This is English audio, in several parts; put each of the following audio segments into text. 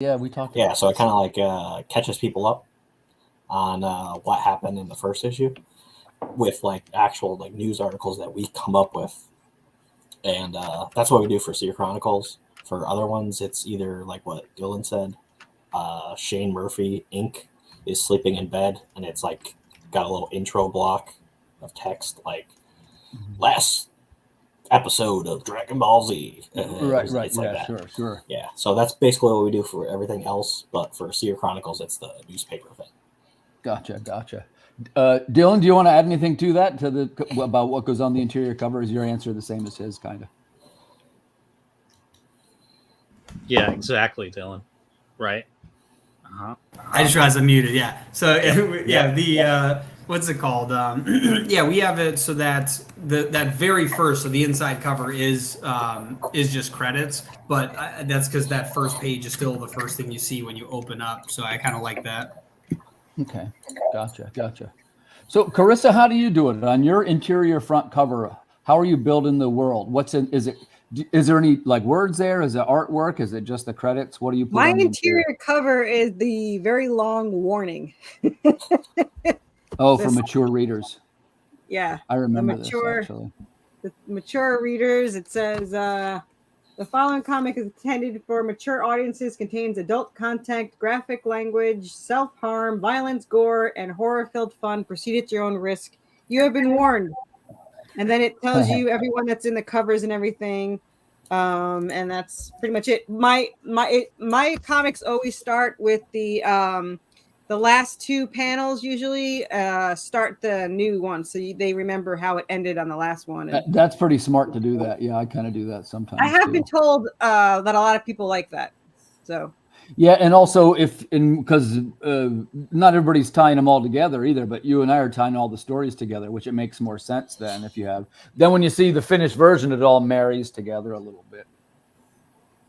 Yeah, we talked Yeah, about so it this. kind of like catches people up on what happened in the first issue with like actual like news articles that we come up with, and that's what we do for Seer Chronicles. For other ones, it's either like what Dylan said, Shane Murphy Inc. is sleeping in bed, and it's like got a little intro block of text like last episode of Dragon Ball Z. Right, right. It's like Yeah, that. sure, sure. Yeah, so that's basically what we do for everything else. But for Seer Chronicles, it's the newspaper thing. Gotcha, gotcha. Dylan, do you want to add anything to that, to the about what goes on the interior cover? Is your answer the same as his, kind of? Yeah, exactly, Dylan. Right. I just realized I'm muted. Yeah. So Yeah. the what's it called? Yeah, we have it so that that very first, so the inside cover is just credits, but that's because that first page is still the first thing you see when you open up. So I kind of like that. Okay, gotcha, gotcha. So, Carissa, how do you do it on your interior front cover? How are you building the world? What's in? Is there any like words there? Is it artwork? Is it just the credits? What do you put My on the interior cover is the very long warning. Oh, for mature readers. Yeah, I remember this actually. The mature readers. It says the following comic is intended for mature audiences, contains adult content, graphic language, self-harm, violence, gore, and horror-filled fun. Proceed at your own risk. You have been warned. And then it tells you everyone that's in the covers and everything. And that's pretty much it. My comics always start with the last two panels usually start the new one, so they remember how it ended on the last one. And that's pretty smart to do that. Yeah, I kind of do that sometimes. I have been told that a lot of people like that. So yeah, and also because not everybody's tying them all together either, but you and I are tying all the stories together, which it makes more sense then if you have. Then when you see the finished version, it all marries together a little bit.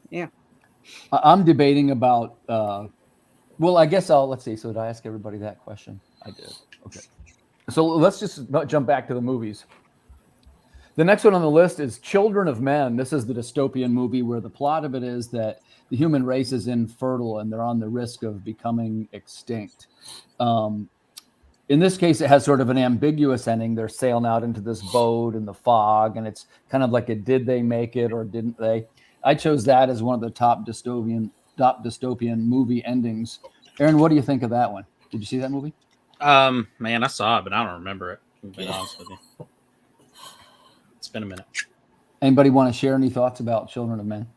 Yeah, I'm debating about. Well, I guess let's see. So did I ask everybody that question? I did. Okay. So let's just jump back to the movies. The next one on the list is Children of Men. This is the dystopian movie where the plot of it is that the human race is infertile and they're on the risk of becoming extinct. In this case, it has sort of an ambiguous ending. They're sailing out into this boat in the fog, and it's kind of like did they make it or didn't they? I chose that as one of the top dystopian movie endings. Aaron, what do you think of that one? Did you see that movie? Man, I saw it, but I don't remember it. To be honest with you, it's been a minute. Anybody want to share any thoughts about Children of Men?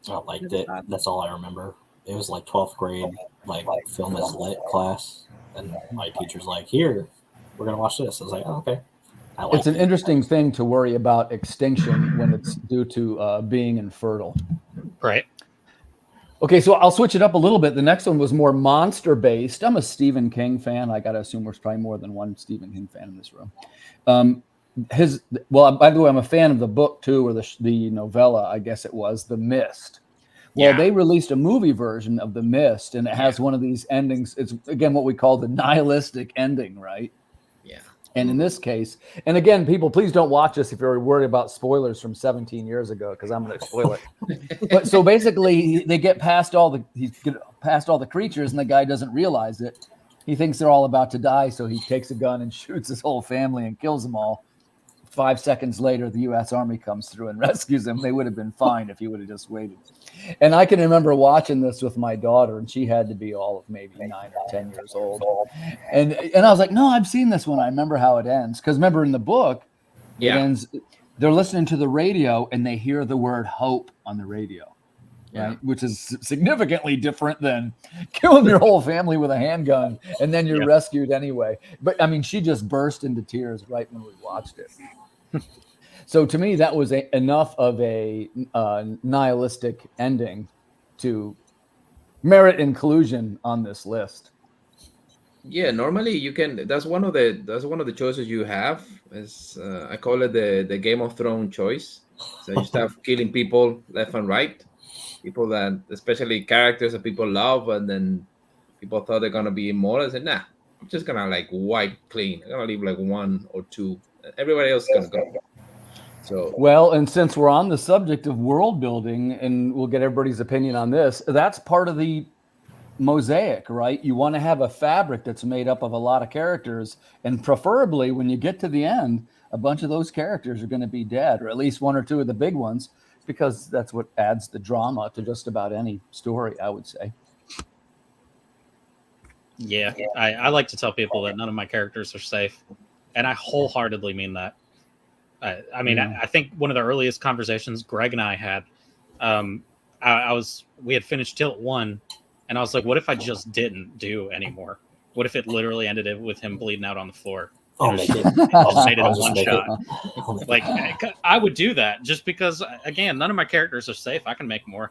I liked it. That's all I remember. It was like 12th grade, like film is lit class, and my teacher's like, "Here, we're gonna watch this." I was like, "Oh, okay." It's an interesting thing to worry about extinction when it's due to being infertile. Right. Okay, so I'll switch it up a little bit. The next one was more monster-based. I'm a Stephen King fan. I got to assume there's probably more than one Stephen King fan in this room. By the way, I'm a fan of the book too, or the novella, I guess it was, The Mist. Well, they released a movie version of The Mist, and it has one of these endings. It's, again, what we call the nihilistic ending, right? Yeah. And in this case, and again, people, please don't watch this if you're worried about spoilers from 17 years ago, because I'm going to spoil it. But so basically, they get past all the creatures, and the guy doesn't realize it. He thinks they're all about to die, so he takes a gun and shoots his whole family and kills them all. 5 seconds later, the U.S. Army comes through and rescues him. They would have been fine if he would have just waited. And I can remember watching this with my daughter, and she had to be all of maybe 9 or 10 years old. And I was like, no, I've seen this one. I remember how it ends. Because remember in the book, it ends, they're listening to the radio, and they hear the word hope on the radio. Right? Which is significantly different than killing your whole family with a handgun, and then you're rescued anyway. But, I mean, she just burst into tears right when we watched it. So to me, that was enough of a nihilistic ending to merit inclusion on this list. Yeah, normally you can. That's one of the choices you have. Is I call it the Game of Thrones choice. So you start killing people left and right, people that, especially characters that people love, and then people thought they're gonna be immortal. I said, nah, I'm just gonna like wipe clean. I'm gonna leave like 1 or 2. Everybody else is gonna go. So Well, and since we're on the subject of world building, and we'll get everybody's opinion on this, that's part of the mosaic, right? You want to have a fabric that's made up of a lot of characters, and preferably when you get to the end, a bunch of those characters are going to be dead, or at least one or two of the big ones, because that's what adds the drama to just about any story, I would say. Yeah, I like to tell people that none of my characters are safe, and I wholeheartedly mean that. I mean, I think one of the earliest conversations Greg and I had, we had finished Tilt 1, and I was like, what if I just didn't do anymore? What if it literally ended it with him bleeding out on the floor? Make it. Just made it a I'll just one make shot. it. Like, I would do that just because, again, none of my characters are safe. I can make more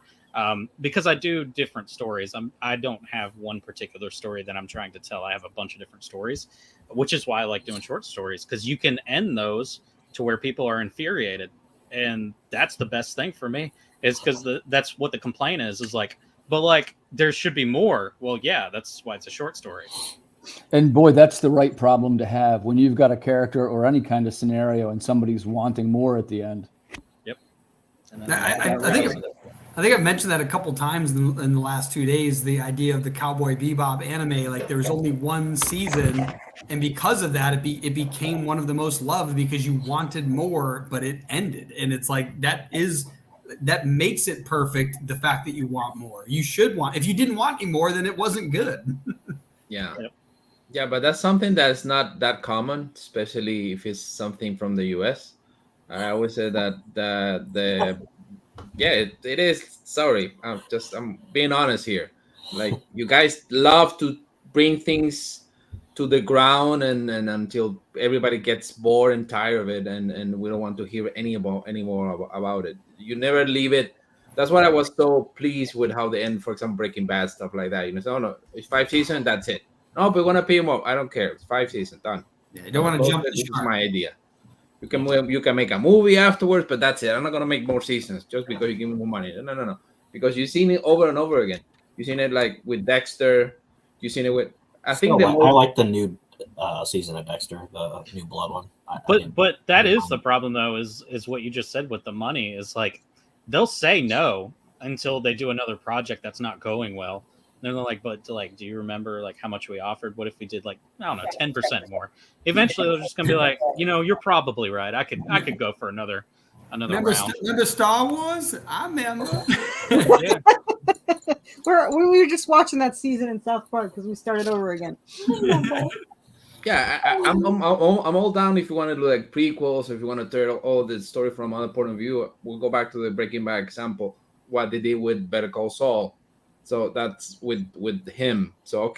because I do different stories. I don't have one particular story that I'm trying to tell. I have a bunch of different stories, which is why I like doing short stories, because you can end those to where people are infuriated, and that's the best thing for me. Is because that's what the complaint is like, but like there should be more. Well, yeah, that's why it's a short story. And boy, that's the right problem to have when you've got a character or any kind of scenario and somebody's wanting more at the end. Yep. And then I think I've mentioned that a couple times in the last 2 days, the idea of the Cowboy Bebop anime. Like there was only one season, and because of that, it became one of the most loved because you wanted more, but it ended. And it's like that makes it perfect, the fact that you want more. You should want. If you didn't want any more, then it wasn't good. yeah. Yep. Yeah, but that's something that's not that common, especially if it's something from the US. I always say that it is. Sorry, I'm being honest here. Like you guys love to bring things to the ground and until everybody gets bored and tired of it, and we don't want to hear any more about it. You never leave it. That's why I was so pleased with how they end, for example, Breaking Bad, stuff like that. You know, so no, it's 5 seasons, that's it. No, but we're gonna pay them up. I don't care. It's 5 seasons, done. Yeah, you don't want to jump the This is shark. my idea. You can make a movie afterwards, but that's it. I'm not gonna make more seasons just because you give me more money. No. Because you've seen it over and over again. You've seen it like with Dexter. You've seen it with. I like the new season of Dexter, the New Blood one. But that is the problem, though, is what you just said with the money. Is like they'll say no until they do another project that's not going well. And they're like, but like, do you remember like how much we offered? What if we did like, I don't know, 10% more? Eventually, they're just gonna be like, you're probably right. I could go for another round. Remember Star Wars? I remember. Yeah. We were just watching that season in South Park because we started over again. Yeah, I'm all down if you want to do like prequels, if you want to tell all the story from another point of view. We'll go back to the Breaking Bad example, what they did with Better Call Saul. So that's with him. So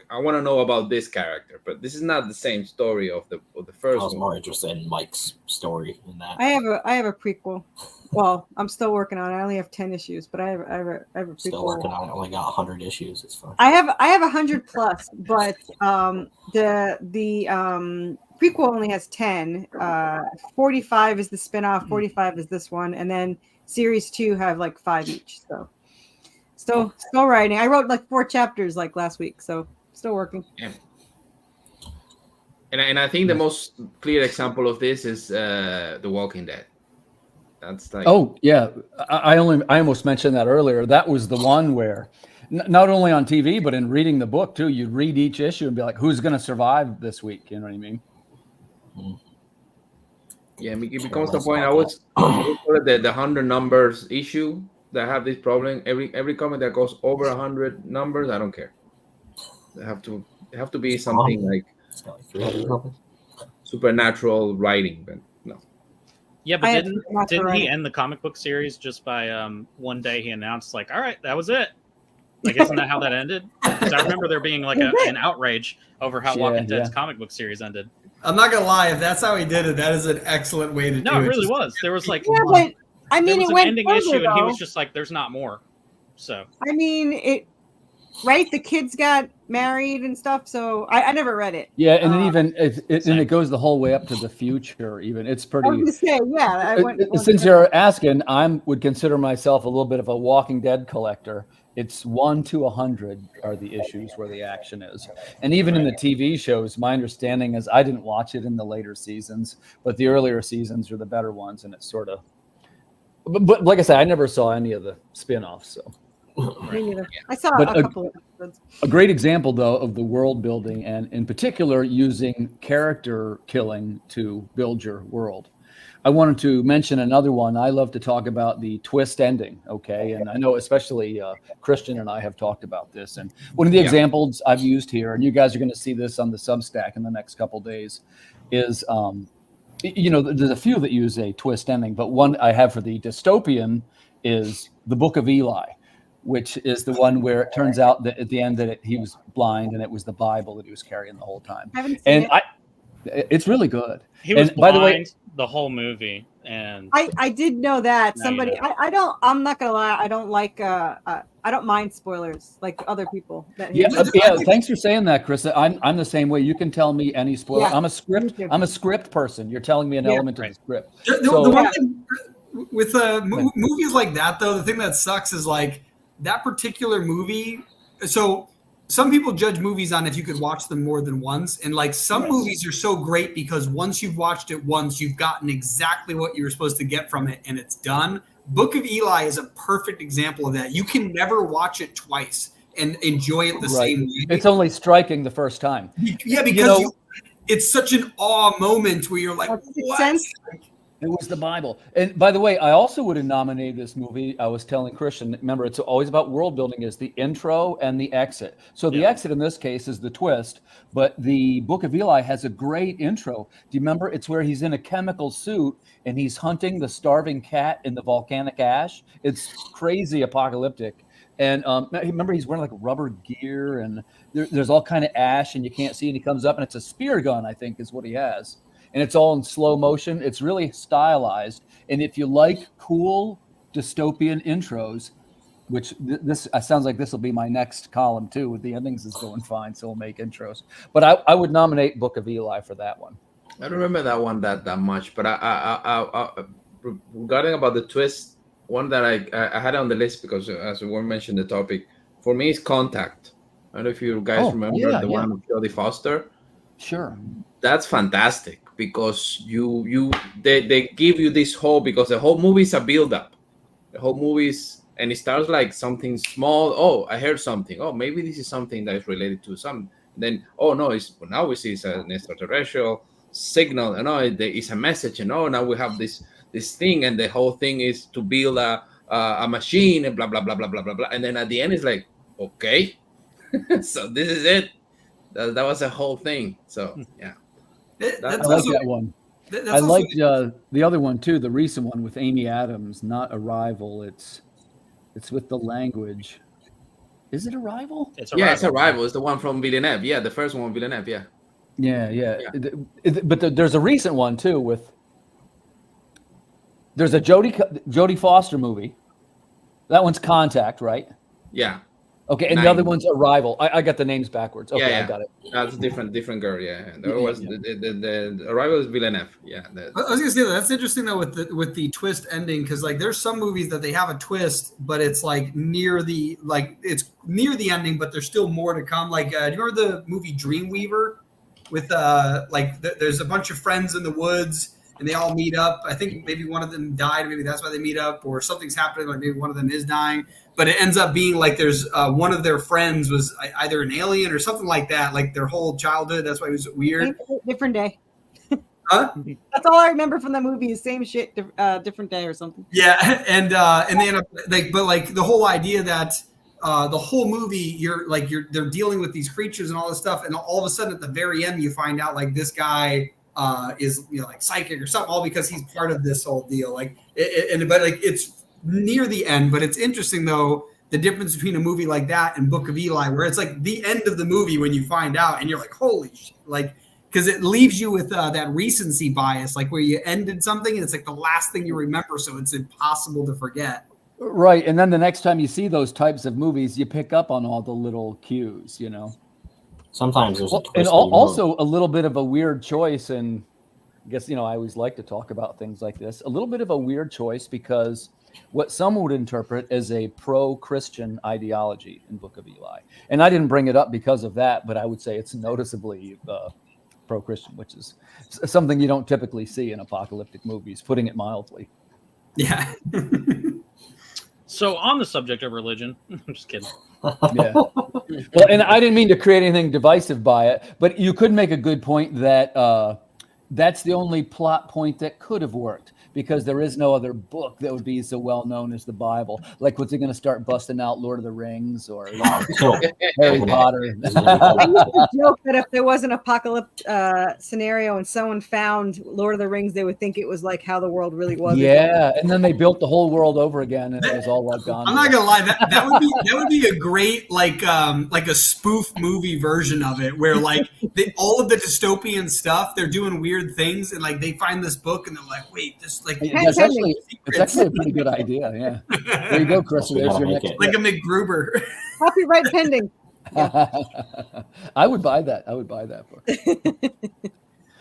I want to know about this character, but this is not the same story of the first. I was more interested in Mike's story in that. I have a prequel. Well, I'm still working on it. I only have 10 issues, but I have a prequel. Still working on it. I only got 100 issues. It's fine. I have 100 plus, but the prequel only has 10. 45 is the spinoff. 45 is this one, and then series 2 have like 5 each. So still writing. I wrote like 4 chapters like last week, so still working. Yeah. And I think the most clear example of this is The Walking Dead. That's like, oh yeah, I almost mentioned that earlier. That was the one where not only on TV but in reading the book too, you'd read each issue and be like, who's going to survive this week? You know what I mean? Yeah, it becomes the point. I was the 100 numbers issue that have this problem. Every comic that goes over 100 numbers, I don't care. They have to be something like It's got like 300 copies. supernatural writing, but no. Yeah, but I have didn't not to he write. end the comic book series just by one day he announced like, all right, that was it? Like, isn't that how that ended? Because I remember there being like an outrage over how Walking Dead's comic book series ended. I'm not gonna lie. If that's how he did it, that is an excellent way to do it. No, it really Just- was. There was like Yeah, but I there mean, was it an went ending further, issue, and he though. was just like, "There's not more." So I mean, it. Right, the kids got married and stuff. So I never read it. Yeah, and it goes the whole way up to the future. Even it's I was pretty. gonna say, yeah. I went. Since you're asking, would consider myself a little bit of a Walking Dead collector, It's 1 to 100 are the issues where the action is. And even in the TV shows, my understanding is I didn't watch it in the later seasons, but the earlier seasons are the better ones. And it's sort of, but like I said, I never saw any of the spin-offs. So Me neither. I saw But a couple of episodes. a great example, though, of the world building and in particular using character killing to build your world. I wanted to mention another one. I love to talk about the twist ending. Okay. And I know especially Christian and I have talked about this. And one of the examples I've used here, and you guys are going to see this on the Substack in the next couple of days, is, there's a few that use a twist ending, but one I have for the dystopian is the Book of Eli, which is the one where it turns out that at the end that he was blind and it was the Bible that he was carrying the whole time. I haven't seen it. It's really good. He was And blind by the way, the whole movie, and I did know that Now you somebody. know. I'm not gonna lie. I don't like. I don't mind spoilers like other people. That yeah. Thanks for saying that, Chris. I'm the same way. You can tell me any spoiler. Yeah, I'm a script person. You're telling me an element of the script. The one thing with movies like that, though, the thing that sucks is like that particular movie. So some people judge movies on if you could watch them more than once. And like some movies are so great because once you've watched it once, you've gotten exactly what you were supposed to get from it and it's done. Book of Eli is a perfect example of that. You can never watch it twice and enjoy it the same way. It's only striking the first time. Yeah, because it's such an awe moment where you're like, what? Sense? It was the Bible. And by the way, I also would have nominated this movie. I was telling Christian, remember, it's always about world building, is the intro and the exit. So the exit in this case is the twist, but the Book of Eli has a great intro. Do you remember? It's where he's in a chemical suit and he's hunting the starving cat in the volcanic ash. It's crazy apocalyptic. And remember, he's wearing like rubber gear and there's all kind of ash and you can't see, and he comes up and it's a spear gun, I think is what he has. And it's all in slow motion. It's really stylized. And if you like cool dystopian intros, which this sounds like this will be my next column too, with the endings is going fine, so we'll make intros. But I would nominate Book of Eli for that one. I don't remember that one that much, but I regarding about the twist, one that I had on the list because as we mentioned the topic, for me is Contact. I don't know if you guys remember the one with Jodie Foster. Sure. That's fantastic because they give you this whole, because the whole movie is a build up. The whole movie is, and it starts like something small. Oh, I heard something. Oh, maybe this is something that is related to some. Then, oh no, now we see it's an extraterrestrial signal, and it's a message, and now we have this thing, and the whole thing is to build a machine, and blah blah blah blah blah blah blah. And then at the end, it's like, okay, so this is it. That was a whole thing. So yeah. I like that one. I like the other one too, the recent one with Amy Adams, not Arrival. It's with the language. Is it Arrival? It's It's Arrival. It's the one from Villeneuve. Yeah, the first one, Villeneuve. Yeah. Yeah. But there's a recent one too there's a Jodie Foster movie. That one's Contact, right? Yeah. Okay, and the other one's Arrival. I got the names backwards. Okay, I got it. That's a different girl. Yeah, there was the Arrival is Villeneuve. Yeah, I was gonna say that's interesting though with the twist ending, because like there's some movies that they have a twist, but it's like near the ending, but there's still more to come. Like, do you remember the movie Dreamweaver with there's a bunch of friends in the woods and they all meet up. I think maybe one of them died, maybe that's why they meet up, or something's happening, like maybe one of them is dying. But it ends up being like there's one of their friends was either an alien or something like that, like their whole childhood. That's why it was weird. Different day. Huh? That's all I remember from the movie is same shit, different day or something. Yeah, and they end up but the whole idea that the whole movie they're dealing with these creatures and all this stuff, and all of a sudden at the very end you find out like this guy is like psychic or something, all because he's part of this whole deal. But it's near the end, but it's interesting though the difference between a movie like that and Book of Eli, where it's like the end of the movie when you find out and you're like, holy shit, like, because it leaves you with that recency bias, like where you ended something and it's like the last thing you remember, so it's impossible to forget. Right, and then the next time you see those types of movies, you pick up on all the little cues, Sometimes there's a twist. And also a little bit of a weird choice, and I guess I always like to talk about things like this. A little bit of a weird choice because what some would interpret as a pro-Christian ideology in Book of Eli. And I didn't bring it up because of that, but I would say it's noticeably pro-Christian, which is something you don't typically see in apocalyptic movies, putting it mildly. Yeah. So on the subject of religion, I'm just kidding. Yeah. Well, and I didn't mean to create anything divisive by it, but you could make a good point that that's the only plot point that could have worked, because there is no other book that would be so well known as the Bible. Like, what's he going to start busting out Lord of the Rings or Harry Potter? I used to joke that if there was an apocalypse scenario and someone found Lord of the Rings, they would think it was like how the world really was. Yeah, and then they built the whole world over again, and it was all like gone. I'm not gonna lie, that would be a great like a spoof movie version of it, where like all of the dystopian stuff, they're doing weird things, and like they find this book and they're like, wait, this like it's actually a pretty good idea. Yeah, there you go, Chris. There's your next like a McGruber. Copyright pending. I would buy that. I would buy that book.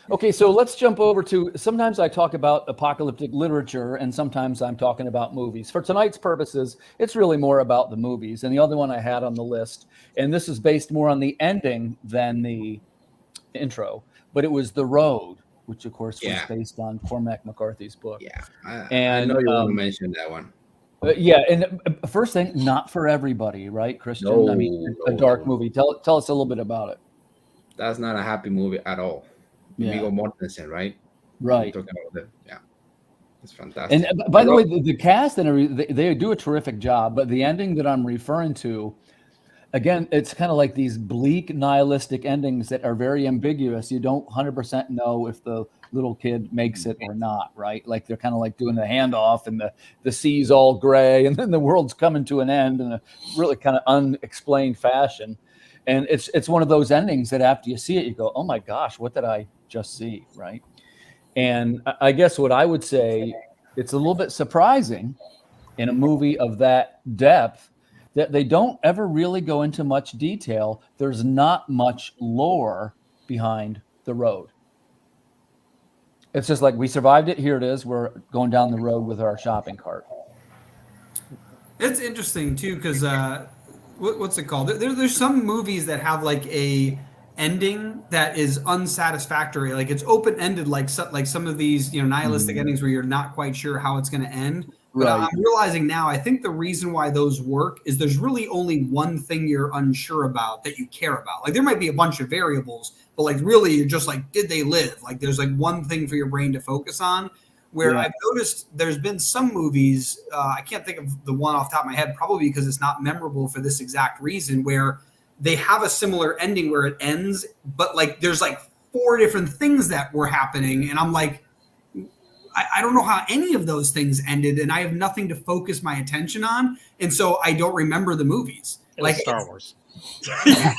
Okay, so let's jump over to, sometimes I talk about apocalyptic literature and sometimes I'm talking about movies. For tonight's purposes, it's really more about the movies. And the other one I had on the list, and this is based more on the ending than the intro, but it was The Road, which of course was based on Cormac McCarthy's book. Yeah, I know you want to mention that one. Yeah, and first thing, not for everybody, right, Christian? No, I mean, a dark movie. Tell us a little bit about it. That's not a happy movie at all. Yeah. Viggo Mortensen, right? Right. Talking about it's fantastic. And by the way, the cast and they do a terrific job. But the ending that I'm referring to, again, it's kind of like these bleak, nihilistic endings that are very ambiguous. You don't 100% know if the little kid makes it or not, right? Like they're kind of like doing the handoff, and the sea's all gray, and then the world's coming to an end in a really kind of unexplained fashion. And it's one of those endings that after you see it, you go, oh my gosh, what did I just see, right? And I guess what I would say, it's a little bit surprising in a movie of that depth that they don't ever really go into much detail. There's not much lore behind The Road. It's just like, we survived it, here it is, we're going down the road with our shopping cart. It's interesting too, because what's it called? There's some movies that have like a ending that is unsatisfactory, like it's open ended, like some of these nihilistic endings where you're not quite sure how it's going to end. But Right. I'm realizing now, I think the reason why those work is there's really only one thing you're unsure about that you care about. Like there might be a bunch of variables, but like really you're just like, did they live? Like there's like one thing for your brain to focus on. Where I've noticed there's been some movies, I can't think of the one off the top of my head, probably because it's not memorable for this exact reason, where they have a similar ending where it ends, but like there's like 4 different things that were happening. And I'm like, I don't know how any of those things ended, and I have nothing to focus my attention on. And so I don't remember the movies. Like Star Wars. Yeah,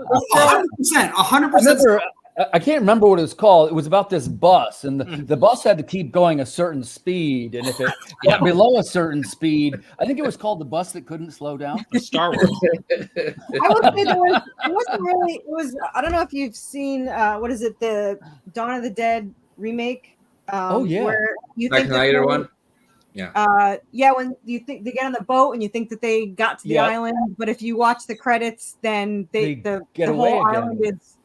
100%. I can't remember what it was called. It was about this bus, and the bus had to keep going a certain speed. And if it got below a certain speed, I think it was called The Bus That Couldn't Slow Down. Star Wars. I would say it wasn't really. It was. I don't know if you've seen what is it, the Dawn of the Dead remake? Where you Zack think Snyder one. Yeah, when you think they get on the boat and you think that they got to the island, but if you watch the credits, then the get whole away island again. is.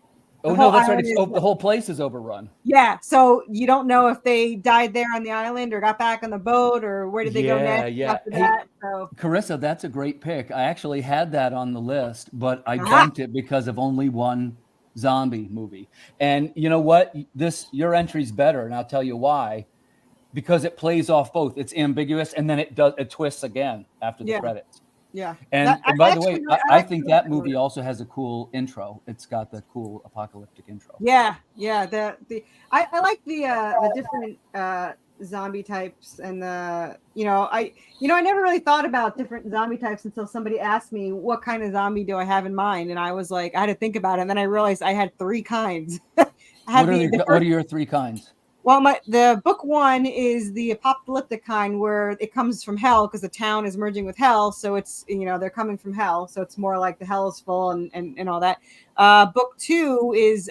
Oh no, that's right. The whole place is overrun. Yeah, so you don't know if they died there on the island or got back on the boat or where did they go next after that. So. Carissa, that's a great pick. I actually had that on the list, but I dumped it because of only one zombie movie. And you know what? Your entry's better, and I'll tell you why. Because it plays off both. It's ambiguous, and then it twists again after the credits. Yeah. And by the way, I think that movie also has a cool intro. It's got the cool apocalyptic intro. Yeah. I like the different zombie types, and I never really thought about different zombie types until somebody asked me what kind of zombie do I have in mind, and I was like, I had to think about it, and then I realized I had 3 kinds. What are your 3 kinds? Well, the book 1 is the apocalyptic kind, where it comes from hell because the town is merging with hell. So it's, they're coming from hell. So it's more like the hell is full and all that. Book 2 is,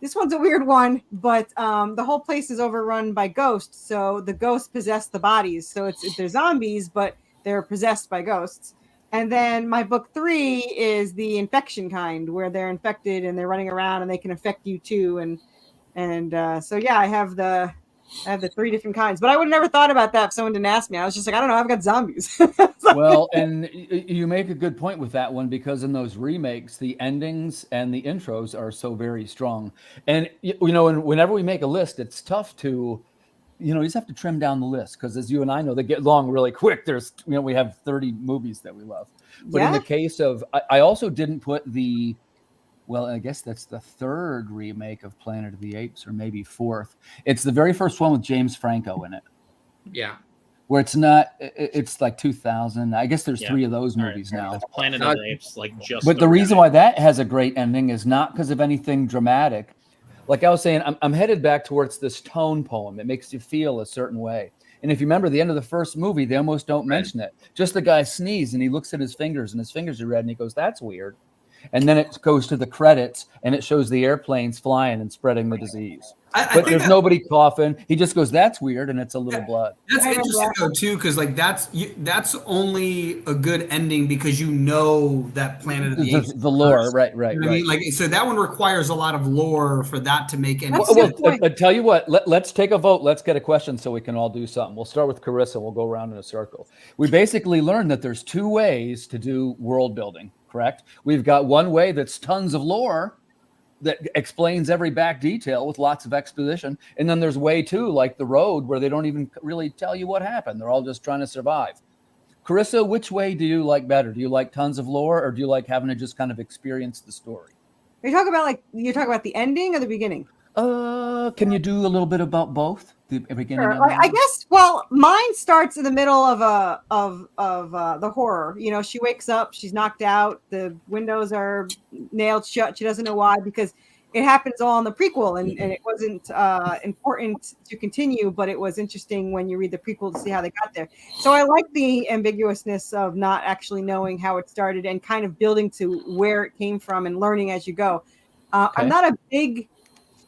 this this one's a weird one, but the whole place is overrun by ghosts. So the ghosts possess the bodies. So they're zombies, but they're possessed by ghosts. And then my book 3 is the infection kind, where they're infected and they're running around and they can affect you too. So yeah, I have the 3 different kinds, but I would have never thought about that if someone didn't ask me. I was just like, I don't know, I've got zombies. Well, and you make a good point with that one, because in those remakes, the endings and the intros are so very strong. And, and whenever we make a list, it's tough to, you just have to trim down the list, because as you and I know, they get long really quick. There's, we have 30 movies that we love. But in the case of, I also didn't put I guess that's the 3rd remake of Planet of the Apes, or maybe 4th. It's the very first one with James Franco in it. Yeah. Where it's like 2000. I guess there's 3 of those movies now. Planet of the Apes, But the reason why that has a great ending is not because of anything dramatic. Like I was saying, I'm headed back towards this tone poem. It makes you feel a certain way. And if you remember the end of the first movie, they almost don't mention it. Just the guy sneezes and he looks at his fingers and his fingers are red and he goes, "That's weird." And then it goes to the credits and it shows the airplanes flying and spreading the disease. But there's nobody coughing. He just goes, "That's weird," and it's a little blood. That's interesting though too, because that's only a good ending because that Planet of the Apes. The lore, right. I mean, so that one requires a lot of lore for that to make any sense. Well, I tell you what, let's take a vote. Let's get a question so we can all do something. We'll start with Carissa. We'll go around in a circle. We basically learned that there's 2 ways to do world building. Correct. We've got one way that's tons of lore that explains every back detail with lots of exposition. And then there's way 2, like The Road, where they don't even really tell you what happened. They're all just trying to survive. Carissa, which way do you like better? Do you like tons of lore, or do you like having to just kind of experience the story? You're talking about the ending or the beginning? Can you do a little bit about both? The beginning. Sure. I guess. Well, mine starts in the middle of the horror. She wakes up, she's knocked out, the windows are nailed shut. She doesn't know why, because it happens all in the prequel, and it wasn't important to continue, but it was interesting when you read the prequel to see how they got there. So I like the ambiguousness of not actually knowing how it started and kind of building to where it came from and learning as you go. I'm not a big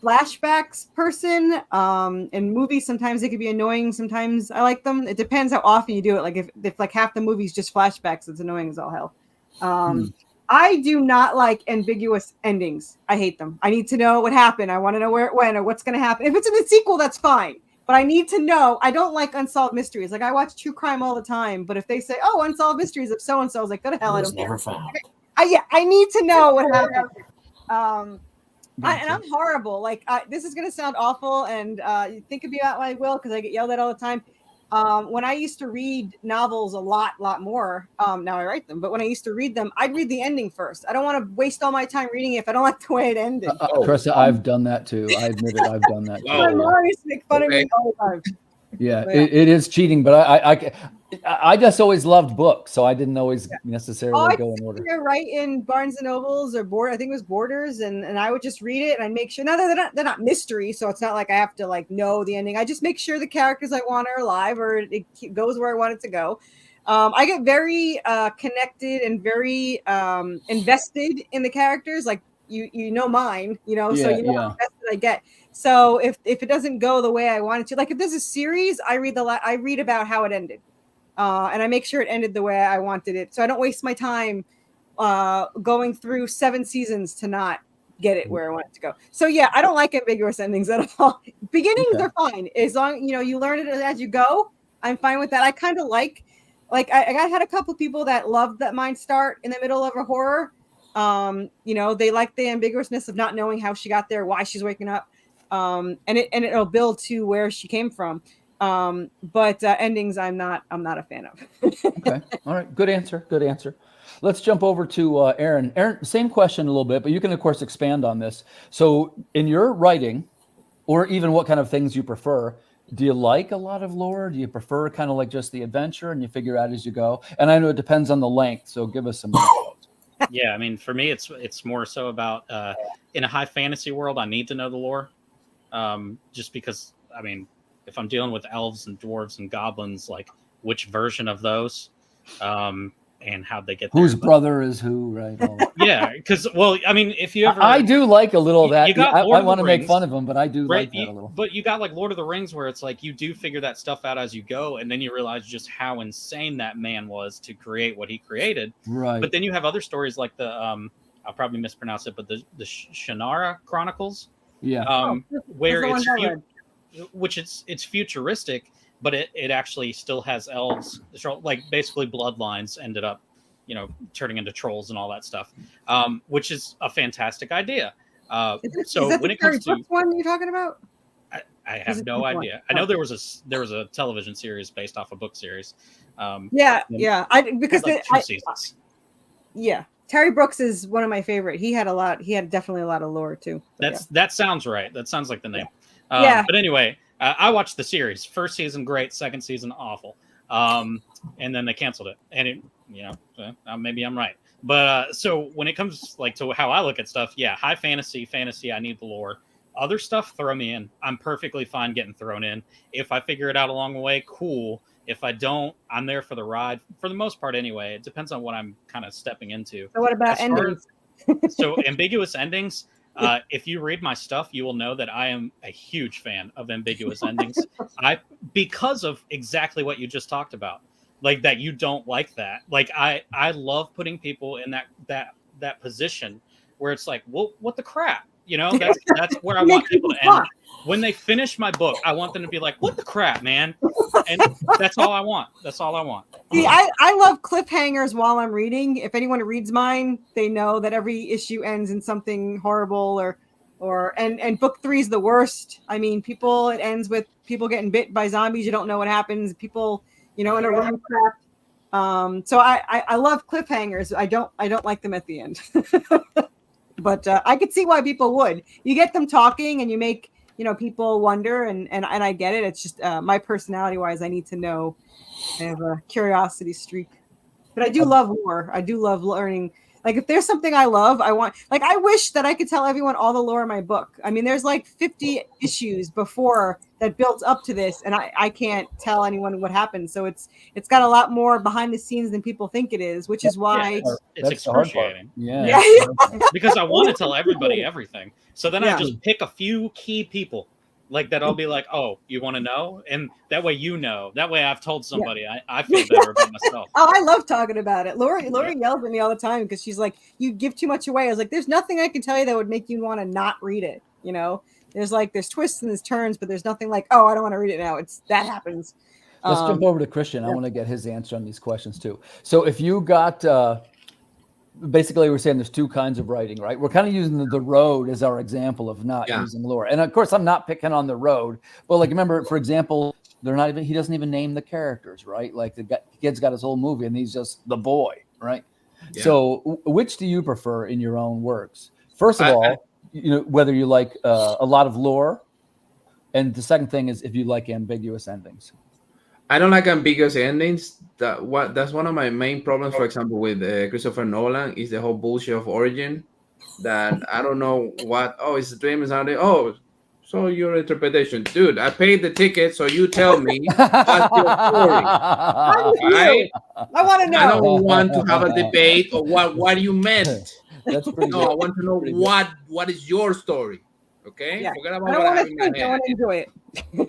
flashbacks person. In movies, sometimes they could be annoying. Sometimes I like them. It depends how often you do it. Like if like half the movie's just flashbacks, it's annoying as all hell. I do not like ambiguous endings. I hate them. I need to know what happened. I want to know where it went or what's going to happen. If it's in the sequel, that's fine. But I need to know. I don't like unsolved mysteries. Like I watch true crime all the time. But if they say, "Oh, unsolved mysteries of so and so," I was like, "Go to hell!" I don't never found. I need to know what happened. And I'm horrible. Like this is going to sound awful, and you think about my will because I get yelled at all the time. When I used to read novels a lot more, now I write them, but when I used to read them, I'd read the ending first. I don't want to waste all my time reading it if I don't like the way it ended. Carissa, I've done that too. I admit it, I've done that too. My mom used to make fun of me all the time. Yeah, it is cheating, but I just always loved books, so I didn't always necessarily go in order. Right in Barnes and Nobles or I think it was Borders, and I would just read it and I make sure. Now they're not mystery, so it's not like I have to like know the ending. I just make sure the characters I want are alive or it goes where I want it to go. I get very connected and very invested in the characters. Like you know mine, so you know how invested I get. So if it doesn't go the way I want it to, like if there's a series, I read about how it ended. And I make sure it ended the way I wanted it. So I don't waste my time going through 7 seasons to not get it where I want it to go. So yeah, I don't like ambiguous endings at all. Beginnings are fine. As long, you learn it as you go, I'm fine with that. I kind of like I had a couple of people that loved that mine start in the middle of a horror. They like the ambiguousness of not knowing how she got there, why she's waking up. And it'll build to where she came from. But endings I'm not a fan of. Okay. All right. Good answer. Let's jump over to Aaron. Aaron, same question a little bit, but you can of course expand on this. So in your writing, or even what kind of things you prefer, do you like a lot of lore? Do you prefer kind of like just the adventure and you figure out as you go? And I know it depends on the length, so give us some. Yeah, I mean, for me, it's more so about in a high fantasy world, I need to know the lore, just because, I mean, if I'm dealing with elves and dwarves and goblins, like which version of those? and how'd they get there. Whose brother is who, right? All that. Yeah, because if you ever, I do like a little of that. You got I Lord of the want to make Rings, fun of him, but I do right? like that a little. But you got like Lord of the Rings, where it's like you do figure that stuff out as you go, and then you realize just how insane that man was to create what he created. Right. But then you have other stories like the I'll probably mispronounce it, but the Shannara Chronicles. Yeah. Where That's the one it's futuristic, but it actually still has elves, like basically bloodlines ended up, turning into trolls and all that stuff, which is a fantastic idea. So when it comes to one you're talking about, I have no idea. I know there was a television series based off a book series. Because like 2 seasons. Yeah, Terry Brooks is one of my favorite. He had definitely a lot of lore too. That sounds right. That sounds like the name. Yeah. But anyway, I watched the series. First season great, second season awful. And then they canceled it. And it, maybe I'm right. But so when it comes like to how I look at stuff, yeah, high fantasy, I need the lore. Other stuff, throw me in. I'm perfectly fine getting thrown in. If I figure it out along the way, cool. If I don't, I'm there for the ride. For the most part, anyway. It depends on what I'm kind of stepping into. So what about endings? So ambiguous endings. If you read my stuff, you will know that I am a huge fan of ambiguous endings. Because of exactly what you just talked about, like that you don't like that. Like I love putting people in that position where it's like, well, what the crap? That's where I want people to end. When they finish my book, I want them to be like, what the crap, man? And that's all I want. See, I love cliffhangers while I'm reading. If anyone reads mine, they know that every issue ends in something horrible and book 3 is the worst. I mean, it ends with people getting bit by zombies. You don't know what happens. People, in a room trap. So I love cliffhangers. I don't like them at the end. But I could see why people would. You get them talking and you make, people wonder and I get it. It's just my personality wise, I need to know. I have a curiosity streak. But I do love lore. I do love learning. Like if there's something I love, I wish that I could tell everyone all the lore in my book. I mean, there's like 50 issues before that built up to this, and I can't tell anyone what happened. So it's got a lot more behind the scenes than people think it is, which is why it's excruciating. Yeah. Because I want to tell everybody everything. So then I just pick a few key people. Like that, I'll be like, "Oh, you want to know?" And that way, That way, I've told somebody. I feel better about myself. Oh, I love talking about it. Lori yells at me all the time because she's like, "You give too much away." I was like, "There's nothing I can tell you that would make you want to not read it." There's twists and there's turns, but there's nothing like, "Oh, I don't want to read it now." That happens. Let's jump over to Christian. I want to get his answer on these questions too. So if you got. Basically, we're saying there's 2 kinds of writing, right? We're kind of using the road as our example of not using lore. And of course, I'm not picking on the road. But like, remember, for example, he doesn't even name the characters, right? Like the kid's got his whole movie and he's just the boy, right? Yeah. So which do you prefer in your own works? First of all, whether you like a lot of lore. And the second thing is if you like ambiguous endings. I don't like ambiguous endings. That's one of my main problems, for example, with Christopher Nolan, is the whole bullshit of origin. That I don't know what. Oh, it's a dream. It's not. Oh, so your interpretation, dude. I paid the ticket, so you tell me what's your story. I want to know. I don't want to have a debate of what you meant. That's pretty. No, I want to know what is your story. Okay, forget about what I have in my head. I want to enjoy it.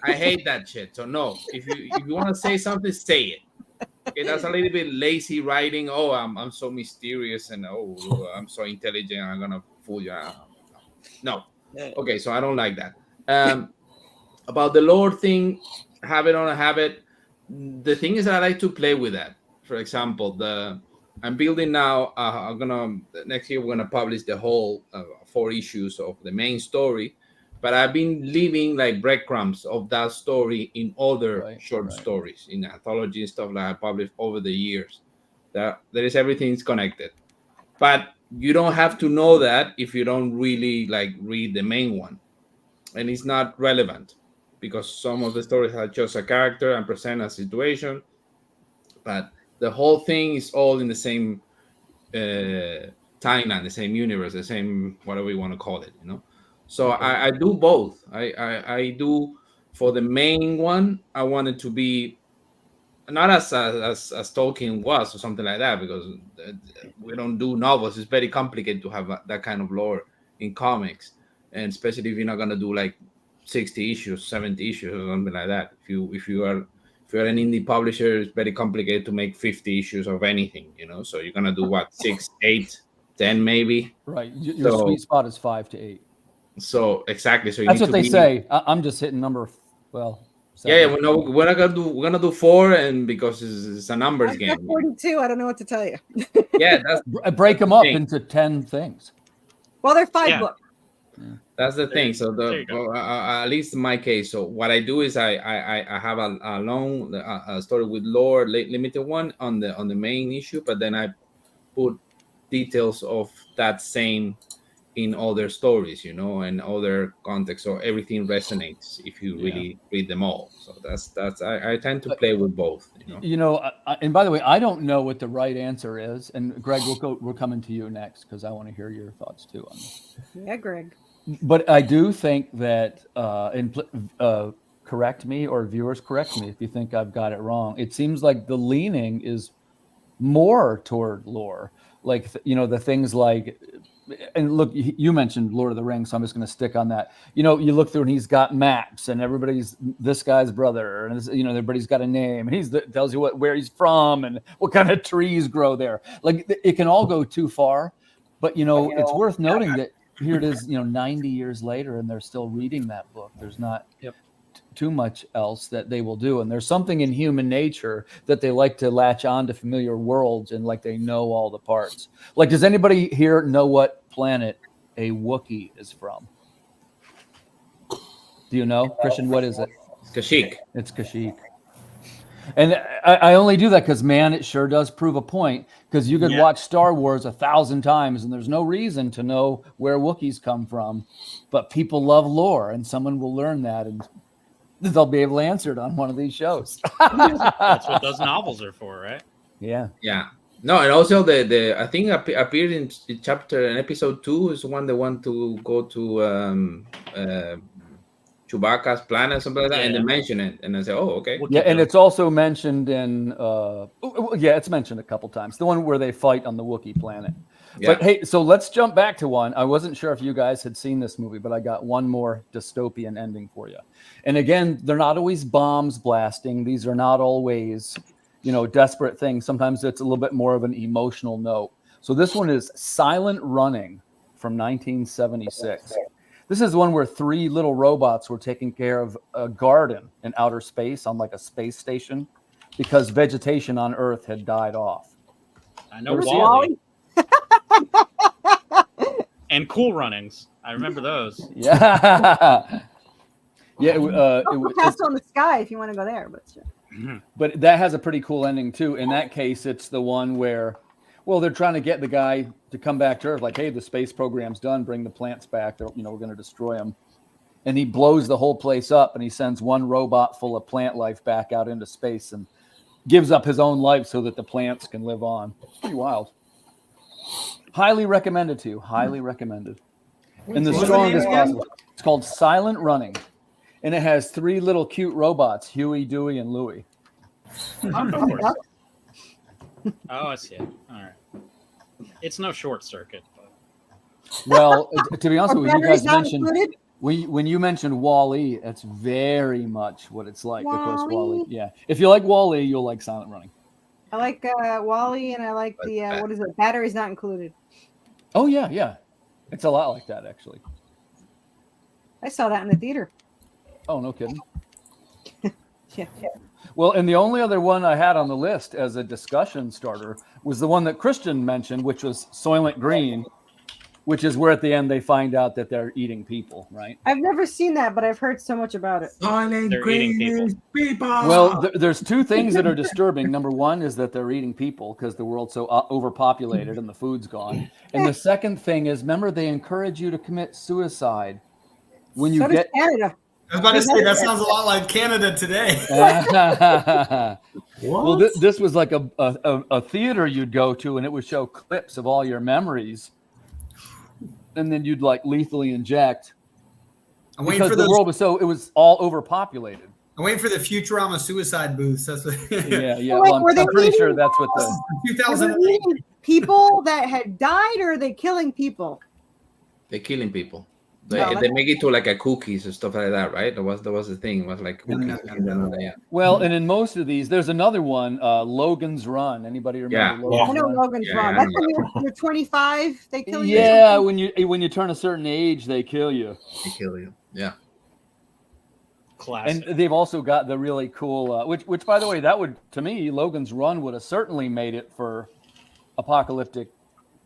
I hate that shit. So no, if you want to say something, say it. Okay, that's a little bit lazy writing. Oh, I'm so mysterious and I'm so intelligent. I'm gonna fool you. No. Okay, so I don't like that. About the lore thing, have it or not have it. The thing is that I like to play with that. For example, I'm building now. Next year we're gonna publish the whole 4 issues of the main story. But I've been leaving like breadcrumbs of that story in other short stories, in anthology and stuff like I published over the years. There is everything's connected. But you don't have to know that if you don't really like read the main one. And it's not relevant because some of the stories are just a character and present a situation. But the whole thing is all in the same timeline, the same universe, the same whatever you want to call it, So I do both. I do for the main one. I want it to be not as Tolkien was or something like that, because we don't do novels. It's very complicated to have that kind of lore in comics, and especially if you're not gonna do like 60 issues, 70 issues, or something like that. If you're an indie publisher, it's very complicated to make 50 issues of anything, So you're gonna do what, 6, 8, 10 maybe. Right. Your sweet spot is 5 to 8. So exactly. So that's what they say. I'm just hitting number. Well. 7. Yeah, we're not gonna do. We're gonna do 4, and because it's a numbers game. 42. I don't know what to tell you. Yeah, break them up into 10 things. Well, they're 5 books. That's the thing. So at least in my case, so what I do is I have a long story with lore, limited one on the main issue, but then I put details of that same in other stories, and other contexts, so everything resonates if you really read them all. So that's I tend to play with both. And by the way, I don't know what the right answer is. And Greg, we're coming to you next because I want to hear your thoughts too on this. Yeah, Greg. But I do think that, correct me, or viewers correct me if you think I've got it wrong. It seems like the leaning is more toward lore, like the things like. And look, you mentioned Lord of the Rings, so I'm just going to stick on that. You look through and he's got maps, and everybody's this guy's brother, and everybody's got a name, and tells you where he's from and what kind of trees grow there. Like it can all go too far, but it's worth noting that here it is, 90 years later, and they're still reading that book. There's not too much else that they will do, and there's something in human nature that they like to latch on to familiar worlds and like they know all the parts. Like, does anybody here know what planet a Wookiee is from? Do you know, Christian? What is it? Kashyyyk. It's Kashyyyk. And I only do that because, man, it sure does prove a point, because you could watch Star Wars 1,000 times and there's no reason to know where Wookiees come from, but people love lore, and someone will learn that, and they'll be able to answer it on one of these shows. That's what those novels are for, right? Yeah. No, and also the I think appeared in episode 2 is one they want to go to Chewbacca's planet or something like that, and they mention it, and I say, oh, okay. Yeah, and it's also mentioned in it's mentioned a couple times. The one where they fight on the Wookiee planet. Yeah. But hey, so let's jump back to one. I wasn't sure if you guys had seen this movie, but I got one more dystopian ending for you. And again, they're not always bombs blasting. These are not always, desperate things. Sometimes it's a little bit more of an emotional note. So this one is Silent Running from 1976. This is one where 3 little robots were taking care of a garden in outer space on like a space station because vegetation on Earth had died off. I know Wall-E. And Cool Runnings. I remember those. Yeah. It passed on the Sky if you want to go there, but sure. But that has a pretty cool ending too. In that case, it's the one where, they're trying to get the guy to come back to Earth. Like, hey, the space program's done. Bring the plants back. We're going to destroy them. And he blows the whole place up, and he sends one robot full of plant life back out into space and gives up his own life so that the plants can live on. Pretty wild. Highly recommended to you. Highly recommended. In the strongest possible. It's called Silent Running. And it has 3 little cute robots, Huey, Dewey, and Louie. Oh, I see it. All right. It's no Short Circuit. But... Well, to be honest with you guys mentioned when you mentioned Wall-E, that's very much what it's like. Of course, Wall-E. Yeah. If you like Wall-E, you'll like Silent Running. I like Wall-E, and I like the what is it? Batteries not included. Oh yeah. It's a lot like that, actually. I saw that in the theater. Oh, no kidding. Yeah. Well, and the only other one I had on the list as a discussion starter was the one that Christian mentioned, which was Soylent Green, which is where at the end they find out that they're eating people, right? I've never seen that, but I've heard so much about it. Soylent Green people. Well, there's 2 things that are disturbing. Number one is that they're eating people because the world's so overpopulated and the food's gone. And the second thing is, remember, they encourage you to commit suicide when you get Canada. I was about to say, that sounds a lot like Canada today. Well, this was like a theater you'd go to, and it would show clips of all your memories, and then you'd like lethally inject. I'm waiting because for the those, world was it was all overpopulated. I'm waiting for the Futurama suicide booths. That's what. Yeah. So, like, Well, were they I'm pretty sure eating- that's what This the. is Are they 2008. eating people that had died, or are they killing people? They're killing people. No, They make it to like a cookies and stuff like that, right? That was the thing. It was like No, cookies. no. Yeah. Well, and in most of these, there's another one, Logan's Run. Anybody remember Yeah. Logan's I know Run? Logan's Yeah, wrong. I That's know. when you're 25. They kill you. or Yeah, something? when you turn a certain age, they kill you. They kill you. Yeah. Classic. And they've also got the really cool, which by the way, that would, to me, Logan's Run would have certainly made it for apocalyptic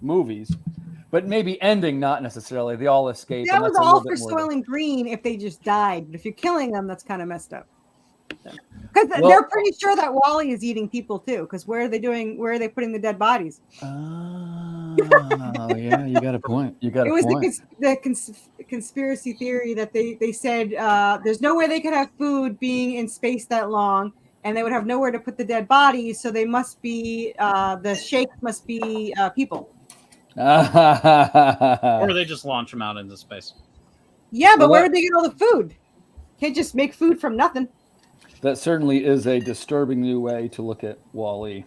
movies, but maybe ending, not necessarily. They all escape. That and was that's a all little for bit more Soylent Green if they just died. But if you're killing them, that's kind of messed up. Because Well- they're pretty sure that Wally is eating people too. Because where are they putting the dead bodies? Oh, yeah, you got a point. You got It a was point. the conspiracy theory that they said there's no way they could have food being in space that long, and they would have nowhere to put the dead bodies, so they must be the shakes must be people. Or they just launch them out into space. Yeah, but Well, where that- would they get all the food? Can't just make food from nothing. That certainly is a disturbing new way to look at Wall-E.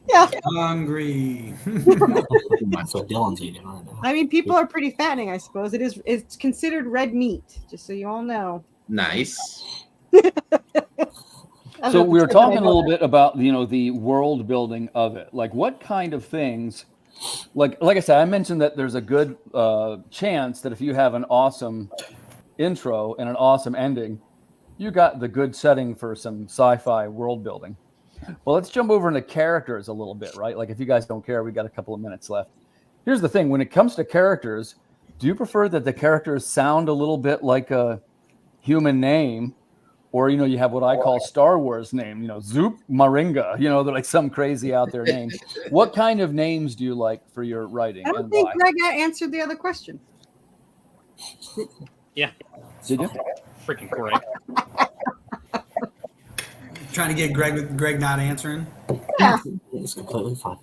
Yeah, Hungry. That's what Dylan's eating right now. I mean, people are pretty fattening, I suppose. It's considered red meat, just so you all know. Nice. So we were talking a little bit about the world building of it. Like what kind of things, like I said, I mentioned that there's a good chance that if you have an awesome intro and an awesome ending, you got the good setting for some sci-fi world building. Well, let's jump over into characters a little bit, right? Like if you guys don't care, we got a couple of minutes left. Here's the thing: when it comes to characters, do you prefer that the characters sound a little bit like a human name? Or, you have what I call Star Wars name, Zoop Maringa, they're like some crazy out there name. What kind of names do you like for your writing I don't and think why? Greg answered the other question. Yeah, Did you? freaking great. Trying to get Greg not answering. Yeah. It's completely fine.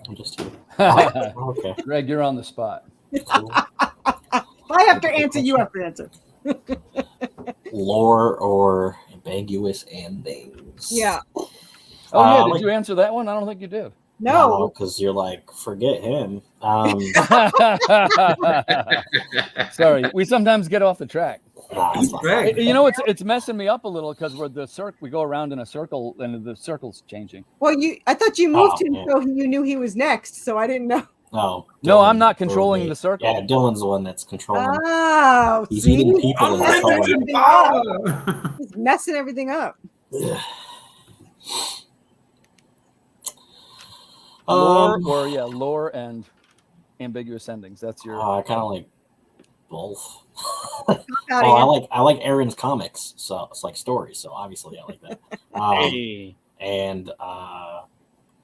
I'm just here. Okay. Greg, you're on the spot. Cool. I have to answer. You have to answer. Lore or ambiguous endings. Yeah. Oh, yeah. Did like- you answer that one? I don't think you did. No. because you're like, forget him. Sorry. We sometimes get off the track. Nah, it's fine. Greg. It's messing me up a little because we go around in a circle and the circle's changing. Well, I thought you moved Oh, him yeah. so you knew he was next. So I didn't know. No, No, I'm Dylan not told controlling me. the circle. Yeah, Dylan's the one that's controlling. Oh, He's see? eating people in the color. Everything up. He's messing everything up. Ugh. Lore and ambiguous endings. That's your. I kind of like both. Out Oh, of I like Aaron's comics, so it's like stories. So obviously, I like that. Hey, And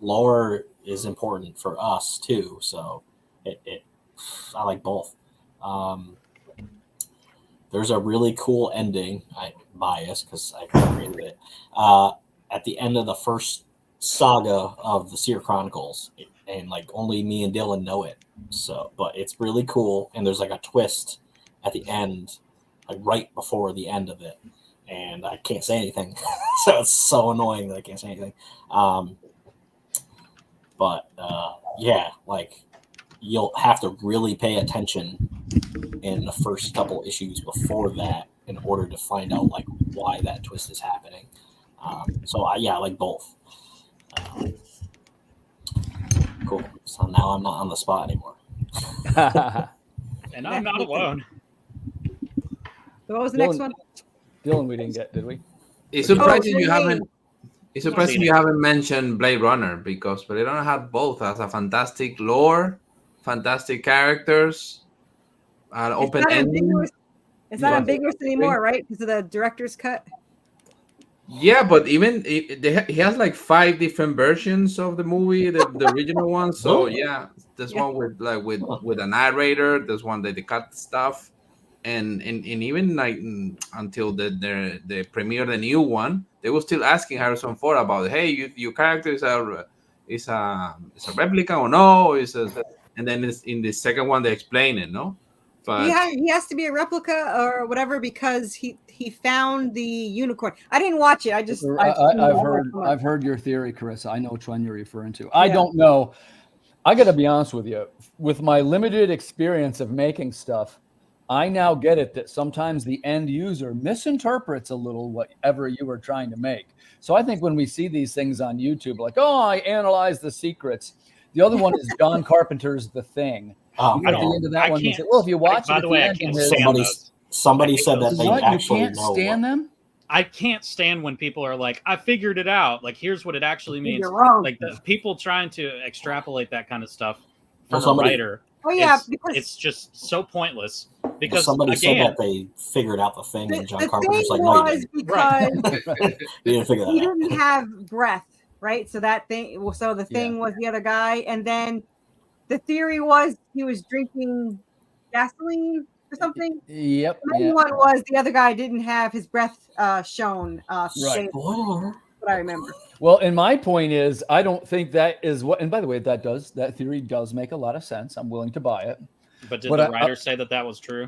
lore is important for us too. So I like both. There's a really cool ending. I bias because I created it at the end of the first saga of the Seer Chronicles, and like only me and Dylan know it. So, but it's really cool, and there's like a twist at the end, like right before the end of it, and I can't say anything, so it's so annoying that I can't say anything. But yeah, like you'll have to really pay attention in the first couple issues before that in order to find out like why that twist is happening. So I like both. Cool. So now I'm not on the spot anymore. and I'm not alone. So what was the next Dylan- one? Dylan, we didn't get, did we? It's surprising Oh, you yeah. haven't. It's surprising you haven't mentioned Blade Runner because Blade Runner had both as a fantastic lore, fantastic characters, an It's open not ending. ambiguous. It's not Yeah. ambiguous anymore, right? Because of the director's cut. Yeah, but even he has like 5 different versions of the movie, the original one. So yeah, there's Yeah. one with a narrator. There's one that they cut stuff, and even like until the premiere, the new one, they were still asking Harrison Ford about, hey, your character is a replica or no? And then in the second one they explain it, no? But he has to be a replica or whatever because he found the unicorn. I didn't watch it. I've heard your theory, Carissa. I know which one you're referring to. I don't know. I got to be honest with you. With my limited experience of making stuff, I now get it that sometimes the end user misinterprets a little whatever you were trying to make. So I think when we see these things on YouTube, like, oh, I analyze the secrets. The other one is John Carpenter's The Thing. Oh, At the end of that one, they say, well, if you watch it, by the way, I end, can't there's- stand those. Somebody said that they what? actually You can't know stand them? I can't stand when people are like, I figured it out. Like, here's what it actually means. You're wrong. Like, the people trying to extrapolate that kind of stuff from Well, a writer. Oh yeah, it's, because it's just so pointless. Well, Because somebody said again, that they figured out the thing, and John the Carpenter's thing like, no, you was didn't. because You didn't figure he that out. didn't have breath, right? So that thing. So the thing was the other guy, and then the theory was he was drinking gasoline or something. Yep. The main one was the other guy didn't have his breath shown. Right. Spoiler. What I remember. Well, and my point is, I don't think that is what. And by the way, that theory does make a lot of sense. I'm willing to buy it. but did But the writer say that was true?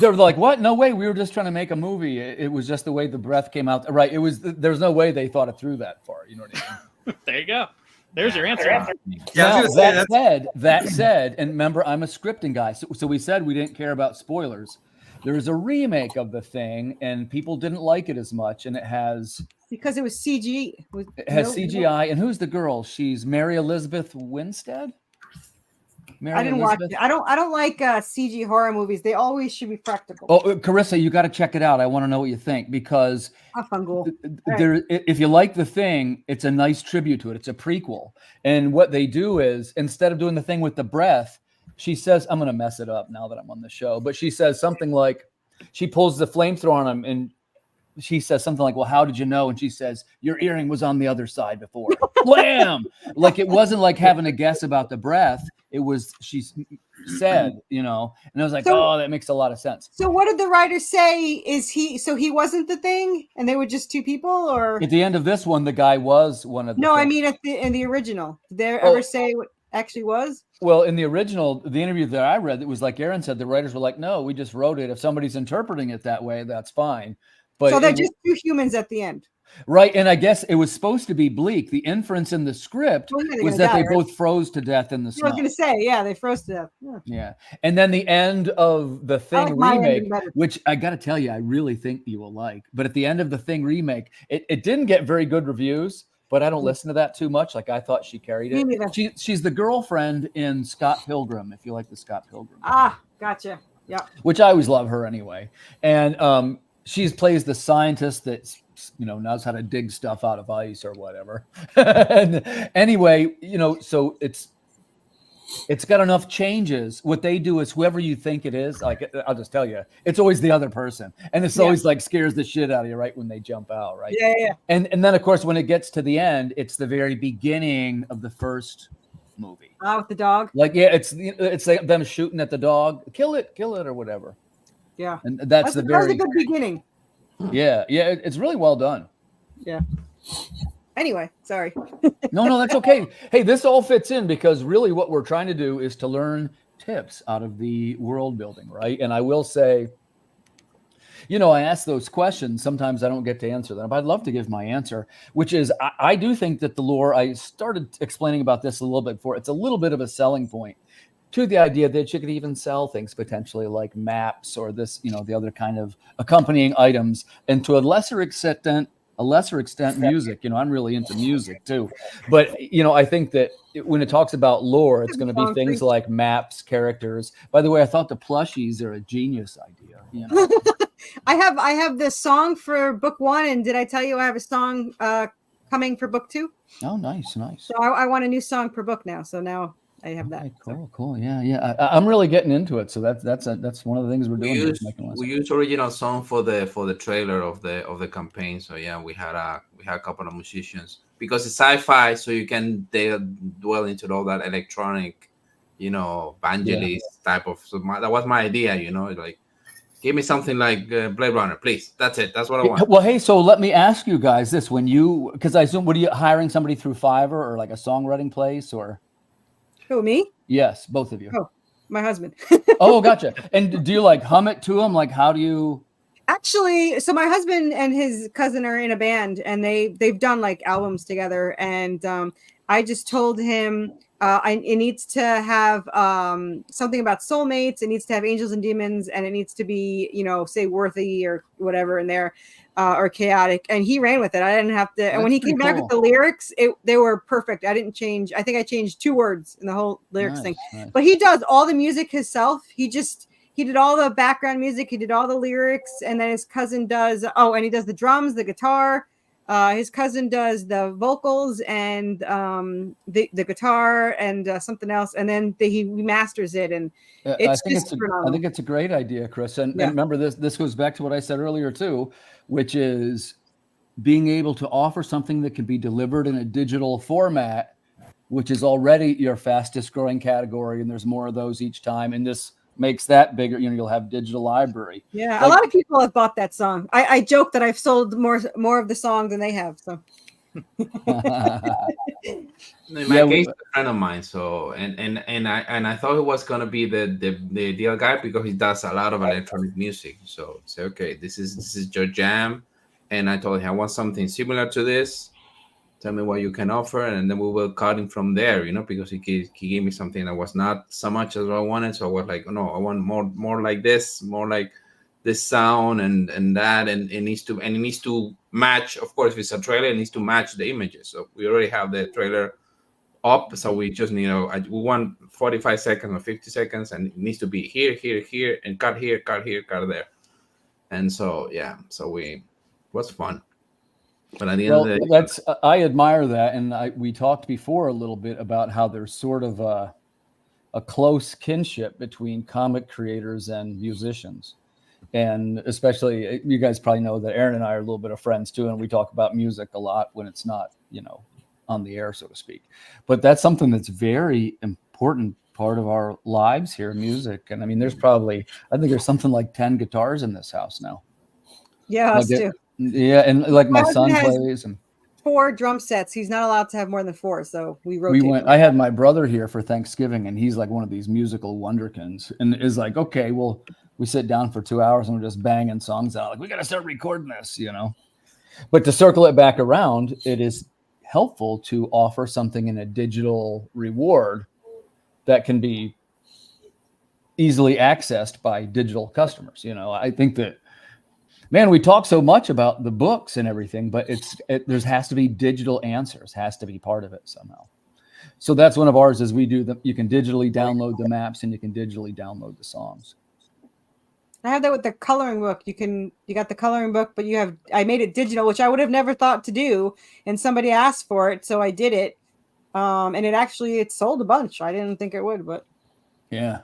They're like, what? No way. We were just trying to make a movie. It was just the way the breath came out. Right. It was. There's no way they thought it through that far. You know what I mean? There you go. There's your answer. Yeah, I Now, was gonna say that said, and remember, I'm a scripting guy, so we said we didn't care about spoilers. There is a remake of The Thing, and people didn't like it as much, and it has Because it was CG. CGI. And who's the girl? She's Mary Elizabeth Winstead. I didn't watch it. I don't like CG horror movies. They always should be practical. Oh, Carissa, you got to check it out. I want to know what you think because there, if you like The Thing, it's a nice tribute to it. It's a prequel, and what they do is instead of doing the thing with the breath, she says, "I'm going to mess it up now that I'm on the show," but she says something like, she pulls the flamethrower on him and she says something like, well, how did you know? And she says, your earring was on the other side before. Blam! Like it wasn't like having a guess about the breath. It was, she said, you know, and I was like, oh, that makes a lot of sense. So what did the writer say? So he wasn't the thing and they were just two people, or? At the end of this one, the guy was one of the No, things. I mean in the original. Did they ever say what actually was? Well, in the original, the interview that I read, it was like Aaron said, the writers were like, no, we just wrote it. If somebody's interpreting it that way, that's fine. But so they're just two humans at the end. Right. And I guess it was supposed to be bleak. The inference in the script was that they both froze to death in the snow. I was going to say, yeah, they froze to death. Yeah. And then the end of The Thing remake, which I got to tell you, I really think you will like. But at the end of The Thing remake, it didn't get very good reviews, but I don't listen to that too much. Like I thought she carried it. She's the girlfriend in Scott Pilgrim, if you like the Scott Pilgrim. Ah, gotcha. Yeah. Which I always love her anyway. And she plays the scientist that's, you know, knows how to dig stuff out of ice or whatever. And anyway, you know, so it's got enough changes. What they do is whoever you think it is, like I'll just tell you, it's always the other person. And it's always like scares the shit out of you right when they jump out, right? Yeah. And then of course when it gets to the end, it's the very beginning of the first movie. With the dog. Like it's like them shooting at the dog, kill it or whatever. Yeah. And that's a good beginning. Yeah, it's really well done. Yeah. Anyway, sorry. No, that's okay. Hey, this all fits in because really what we're trying to do is to learn tips out of the world building, right? And I will say, you know, I ask those questions. Sometimes I don't get to answer them, but I'd love to give my answer, which is I do think that the lore, I started explaining about this a little bit before. It's a little bit of a selling point to the idea that you could even sell things potentially like maps or this, you know, the other kind of accompanying items, and to a lesser extent music. You know, I'm really into music too, but you know, I think that when it talks about lore, it's going to be things like maps, characters. By the way, I thought the plushies are a genius idea. You know? I have this song for book 1, and did I tell you I have a song coming for book 2? Oh, nice. So I want a new song per book now. So now I have that. Cool. Yeah. I'm really getting into it. So that's one of the things we're doing. We used original song for the trailer of the campaign. So yeah, we had a couple of musicians because it's sci-fi, so you can dwell into all that electronic, you know, evangelist type of. So that was my idea, you know, like give me something like Blade Runner, please. That's it. That's what I want. Well, hey, so let me ask you guys this: because I assume, what are you hiring somebody through Fiverr or like a songwriting place or? Who, me? Yes, both of you. Oh. My husband. Oh, gotcha. And do you like hum it to him? Like, how do you? Actually, so my husband and his cousin are in a band, and they've done like albums together. And I just told him it needs to have something about soulmates. It needs to have angels and demons, and it needs to be, say worthy or whatever in there, or chaotic. And he ran with it. I didn't have to. And when That's he came pretty back with cool. the lyrics, they were perfect. I didn't change. I think I changed 2 words in the whole lyrics Nice, thing. nice. But he does all the music himself. He did all the background music. He did all the lyrics, and then his cousin does. Oh, and he does the drums, the guitar. His cousin does the vocals and the guitar and something else, and then he remasters it, and it's just I phenomenal. think it's a great idea, Chris. And Yeah. remember, this goes back to what I said earlier too, which is being able to offer something that can be delivered in a digital format, which is already your fastest growing category, and there's more of those each time. And this makes that bigger. You'll have digital library. Yeah, a lot of people have bought that song. I joke that I've sold more of the song than they have. So In my case, a friend of mine. So and I thought it was gonna be the ideal guy because he does a lot of electronic music. So say, okay, this is your jam, and I told him I want something similar to this. Tell me what you can offer, and then we will cut him from there. Because he gave me something that was not so much as I wanted. So I was like, no, I want more like this, more like this sound and that, and it needs to match. Of course, if it's a trailer, it needs to match the images. So we already have the trailer up, so we just need we want 45 seconds or 50 seconds, and it needs to be here, and cut here, cut there. And so it was fun. But at the end of the day, I admire that, and we talked before a little bit about how there's sort of a close kinship between comic creators and musicians. And especially, you guys probably know that Aaron and I are a little bit of friends too, and we talk about music a lot when it's not, on the air, so to speak. But that's something that's very important part of our lives here, music. And I mean, I think there's something like 10 guitars in this house now. yeah, us too. Yeah, and like my son husband plays, and 4 drum sets. He's not allowed to have more than 4, so we rotate. I had my brother here for Thanksgiving, and he's like one of these musical wonderkins, and is like, okay, well, we sit down for 2 hours and we're just banging songs out. Like, we got to start recording this, But to circle it back around, it is helpful to offer something in a digital reward that can be easily accessed by digital customers. I think that, man, we talk so much about the books and everything, but there has to be digital answers, has to be part of it somehow. So that's one of ours is we do you can digitally download the maps and you can digitally download the songs. I have that with the coloring book. You got the coloring book, but I made it digital, which I would have never thought to do. And somebody asked for it, so I did it. And it sold a bunch. I didn't think it would, but yeah.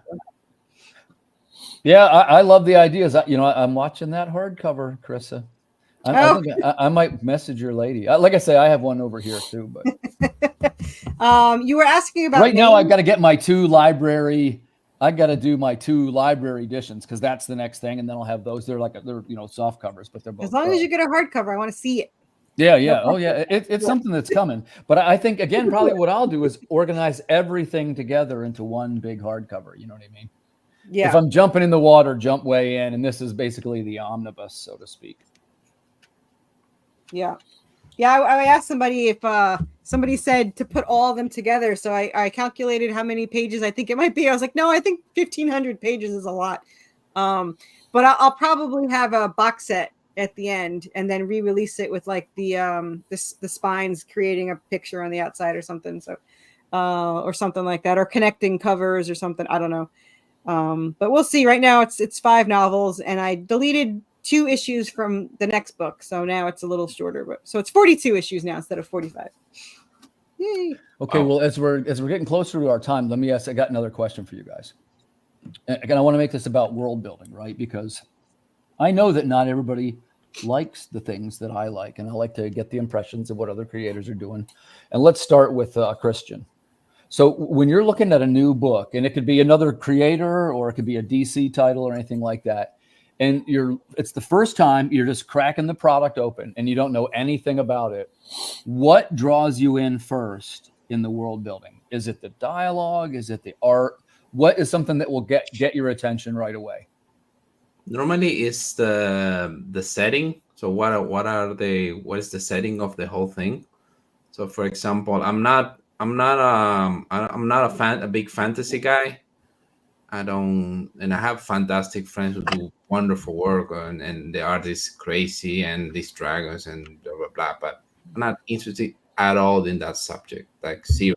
Yeah, I love the ideas. I'm watching that hardcover, Carissa. I think I might message your lady. Like I say, I have one over here too. But you were asking about right now. I've got to get my 2 library. I got to do my 2 library editions because that's the next thing, and then I'll have those. They're soft covers, but they're both. As long as you get a hardcover, I want to see it. Yeah. Oh yeah, it's something that's coming. But I think again, probably what I'll do is organize everything together into one big hardcover. You know what I mean? Yeah. If I'm jumping in the water, jump way in, and this is basically the omnibus, so to speak. Yeah. I asked somebody if somebody said to put all of them together. So I calculated how many pages I think it might be. I was like, no, I think 1,500 pages is a lot. But I'll probably have a box set at the end and then re-release it with like the spines creating a picture on the outside or something. So or something like that, or connecting covers or something. I don't know. But we'll see. Right now it's 5 novels, and I deleted 2 issues from the next book, so now it's a little shorter. But so it's 42 issues now instead of 45. Yay! Okay, well, as we're getting closer to our time, let me ask. I got another question for you guys. Again, I want to make this about world building, right? Because I know that not everybody likes the things that I like, and I like to get the impressions of what other creators are doing. And let's start with Christian. So when you're looking at a new book, and it could be another creator or it could be a DC title or anything like that, and it's the first time you're just cracking the product open and you don't know anything about it, what draws you in first in the world building? Is it the dialogue? Is it the art? What is something that will get your attention right away? Normally, it's the setting. So what is the setting of the whole thing? So for example, I'm not a big fantasy guy. And I have fantastic friends who do wonderful work, and the art is crazy, and these dragons and blah blah blah. But I'm not interested at all in that subject, like zero.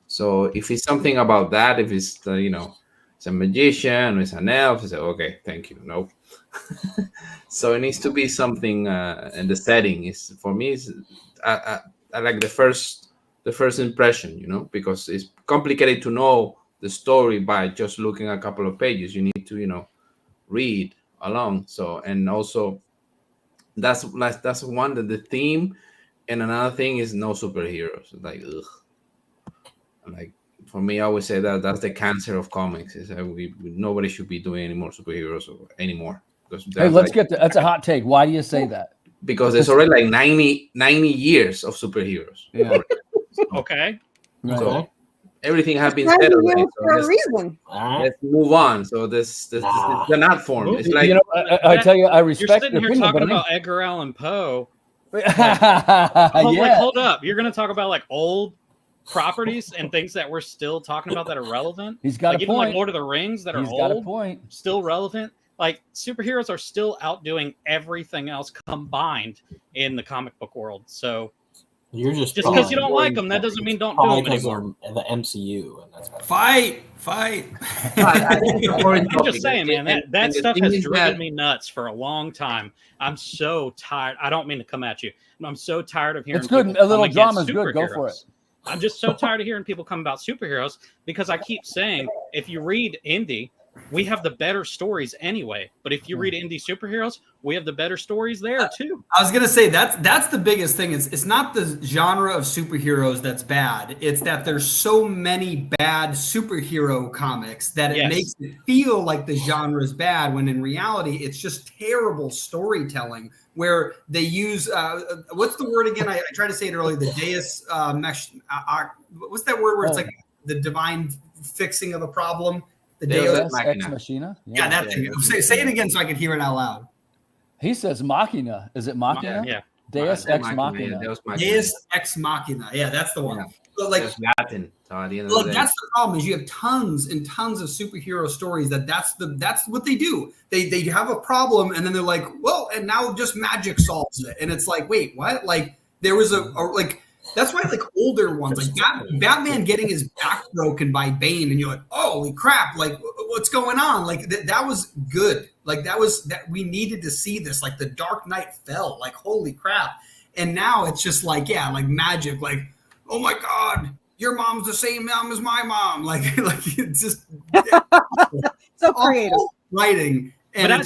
So if it's something about that, if it's it's a magician, or it's an elf, I say okay, thank you, nope. So it needs to be something, and the setting is for me. I like the first impression, because it's complicated to know the story by just looking at a couple of pages. You need to read along. So, and also that's one, that the theme, and another thing is no superheroes. Like, like for me, I always say that's the cancer of comics. Is that nobody should be doing any more superheroes anymore. Hey, that's a hot take. Why do you say that? Because there's already like 90 years of superheroes. Yeah. Okay. So everything has been said already. For a reason. Let's move on. So this is an art form. It's like, I tell you, I respect. You're sitting here talking about Edgar Allan Poe. Hold up. You're going to talk about like old properties and things that we're still talking about that are relevant. He's got a even point. Like Lord of the Rings that are He's old, got a point. Still relevant. Like superheroes are still outdoing everything else combined in the comic book world. So you're just because you don't like them, that doesn't mean don't do them anymore. The MCU and that's Fight. I'm just saying, man, that stuff has driven me nuts for a long time. I'm so tired. I don't mean to come at you. I'm so tired of hearing. It's good. A little drama is good. Go for it. I'm just so tired of hearing people come about superheroes because I keep saying, if you read indie, we have the better stories anyway. But if you read indie superheroes, we have the better stories there too. I was gonna say that's the biggest thing. It's not the genre of superheroes that's bad. It's that there's so many bad superhero comics that it makes it feel like the genre is bad, when in reality it's just terrible storytelling. Where they use what's the word again? I tried to say it earlier. The Deus what's that word where it's like the divine fixing of a problem? The Deus Ex Machina. Yeah, that thing. Say it again so I can hear it out loud. He says Machina. Is it Machina? Yeah. Deus Ex Machina. Deus Ex Machina. Yeah, that's the one. Yeah. But like Latin. So at the end of the day, that's the problem, is you have tons and tons of superhero stories that's what they do. They have a problem and then they're like, well, and now just magic solves it. And it's like, wait, what? Like there was like that's why like older ones, like Batman getting his back broken by Bane, and you're like, holy crap, like what's going on? Like that was good. Like that we needed to see this. Like the Dark Knight fell. Like holy crap. And now it's just like, yeah, like magic. Like, oh my God, your mom's the same mom as my mom. Like it's just so creative writing. And but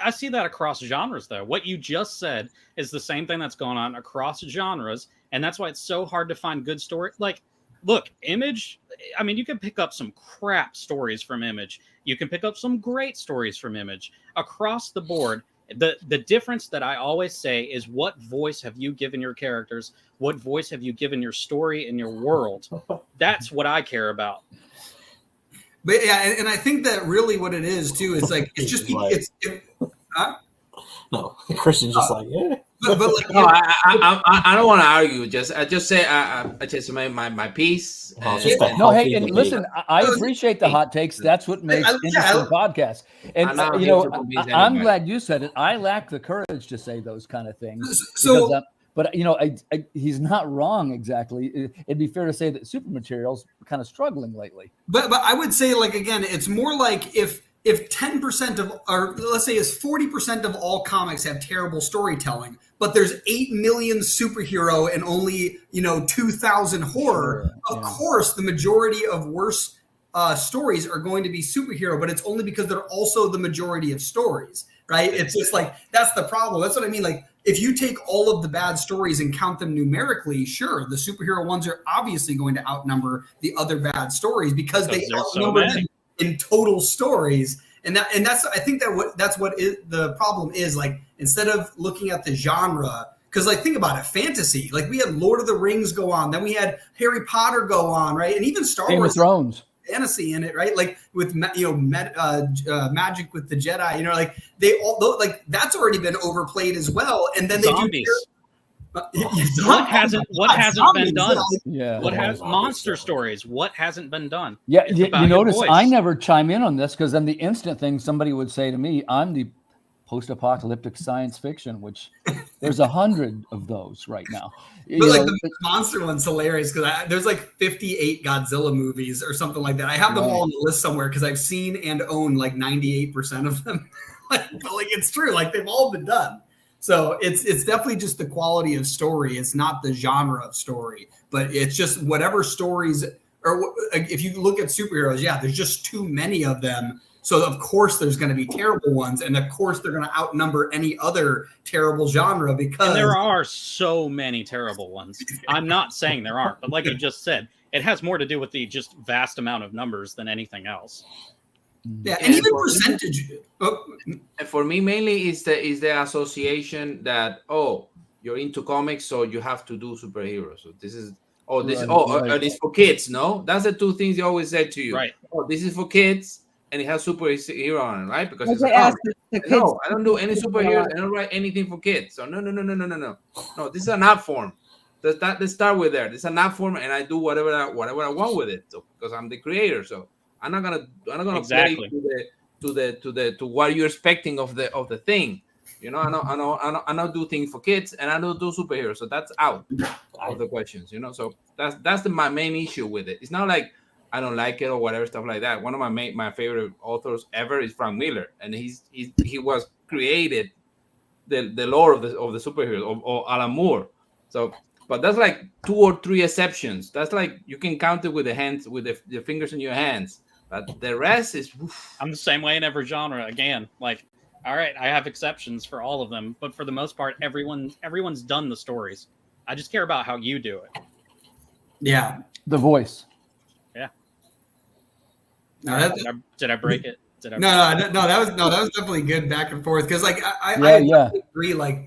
I see that across genres, though. What you just said is the same thing that's going on across genres, and that's why it's so hard to find good story. Like, look, Image. I mean, you can pick up some crap stories from Image. You can pick up some great stories from Image across the board. The difference that I always say is, what voice have you given your characters? What voice have you given your story and your world? That's what I care about. But yeah, and I think that really what it is too is like it's just no, Christian's just like but like, no, I don't want to argue. I just say I just made my piece. No, hey, and listen, I appreciate the hot takes. That's what makes interesting podcasts. And I'm glad you said it. I lack the courage to say those kind of things. So. But he's not wrong exactly. It'd be fair to say that super materials are kind of struggling lately. But I would say, like, again, it's more like if 10% of, or let's say is 40% of all comics have terrible storytelling, but there's 8 million superhero and only 2,000 horror. Sure, of course, the majority of worse stories are going to be superhero, but it's only because they're also the majority of stories, right? It's just like that's the problem. That's what I mean. Like, if you take all of the bad stories and count them numerically, sure, the superhero ones are obviously going to outnumber the other bad stories because they outnumber them in total stories. And that's I think that's what the problem is. Like, instead of looking at the genre, because like think about it, fantasy. Like we had Lord of the Rings go on, then we had Harry Potter go on, right? And even Star Wars. Game of Thrones. fantasy in it, right? Like with magic with the Jedi, like they all like that's already been overplayed as well. And then Zombies. they do What hasn't been done? Yeah. What has Zombies, monster yeah. stories? What hasn't been done? Yeah, It's you about your notice voice. I never chime in on this because then the instant thing somebody would say to me, I'm the post-apocalyptic science fiction, which there's 100 of those right now. But like the monster one's hilarious because there's like 58 Godzilla movies or something like that. I have them all on the list somewhere because I've seen and own like 98% of them. But like it's true, like they've all been done. So it's definitely just the quality of story. It's not the genre of story, but it's just whatever stories. Or if you look at superheroes, yeah, there's just too many of them. So of course there's going to be terrible ones, and of course they're going to outnumber any other terrible genre because And there are so many terrible ones. I'm not saying there aren't, but like you just said, it has more to do with the just vast amount of numbers than anything else. Yeah, and even percentage. And for me, mainly is the association that you're into comics, so you have to do superheroes. So this is it's for kids. No, that's the two things they always say to you. Right. Oh, this is for kids, and it has superhero on it, right? Because it's They a ask comic. the kids. No, I don't do any superheroes. I don't write anything for kids. So no. No, this is an art form. Let's start with there. This is an art form, and I do whatever I want with it. So because I'm the creator, so I'm not gonna Exactly. play to what you're expecting of the thing. I don't do things for kids, and I don't do superheroes. So that's out of the questions. So that's my main issue with it. It's not like I don't like it or whatever stuff like that. One of my favorite authors ever is Frank Miller, and he was created the lore of the superheroes or Alan Moore. So, but that's like 2 or 3 exceptions. That's like you can count it with the hands, with the fingers in your hands. But the rest is. Oof. I'm the same way in every genre. Again, like, all right, I have exceptions for all of them, but for the most part, everyone's done the stories. I just care about how you do it. Yeah, the voice. no, Did I break it? No, that was definitely good back and forth because like I agree. Like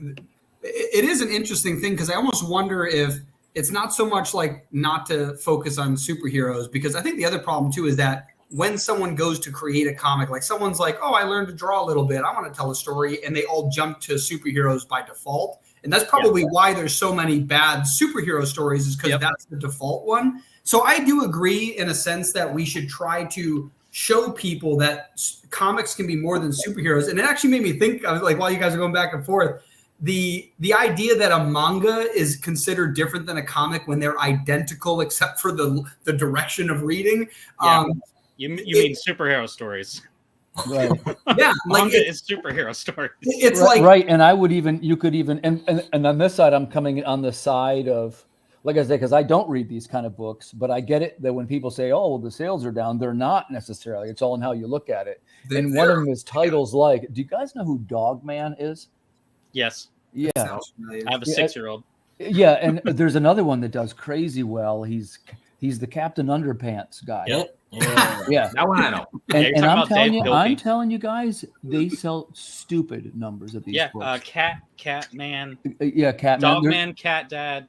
it is an interesting thing because I almost wonder if it's not so much like not to focus on superheroes, because I think the other problem too is that when someone goes to create a comic, like someone's like, oh, I learned to draw a little bit, I want to tell a story, and they all jump to superheroes by default. And that's probably why there's so many bad superhero stories, is because that's the default one. So I do agree in a sense that we should try to show people that comics can be more than superheroes. And it actually made me think, I was like, while you guys are going back and forth, the idea that a manga is considered different than a comic when they're identical except for the direction of reading. You mean superhero stories? Right. Yeah, like manga is superhero stories. It's right. And you could even and on this side, I'm coming on the side of, like I say, because I don't read these kind of books, but I get it that when people say, oh, well, the sales are down, they're not necessarily. It's all in how you look at it. And one of them is titles like, do you guys know who Dogman is? Yes. Yeah. I have a 6-year-old. Yeah, and there's another one that does crazy well. He's the Captain Underpants guy. Yep. Yeah. That one I know. And I'm telling you guys, they sell stupid numbers of these books. Catman. Yeah, Catman. Dogman, Cat Dad.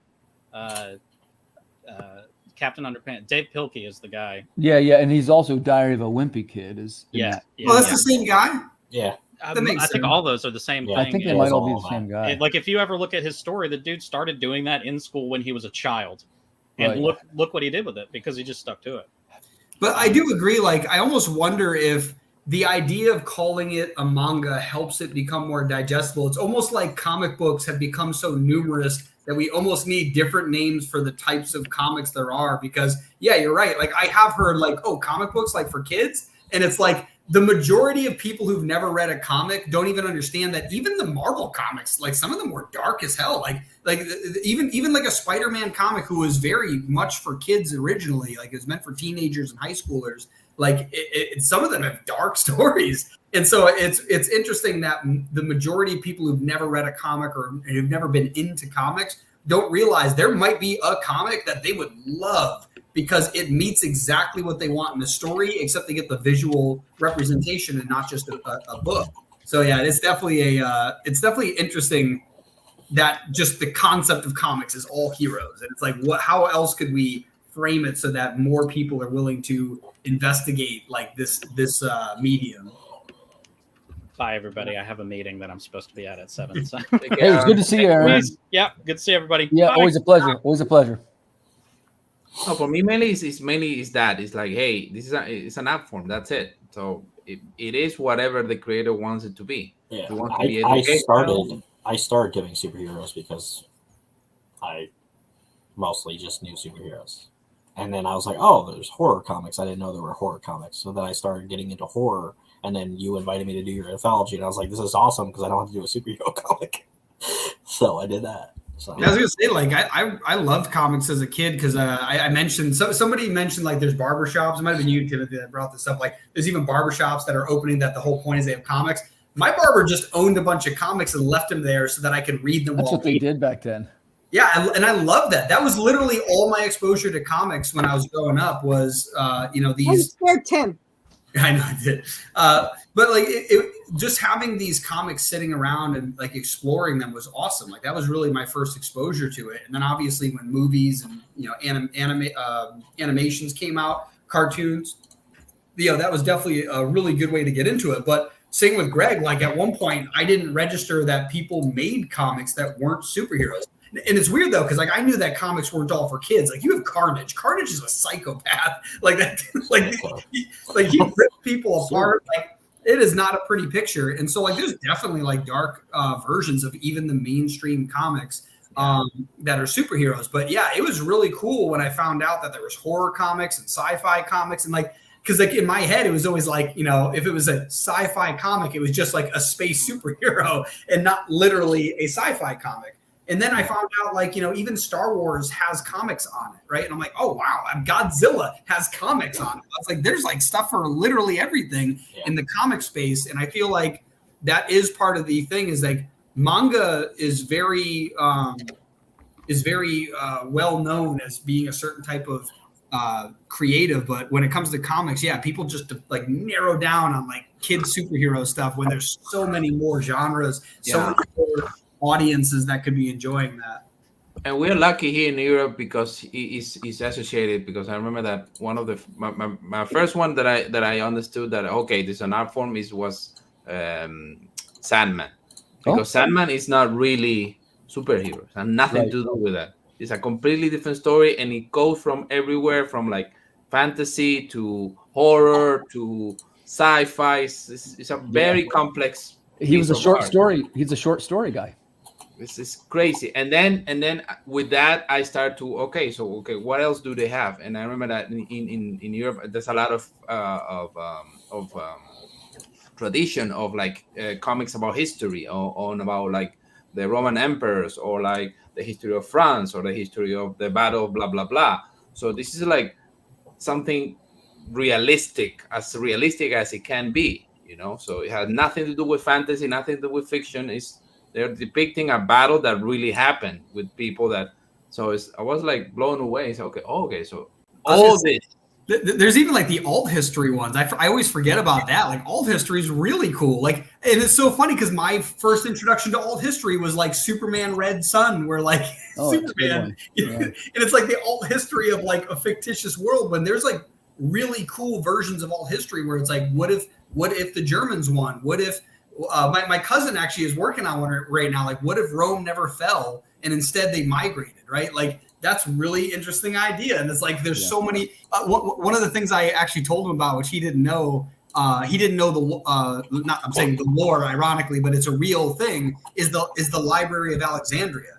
Captain Underpants. Dave Pilkey is the guy. Yeah, and he's also Diary of a Wimpy Kid. That's the same guy. Yeah, I think all those are the same thing. I think they might all be the same guy. Like if you ever look at his story, the dude started doing that in school when he was a child, and look what he did with it, because he just stuck to it. But I do agree. Like I almost wonder if the idea of calling it a manga helps it become more digestible. It's almost like comic books have become so numerous that we almost need different names for the types of comics there are, because you're right. Like I have heard like, oh, comic books like for kids. And it's like the majority of people who've never read a comic don't even understand that even the Marvel comics, like some of them were dark as hell. Like even like a Spider-Man comic who was very much for kids originally, like it was meant for teenagers and high schoolers. Like some of them have dark stories. And so it's interesting that the majority of people who've never read a comic or who've never been into comics don't realize there might be a comic that they would love because it meets exactly what they want in the story, except they get the visual representation and not just a book. So it's definitely interesting that just the concept of comics is all heroes. And it's like, how else could we frame it so that more people are willing to investigate like this medium. Bye, everybody. I have a meeting that I'm supposed to be at 7. So. Hey, it was good to see you, Aaron. Yeah, good to see everybody. Yeah, Bye. always a pleasure. Always a pleasure. No, for me, mainly is that it's like, hey, it's an app form. That's it. So it is whatever the creator wants it to be. Yeah, You want to be I started doing superheroes because I mostly just knew superheroes. And then I was like, oh, there's horror comics. I didn't know there were horror comics. So then I started getting into horror. And then you invited me to do your anthology. And I was like, this is awesome because I don't have to do a superhero comic. So I did that. So. Yeah, I was going to say, like, I loved comics as a kid because I mentioned, somebody mentioned, like, there's barbershops. It might have been you, Timothy, that brought this up. Like, there's even barbershops that are opening that the whole point is they have comics. My barber just owned a bunch of comics and left them there so that I could read them. That's what they did back then. Yeah, and I love that. That was literally all my exposure to comics when I was growing up was, these. I'm scared, Tim. I know I did. But like it just having these comics sitting around and like exploring them was awesome. Like that was really my first exposure to it. And then obviously when movies and animations came out, cartoons, that was definitely a really good way to get into it. But same with Greg, like at one point I didn't register that people made comics that weren't superheroes. And it's weird though, because like I knew that comics weren't all for kids. Like you have Carnage. Carnage is a psychopath. Like that. Like he ripped people apart. Like it is not a pretty picture. And so like there's definitely like dark versions of even the mainstream comics that are superheroes. But yeah, it was really cool when I found out that there was horror comics and sci-fi comics and like. Because like in my head, it was always like, if it was a sci-fi comic, it was just like a space superhero and not literally a sci-fi comic. And then I found out like, even Star Wars has comics on it, right? And I'm like, oh, wow, Godzilla has comics on it. I was like, there's like stuff for literally everything in the comic space. And I feel like that is part of the thing is like manga is very well known as being a certain type of creative. But when it comes to comics, people just like narrow down on like kid superhero stuff when there's so many more genres, so many more audiences that could be enjoying that. And we're lucky here in Europe because it's associated. Because I remember that one of my first one that I understood that this is an art form was Sandman, because Sandman is not really superheroes and nothing to do with that. It's a completely different story, and it goes from everywhere, from like fantasy to horror to sci-fi. It's a very complex. He was a short story. He's a short story guy. This is crazy. And then with that, I start to what else do they have? And I remember that in Europe, there's a lot of tradition of like comics about history or about like the Roman emperors or like the history of France or the history of the battle of blah blah blah. So this is like something realistic as it can be, So it has nothing to do with fantasy, nothing to do with fiction. They're depicting a battle that really happened with people I was like blown away. So so all this. There's even like the alt history ones. I always forget about that. Like alt history is really cool. Like, and it's so funny because my first introduction to alt history was like Superman Red Sun, where like Superman, and it's like the alt history of like a fictitious world when there's like really cool versions of alt history where it's like, what if the Germans won? What if my cousin actually is working on one right now? Like, what if Rome never fell and instead they migrated, right? Like, that's really interesting idea. And it's like, there's so many, one of the things I actually told him about, which he didn't know I'm saying the lore ironically, but it's a real thing, is the Library of Alexandria.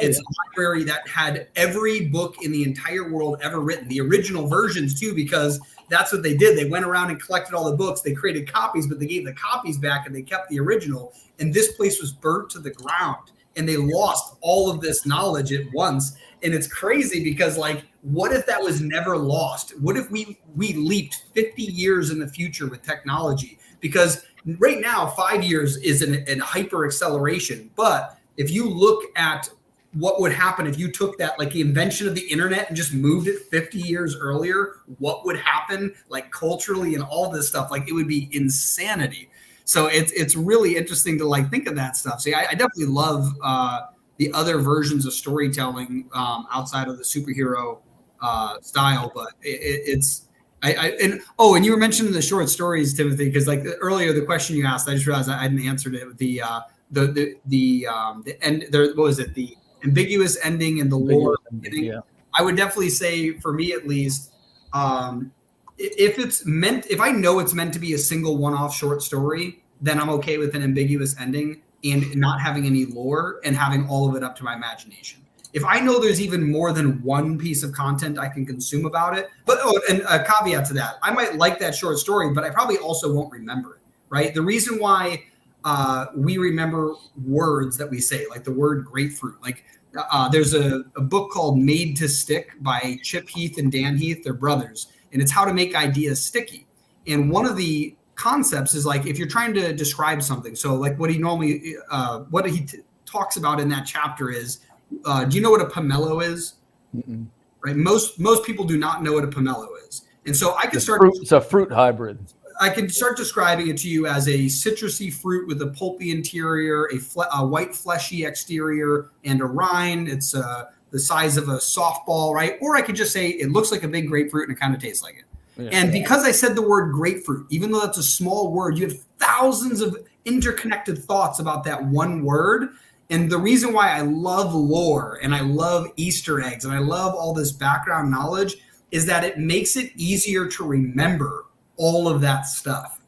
It's a library that had every book in the entire world ever written, the original versions too, because that's what they did. They went around and collected all the books. They created copies, but they gave the copies back and they kept the original. And this place was burnt to the ground and they lost all of this knowledge at once. And it's crazy because like, what if that was never lost? What if we leaped 50 years in the future with technology? Because right now, 5 years is an hyper acceleration. But if you look at what would happen if you took that, like the invention of the internet and just moved it 50 years earlier, what would happen like culturally and all this stuff? Like it would be insanity. So it's really interesting to like think of that stuff. See, I definitely love the other versions of storytelling outside of the superhero style, but and you were mentioning the short stories, Timothy, because like earlier the question you asked, I just realized I hadn't answered it with the end there. What was it? The ambiguous ending and the lore. Yeah. I would definitely say, for me at least, if I know it's meant to be a single one-off short story, then I'm okay with an ambiguous ending and not having any lore and having all of it up to my imagination. If I know there's even more than one piece of content I can consume about it, and a caveat to that, I might like that short story, but I probably also won't remember it, right? The reason why we remember words that we say, like the word grapefruit, like there's a book called Made to Stick by Chip Heath and Dan Heath. They're brothers, and it's how to make ideas sticky. And one of the concepts is like if you're trying to describe something. So like what he normally talks about in that chapter is, do you know what a pomelo is? Mm-mm. Right. Most people do not know what a pomelo is, and so I can start. It's a fruit hybrid. I can start describing it to you as a citrusy fruit with a pulpy interior, a white fleshy exterior, and a rind. It's the size of a softball, right? Or I could just say it looks like a big grapefruit and it kind of tastes like it. Yeah. And because I said the word grapefruit, even though that's a small word, you have thousands of interconnected thoughts about that one word. And the reason why I love lore and I love Easter eggs and I love all this background knowledge is that it makes it easier to remember all of that stuff.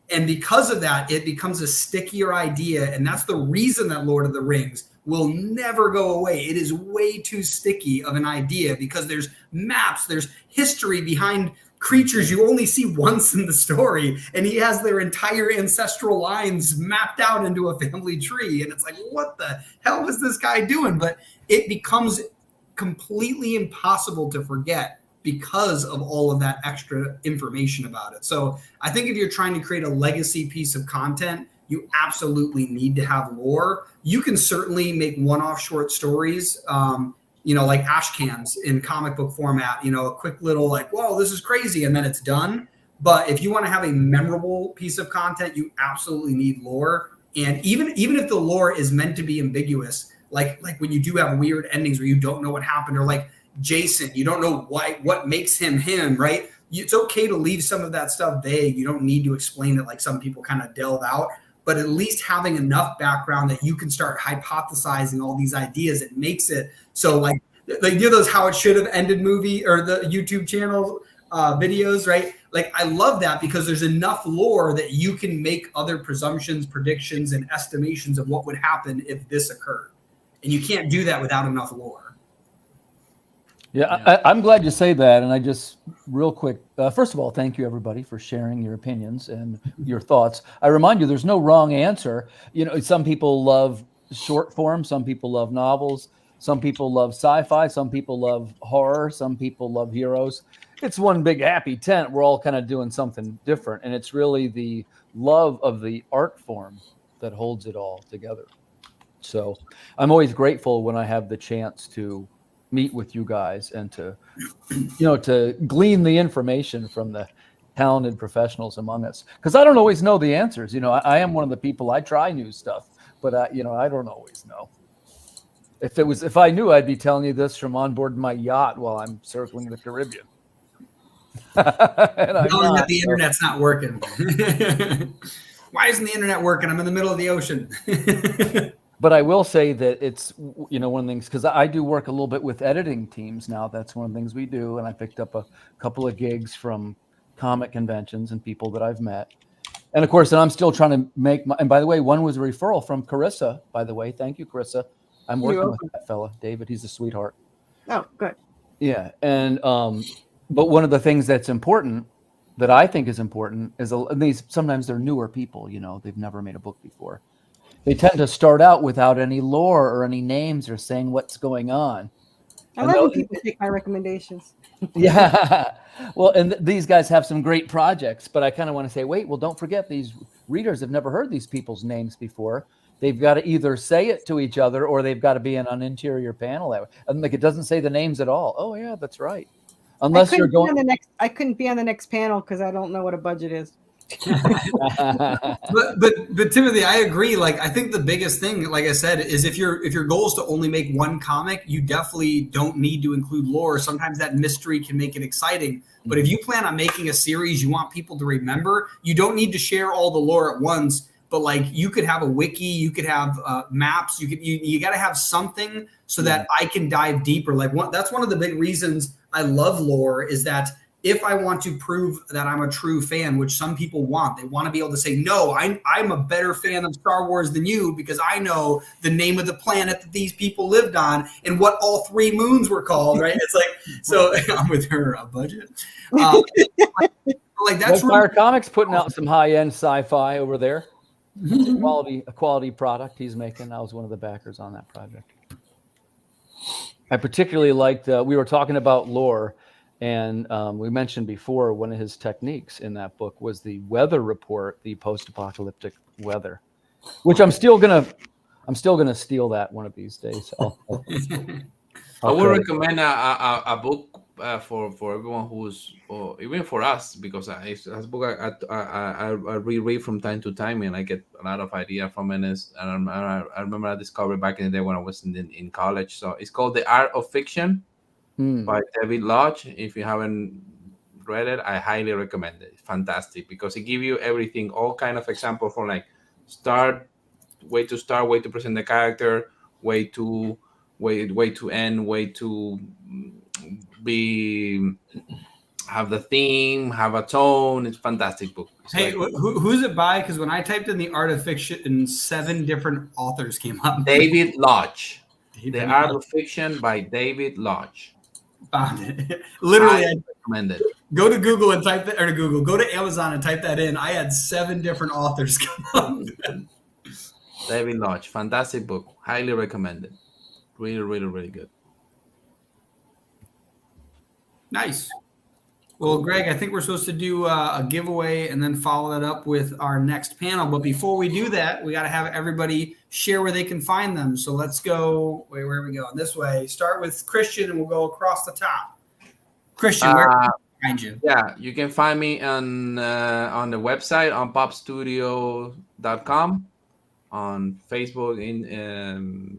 And because of that, it becomes a stickier idea. And that's the reason that Lord of the Rings will never go away. It is way too sticky of an idea because there's maps, there's history behind creatures you only see once in the story, and he has their entire ancestral lines mapped out into a family tree, and it's like, what the hell was this guy doing? But it becomes completely impossible to forget because of all of that extra information about it. So I think if you're trying to create a legacy piece of content, you absolutely need to have lore. You can certainly make one-off short stories, like ash cans in comic book format, a quick little like, whoa, this is crazy. And then it's done. But if you want to have a memorable piece of content, you absolutely need lore. And even if the lore is meant to be ambiguous, like when you do have weird endings where you don't know what happened, or like Jason, you don't know what makes him, right? It's okay to leave some of that stuff vague. You don't need to explain it like some people kind of delve out, but at least having enough background that you can start hypothesizing all these ideas, it makes it so like those How It Should Have Ended movie or the YouTube channel videos, right? Like I love that because there's enough lore that you can make other presumptions, predictions, and estimations of what would happen if this occurred. And you can't do that without enough lore. Yeah, I'm glad you say that. And I just real quick, first of all, thank you everybody for sharing your opinions and your thoughts. I remind you, there's no wrong answer. Some people love short form. Some people love novels. Some people love sci-fi. Some people love horror. Some people love heroes. It's one big happy tent. We're all kind of doing something different. And it's really the love of the art form that holds it all together. So I'm always grateful when I have the chance to meet with you guys and to glean the information from the talented professionals among us. Because I don't always know the answers. I am one of the people, I try new stuff, but I don't always know. If I knew, I'd be telling you this from on board my yacht while I'm circling the Caribbean. Knowing that the internet's not working. Why isn't the internet working? I'm in the middle of the ocean. But I will say that it's, one of the things, because I do work a little bit with editing teams now. That's one of the things we do. And I picked up a couple of gigs from comic conventions and people that I've met. And of course, I'm still trying to make and by the way, one was a referral from Carissa, by the way. Thank you, Carissa. I'm working with that fella, David. He's a sweetheart. Oh, good. Yeah. And, but one of the things that's important, that I think is important, is sometimes they're newer people, they've never made a book before. They tend to start out without any lore or any names or saying what's going on. I love when people take my recommendations. Yeah. Well, and these guys have some great projects, but I kind of want to say, wait, well, don't forget these readers have never heard these people's names before. They've got to either say it to each other or they've got to be in an interior panel. And like it doesn't say the names at all. Oh, yeah, that's right. Unless you're going. I couldn't be on the next panel because I don't know what a budget is. But Timothy, I agree. Like, I think the biggest thing, like I said, is if your goal is to only make one comic, you definitely don't need to include lore. Sometimes that mystery can make it exciting. But if you plan on making a series you want people to remember, you don't need to share all the lore at once. But like, you could have a wiki, you could have maps, you got to have something so that I can dive deeper. Like, that's one of the big reasons I love lore, is that if I want to prove that I'm a true fan, which some people want, they want to be able to say, no, I'm a better fan of Star Wars than you because I know the name of the planet that these people lived on and what all 3 moons were called, right? It's like, so I'm with her budget. Like that's Fire Comics putting out some high-end sci-fi over there. A quality product he's making. I was one of the backers on that project. I particularly liked, we were talking about lore, and we mentioned before one of his techniques in that book was the weather report, the post-apocalyptic weather, which I'm still gonna steal that one of these days. I would recommend a book for everyone who's, or even for us, because it's a book I reread from time to time, and I get a lot of idea from it. And I remember I discovered back in the day when I was in college. So it's called The Art of Fiction by David Lodge. If you haven't read it, I highly recommend it. It's fantastic because it gives you everything, all kind of example from like way to present the character, way to end, way to have the theme, have a tone. It's a fantastic book. It's hey, who's it by? Because when I typed in The Art of Fiction, 7 different authors came up. David Lodge. The Art of Fiction by David Lodge. Found it. Literally, I recommend it. Go to Google and type that, or to Google, go to Amazon and type that in. I had 7 different authors come up. David Lodge, fantastic book. Highly recommended. Really, really, really good. Nice. Well, Greg, I think we're supposed to do a giveaway and then follow that up with our next panel. But before we do that, we got to have everybody share where they can find them. So let's go. Wait, where are we going? This way. Start with Christian, and we'll go across the top. Christian, where can we find you? Yeah, you can find me on the website on popstudio.com, on Facebook,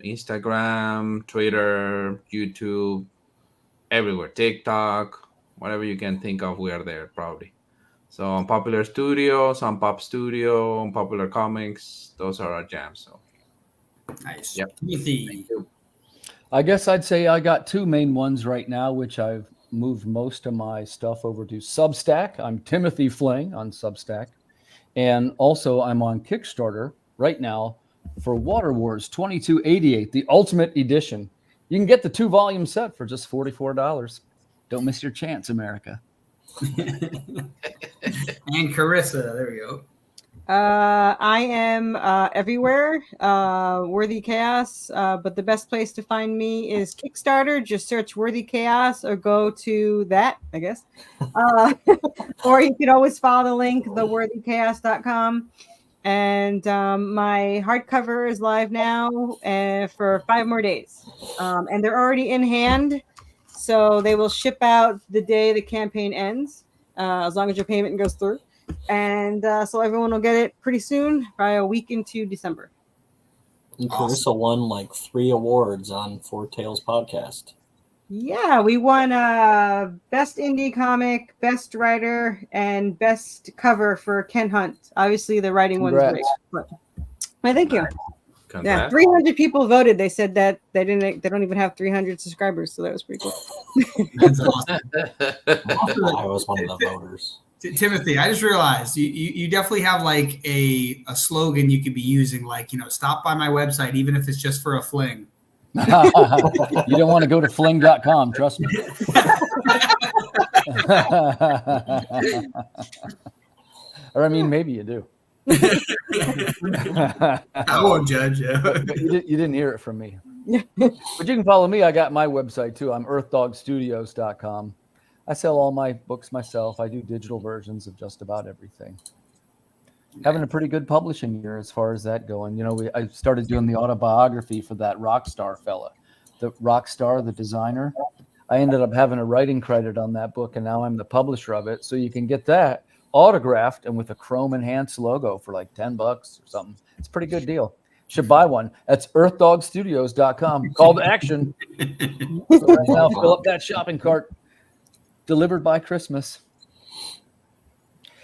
Instagram, Twitter, YouTube, everywhere, TikTok. Whatever you can think of, we are there probably. So on Popular Studios, on Pop Studio, on Popular Comics, those are our jams. So Nice. Yep. Timothy. I guess I'd say I got 2 main ones right now, which I've moved most of my stuff over to Substack. I'm Timothy Fling on Substack. And also I'm on Kickstarter right now for Water Wars 2288, the Ultimate Edition. You can get the 2-volume set for just $44. Don't miss your chance, America. And Carissa, there we go. I am everywhere, Worthy Chaos, but the best place to find me is Kickstarter. Just search Worthy Chaos or go to that, I guess. Or you can always follow the link, theworthychaos.com. And my hardcover is live now for 5 more days. And they're already in hand. So they will ship out the day the campaign ends, as long as your payment goes through. And so everyone will get it pretty soon, probably a week into December. And Carissa won like 3 awards on Four Tales podcast. Yeah, we won Best Indie Comic, Best Writer, and Best Cover for Ken Hunt. Obviously, the writing one's great. But thank you. Congrats. Yeah, 300 people voted. They said that they don't even have 300 subscribers, so that was pretty cool. That's awesome. I was one of the voters. Timothy, I just realized you definitely have like a slogan you could be using, like, stop by my website, even if it's just for a fling. You don't want to go to fling.com, trust me. Or I mean, maybe you do. I won't judge you. You didn't hear it from me. But you can follow me. I got my website too. I'm earthdogstudios.com. I sell all my books myself. I do digital versions of just about everything. Having a pretty good publishing year as far as that going. I started doing the autobiography for that Rockstar fella. The Rockstar, the designer. I ended up having a writing credit on that book, and now I'm the publisher of it. So you can get that autographed and with a chrome enhanced logo for like $10 or something. It's a pretty good deal. Should buy one. That's earthdogstudios.com. Call to action. So right now, fill up that shopping cart. Delivered by Christmas.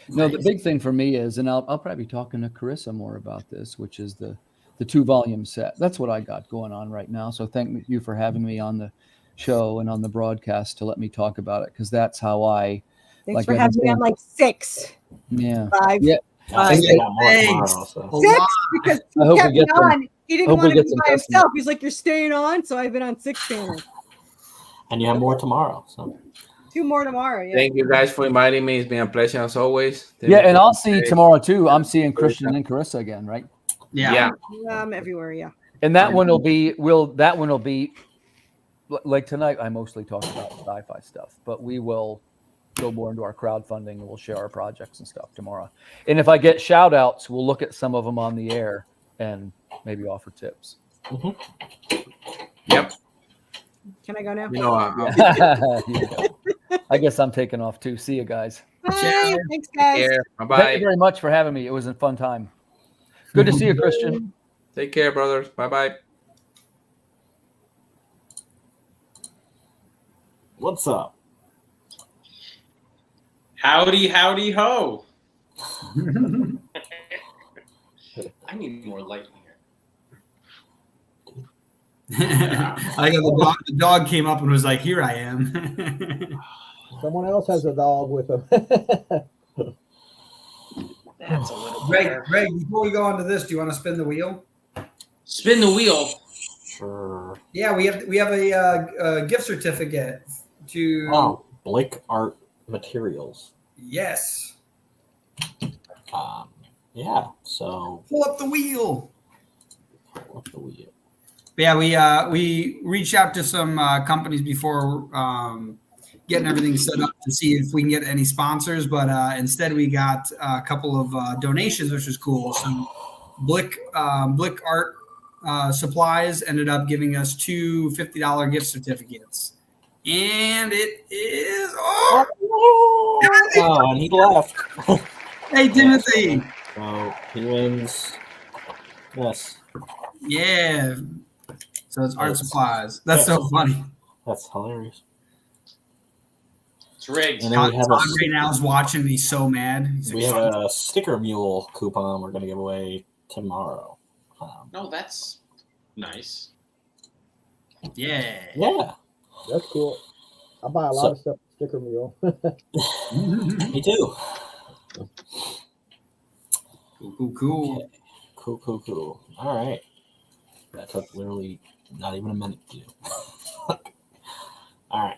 No, the big thing for me is, and I'll probably be talking to Carissa more about this, which is the 2-volume set. That's what I got going on right now. So thank you for having me on the show and on the broadcast to let me talk about it, because that's how I. Thanks for having me on like 6. Yeah. 5. Yeah. I think I got more Thanks. tomorrow, so. 6 because I hope he we kept get me them. on. He didn't Hope want we to get be some by customers. himself. He's like, you're staying on. So I've been on 6 channels. And you have more tomorrow. So 2 more tomorrow. Yeah. Thank you guys for inviting me. It's been a pleasure as always. Yeah, and I'll see you tomorrow too. I'm seeing Christian and Carissa again, right? Yeah. I'm everywhere. Yeah. And that one will be like tonight. I mostly talk about sci-fi stuff, but we will go more into our crowdfunding and we'll share our projects and stuff tomorrow. And if I get shout outs, we'll look at some of them on the air and maybe offer tips. Yep. Can I go now? You know, I guess I'm taking off too. See you guys. Bye. Thanks, guys. Bye Thank bye. you very much for having me. It was a fun time. Good to see you, Christian. Take care, brothers. Bye bye. what's up? Howdy, howdy, ho. I need more light here. I got the dog came up and was like, "Here I am." Someone else has a dog with them. That's a little Greg, better. before we go on to this, do you want to spin the wheel? Spin the wheel. Sure. Yeah, we have a gift certificate to. Oh, Blick Art Materials. Yes. Yeah. So Pull up the wheel. pull up the wheel. Yeah, we reached out to some companies before getting everything set up to see if we can get any sponsors, but instead we got a couple of donations, which was cool. So Blick Art Supplies ended up giving us 2 $50 gift certificates, and it is Oh, and he left. Hey Timothy. So he wins. Yes. Yeah. So it's art supplies. That's so funny. That's hilarious. It's rigged. And then we have Todd right now is watching. And he's so mad. He's we like, have a sticker mule coupon we're going to give away tomorrow. No, that's nice. yeah. Yeah, That's cool. I buy a lot of stuff at Sticker Mule. me too. Cool. Okay. Cool. All right. That took literally not even a minute to do. All right.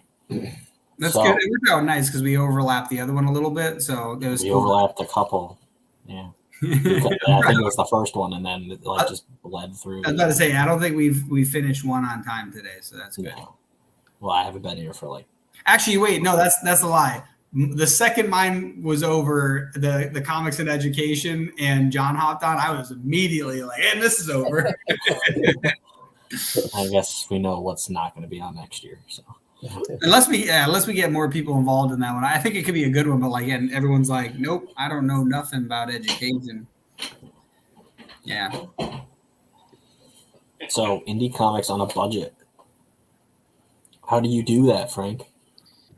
That's So- good. It worked out nice because we overlapped the other one a little bit, so it was We cool. overlapped a couple. Yeah. I think it was the first one, and then it like just bled through. I was about to say, I don't think we finished one on time today, so that's good. No. Well, I haven't been here for like. Actually, wait, no, that's a lie. The second mine was over, the comics and education, and John hopped on, I was immediately like, and this is over. I guess we know what's not going to be on next year. So unless we get more people involved in that one. I think it could be a good one, but like, and everyone's like, nope, I don't know nothing about education. Yeah. So indie comics on a budget. How do you do that, Frank?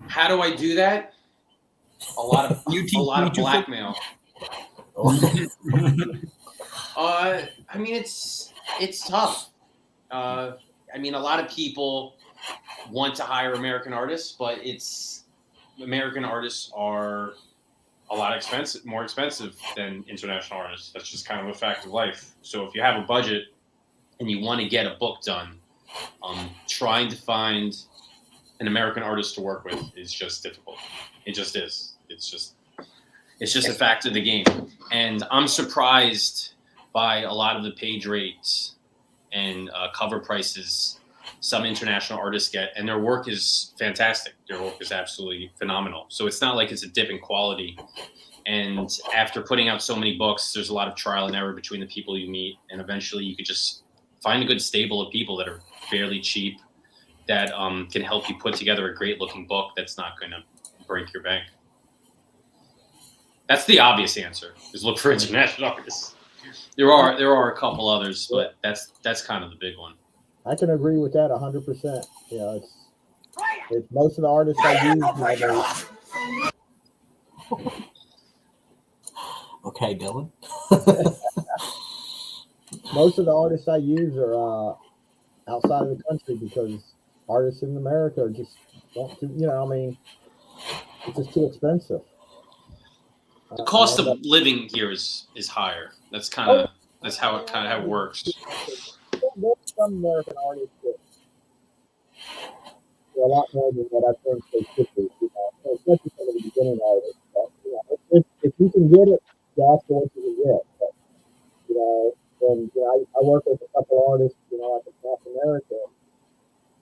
How do I do that? A lot of blackmail. I mean, it's tough. I mean, a lot of people want to hire American artists, but American artists are a lot more expensive than international artists. That's just kind of a fact of life. So if you have a budget and you want to get a book done, trying to find an American artist to work with is just difficult. It just is. It's just a fact of the game. And I'm surprised by a lot of the page rates and cover prices some international artists get, and their work is fantastic. Their work is absolutely phenomenal. So it's not like it's a dip in quality. And after putting out so many books, there's a lot of trial and error between the people you meet, and eventually you could just find a good stable of people that are fairly cheap that can help you put together a great looking book that's not going to break your bank. That's the obvious answer, is look for international artists. There are a couple others, but that's kind of the big one. I can agree with that 100%. You know, it's most of the artists I use nowadays. Okay, Dylan. Most of the artists I use are outside of the country because artists in America are just don't do, you know, I mean, it's just too expensive. The cost of living here is higher. That's how it works. There's some American artists that are a lot more than what I think they should be, you know, especially some of the beginning artists. But, you know, if you can get it, that's what you can get. But, you know, and you know, I work with a couple artists, you know, like in South America.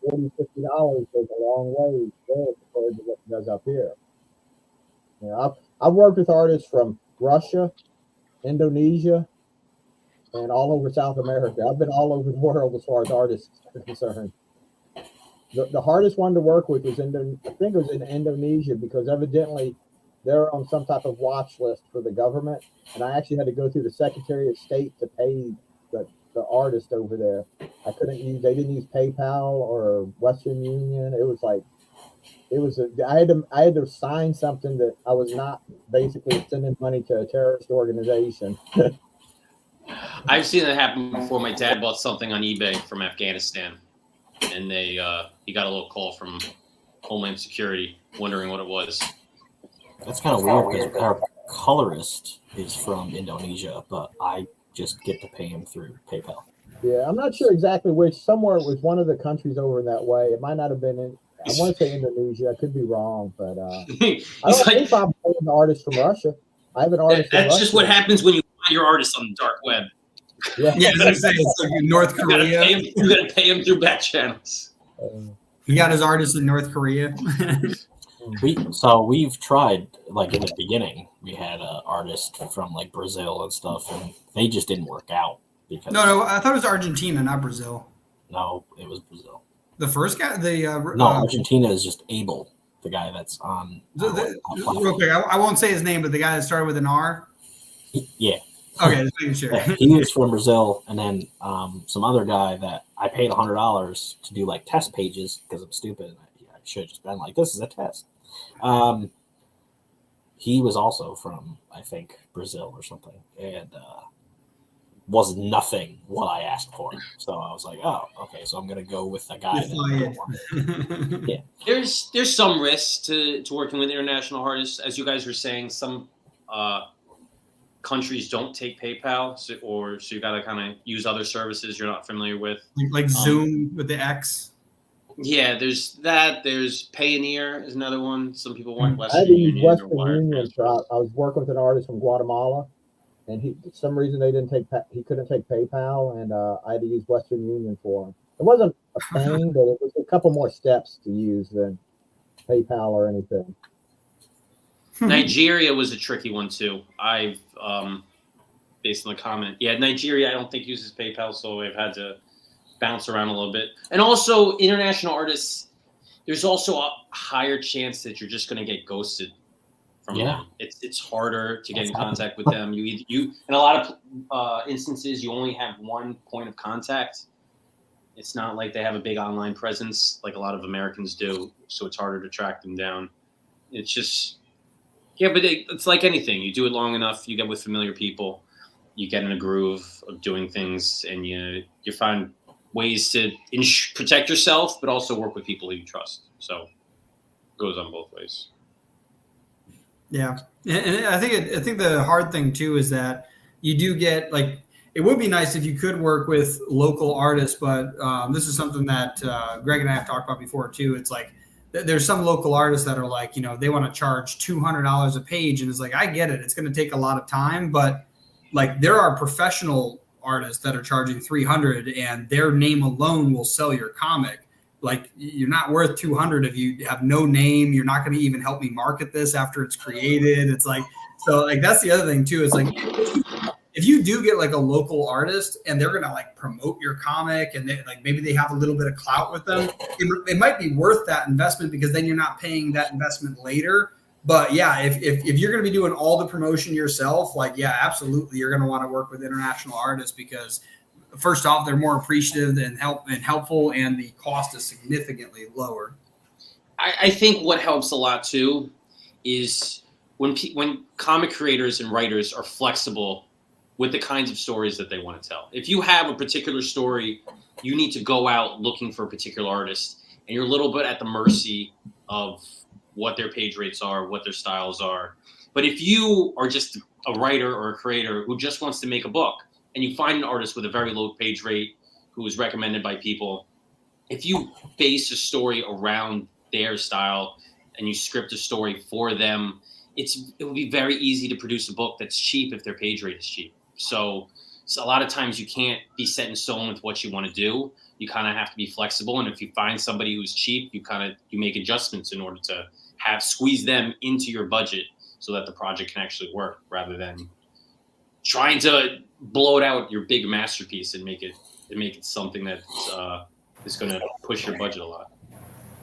$40-$50 goes a long way there compared to what it does up here. You know, I've worked with artists from Russia, Indonesia, and all over South America. I've been all over the world as far as artists are concerned. The hardest one to work with was I think it was in Indonesia, because evidently they're on some type of watch list for the government, and I actually had to go through the Secretary of State to pay the artist over there. They didn't use PayPal or Western Union. I had to sign something that I was not basically sending money to a terrorist organization. I've seen that happen before. My dad bought something on eBay from Afghanistan, and he got a little call from Homeland Security wondering what it was. That's kind of weird because our colorist is from Indonesia, but I just get to pay him through PayPal. Yeah, I'm not sure exactly which. Somewhere it was one of the countries over in that way. It might not have been in. I want to say Indonesia. I could be wrong, but I don't think I'm an artist from Russia. I have an artist. That's just what happens when you find your artist on the dark web. Yeah, as I say, it's like North Korea. You got to pay him through back channels. He got his artist in North Korea. We've tried, like in the beginning, we had an artist from like Brazil and stuff, and they just didn't work out. Because No, I thought it was Argentina, not Brazil. No, it was Brazil. The first guy, Argentina is just Abel, the guy that's on. Real quick, I won't say his name, but the guy that started with an R. Yeah. Okay, just making sure. Yeah, he was from Brazil, and then some other guy that I paid $100 to do like test pages because I'm stupid. I should have just been like, "This is a test." He was also from, I think, Brazil or something, and was nothing what I asked for. So I was like, "Oh, okay." So I'm gonna go with the guy. Yeah. There's some risks to working with international artists, as you guys were saying. Some countries don't take PayPal, so you got to kind of use other services you're not familiar with, like Zoom with the X. Yeah, there's that. There's Payoneer is another one. Some people want I had to use Western Union. Transfer. I was working with an artist from Guatemala, and for some reason he couldn't take PayPal, and I had to use Western Union for him. It wasn't a pain, but it was a couple more steps to use than PayPal or anything. Nigeria was a tricky one too. I've based on the comment. Yeah, Nigeria I don't think uses PayPal, so I've had to bounce around a little bit. And also international artists, there's also a higher chance that you're just going to get ghosted from them. It's harder to get in contact with them. You in a lot of instances you only have one point of contact. It's not like they have a big online presence like a lot of Americans do, so it's harder to track them down. It's just but it's like anything. You do it long enough, you get with familiar people, you get in a groove of doing things, and you find ways to protect yourself, but also work with people who you trust. So it goes on both ways. Yeah, and I think the hard thing too is that you do get like, it would be nice if you could work with local artists, but this is something that Greg and I have talked about before too. It's like there's some local artists that are like, they want to charge $200 a page, and it's like, I get it, it's going to take a lot of time, but like there are professional artists that are charging $300, and their name alone will sell your comic. Like, you're not worth $200 if you have no name. You're not going to even help me market this after it's created. It's like, so like that's the other thing too. It's like if you do get like a local artist and they're going to like promote your comic, and maybe they have a little bit of clout with them, it might be worth that investment, because then you're not paying that investment later. But yeah, if you're going to be doing all the promotion yourself, like, yeah, absolutely, you're going to want to work with international artists because first off, they're more appreciative and helpful, and the cost is significantly lower. I think what helps a lot too is when comic creators and writers are flexible with the kinds of stories that they want to tell. If you have a particular story, you need to go out looking for a particular artist, and you're a little bit at the mercy of what their page rates are, what their styles are. But if you are just a writer or a creator who just wants to make a book, and you find an artist with a very low page rate who is recommended by people, if you base a story around their style and you script a story for them, it will be very easy to produce a book that's cheap if their page rate is cheap. So a lot of times you can't be set in stone with what you want to do. You kind of have to be flexible. And if you find somebody who's cheap, you make adjustments in order to squeeze them into your budget so that the project can actually work, rather than trying to blow out your big masterpiece and make it something that is going to push your budget a lot.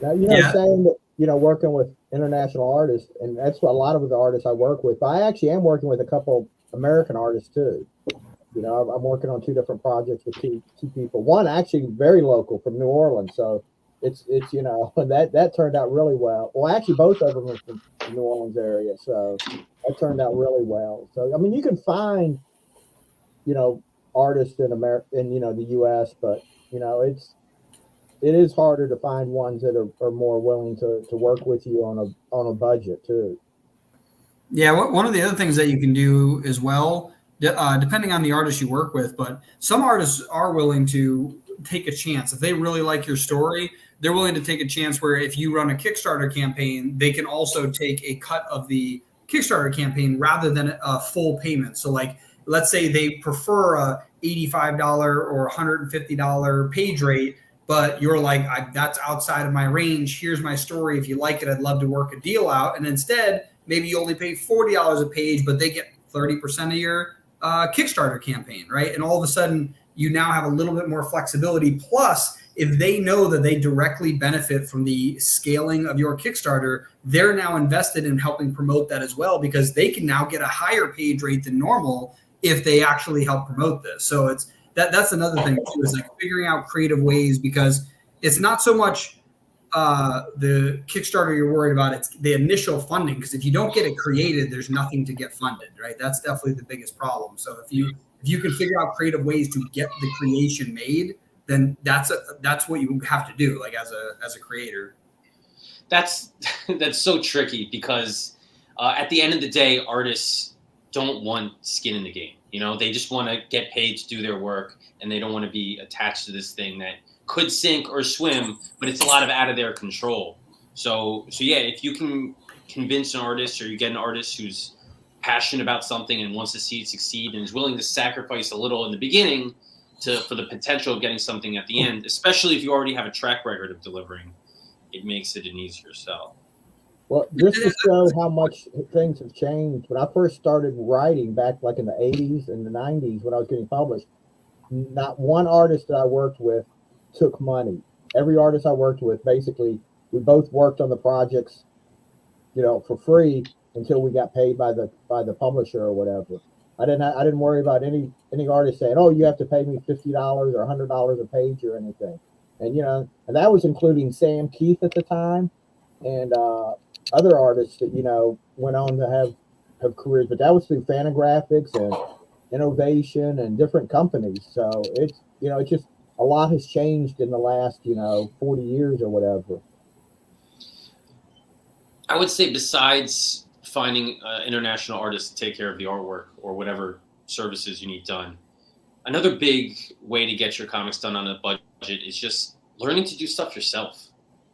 Now, saying that, working with international artists, and that's what a lot of the artists I work with. But I actually am working with a couple American artists too. I'm working on 2 different projects with two people. One actually very local from New Orleans, so it's that turned out really well. Well, actually, both of them are from the New Orleans area, so that turned out really well. So I mean, you can find artists in America, in the U.S., but it is harder to find ones that are more willing to work with you on a budget too. Yeah, one of the other things that you can do as well, depending on the artist you work with, but some artists are willing to take a chance. If they really like your story, they're willing to take a chance where if you run a Kickstarter campaign, they can also take a cut of the Kickstarter campaign rather than a full payment. So like, let's say they prefer a $85 or $150 page rate, but you're like, that's outside of my range. Here's my story. If you like it, I'd love to work a deal out. And instead, maybe you only pay $40 a page, but they get 30% of your Kickstarter campaign, right? And all of a sudden, you now have a little bit more flexibility. Plus, if they know that they directly benefit from the scaling of your Kickstarter, they're now invested in helping promote that as well, because they can now get a higher page rate than normal if they actually help promote this. So that's another thing too, is like figuring out creative ways, because it's not so much the Kickstarter you're worried about, it's the initial funding. Because if you don't get it created, there's nothing to get funded, right? That's definitely the biggest problem. So if you can figure out creative ways to get the creation made, then that's what you have to do, like as a creator. That's so tricky, because at the end of the day, artists don't want skin in the game. They just want to get paid to do their work, and they don't want to be attached to this thing that could sink or swim, but it's a lot of out of their control. So yeah, if you can convince an artist, or you get an artist who's passionate about something and wants to see it succeed and is willing to sacrifice a little in the beginning for the potential of getting something at the end, especially if you already have a track record of delivering, it makes it an easier sell. Well, just to show how much things have changed, when I first started writing back like in the 80s and the 90s when I was getting published, not one artist that I worked with took money. Every artist I worked with, basically, we both worked on the projects, for free until we got paid by the publisher or whatever. I didn't worry about any artist saying, "Oh, you have to pay me $50 or $100 a page or anything." And and that was including Sam Keith at the time, and other artists that went on to have careers. But that was through Fantagraphics and Innovation and different companies. So it's it's just a lot has changed in the last 40 years or whatever. I would say, besides finding international artists to take care of the artwork or whatever services you need done, another big way to get your comics done on a budget is just learning to do stuff yourself.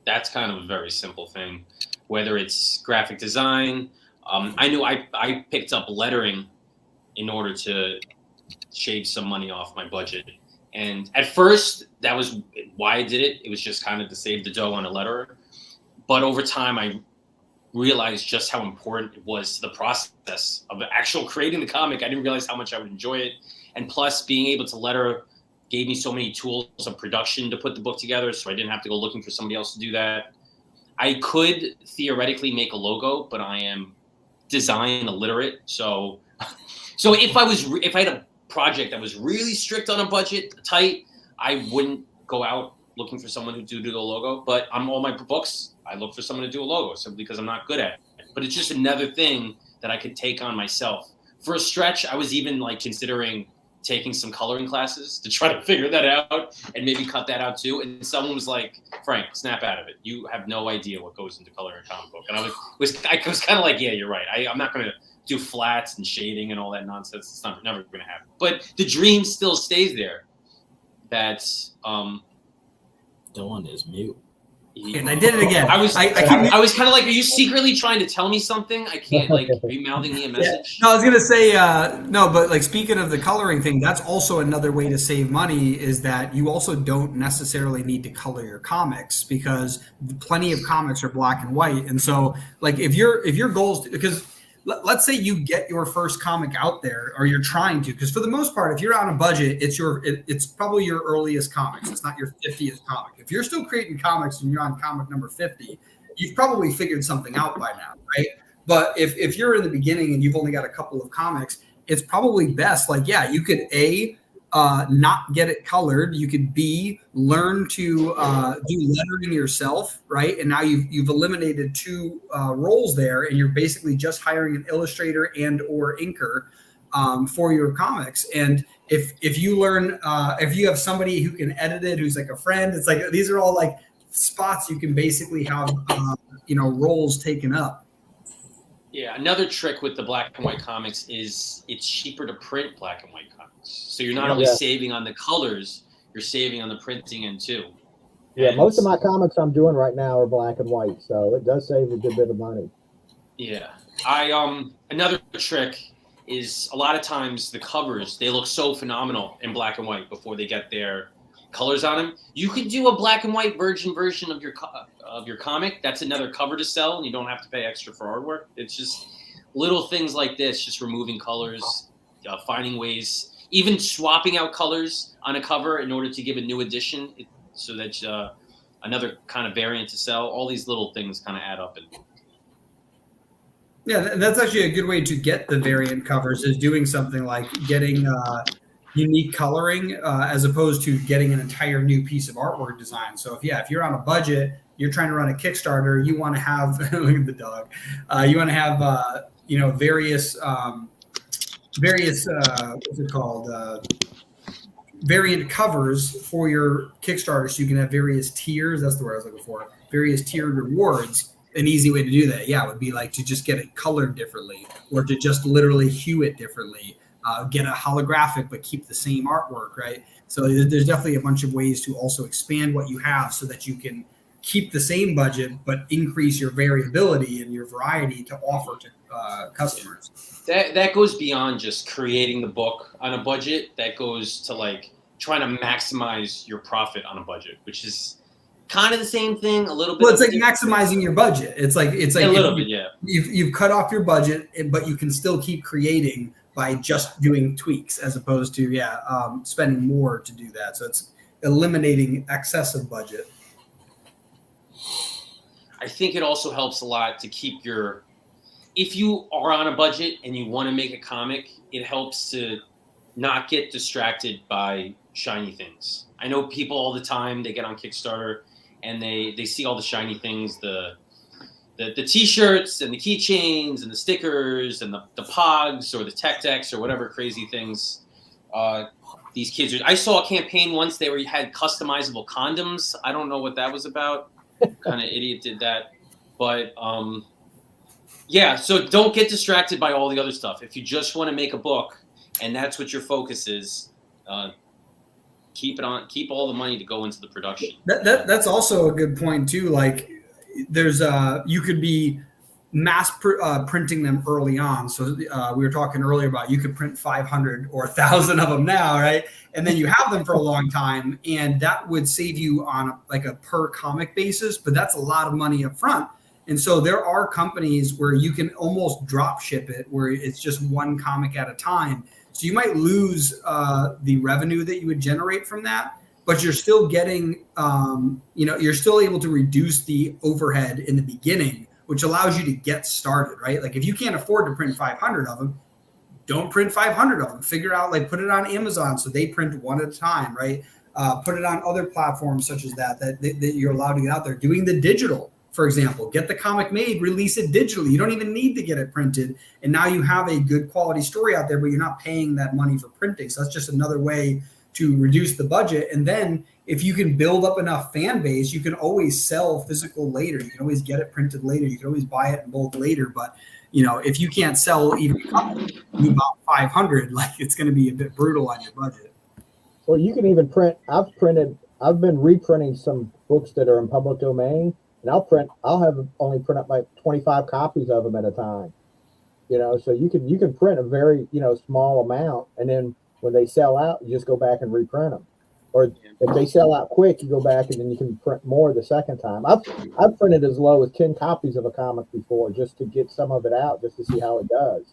That's kind of a very simple thing, whether it's graphic design. I knew I picked up lettering in order to shave some money off my budget. And at first, that was why I did it. It was just kind of to save the dough on a letterer. But over time, I realized just how important it was to the process of actual creating the comic. I didn't realize how much I would enjoy it. And plus, being able to letter gave me so many tools of production to put the book together, so I didn't have to go looking for somebody else to do that. I could theoretically make a logo, but I am design illiterate. So if I had a project that was really strict on a budget, tight, I wouldn't go out looking for someone to do the logo. But I'm all my books, I look for someone to do a logo simply because I'm not good at it. But it's just another thing that I could take on myself. For a stretch, I was even like considering taking some coloring classes to try to figure that out and maybe cut that out too. And someone was like, Frank, snap out of it. You have no idea what goes into coloring a comic book. And I was kind of like, yeah, you're right. I'm not going to do flats and shading and all that nonsense. It's never going to happen. But the dream still stays there. That's Dylan is mute. And I did it again. I was kind of like, are you secretly trying to tell me something? I can't, like, are you mouthing me a message? No, I was gonna say no, but like speaking of the coloring thing, that's also another way to save money. Is that you also don't necessarily need to color your comics because plenty of comics are black and white. And so, like, if your goals, because let's say you get your first comic out there, or you're trying to, because for the most part, if you're on a budget, it's probably your earliest comics. It's not your 50th comic. If you're still creating comics and you're on comic number 50, you've probably figured something out by now, right? But if you're in the beginning and you've only got a couple of comics, it's probably best, like, yeah, you could not get it colored. You could learn to do lettering yourself, right? And now you've eliminated two roles there, and you're basically just hiring an illustrator and or inker for your comics. And if you learn, if you have somebody who can edit it, who's like a friend, it's like these are all like spots you can basically have roles taken up. Yeah, another trick with the black and white comics is it's cheaper to print black and white comics. So you're not only saving on the colors, you're saving on the printing end too. Yeah, most of my comics I'm doing right now are black and white, so it does save a good bit of money. Yeah. Another trick is a lot of times the covers, they look so phenomenal in black and white before they get their colors on them. You could do a black and white version of your comic. That's another cover to sell, and you don't have to pay extra for artwork. It's just little things like this, just removing colors, finding ways, even swapping out colors on a cover in order to give a new edition, so that another kind of variant to sell. All these little things kind of add up. And yeah, that's actually a good way to get the variant covers, is doing something like getting unique coloring as opposed to getting an entire new piece of artwork design. So if you're on a budget, you're trying to run a Kickstarter, you want to have look at the dog. You want to have various what's it called? Variant covers for your Kickstarter, so you can have various tiers. That's the word I was looking for. Various tiered rewards. An easy way to do that, would be like to just get it colored differently, or to just literally hue it differently. Get a holographic, but keep the same artwork, right? So there's definitely a bunch of ways to also expand what you have, so that you can keep the same budget, but increase your variability and your variety to offer to customers. That goes beyond just creating the book on a budget. That goes to like trying to maximize your profit on a budget, which is kind of the same thing, a little bit. Well, it's like maximizing your budget. It's like a little bit, yeah. You've cut off your budget, but you can still keep creating by just doing tweaks, as opposed to spending more to do that. So it's eliminating excessive budget. I think it also helps a lot to keep if you are on a budget and you want to make a comic, it helps to not get distracted by shiny things. I know people all the time, they get on Kickstarter and they see all the shiny things, the t-shirts and the keychains and the stickers and the pogs or the tech decks or whatever crazy things these kids are. I saw a campaign once they had customizable condoms. I don't know what that was about. Kind of idiot did that. But so don't get distracted by all the other stuff. If you just want to make a book and that's what your focus is, keep all the money to go into the production. That's also a good point too. Like there's you could be mass printing them early on. So we were talking earlier about you could print 500 or 1,000 of them now, right? And then you have them for a long time, and that would save you on a per comic basis, but that's a lot of money up front. And so there are companies where you can almost drop ship it, where it's just one comic at a time. So you might lose the revenue that you would generate from that, but you're still getting, you're still able to reduce the overhead in the beginning, which allows you to get started, right? Like if you can't afford to print 500 of them, don't print 500 of them. Figure out, like, put it on Amazon so they print one at a time, right? Put it on other platforms such as that you're allowed to get out there. Doing the digital, for example, get the comic made, release it digitally. You don't even need to get it printed. And now you have a good quality story out there, but you're not paying that money for printing. So that's just another way to reduce the budget. And then if you can build up enough fan base, you can always sell physical later. You can always get it printed later. You can always buy it in bulk later. But if you can't sell even a couple, you about 500, like, it's going to be a bit brutal on your budget. Well, you can even print. I've been reprinting some books that are in public domain, and I'll have only print up like 25 copies of them at a time. So you can print a very, small amount, and then when they sell out, you just go back and reprint them. Or if they sell out quick, you go back and then you can print more the second time. I've printed as low as 10 copies of a comic before just to get some of it out, just to see how it does.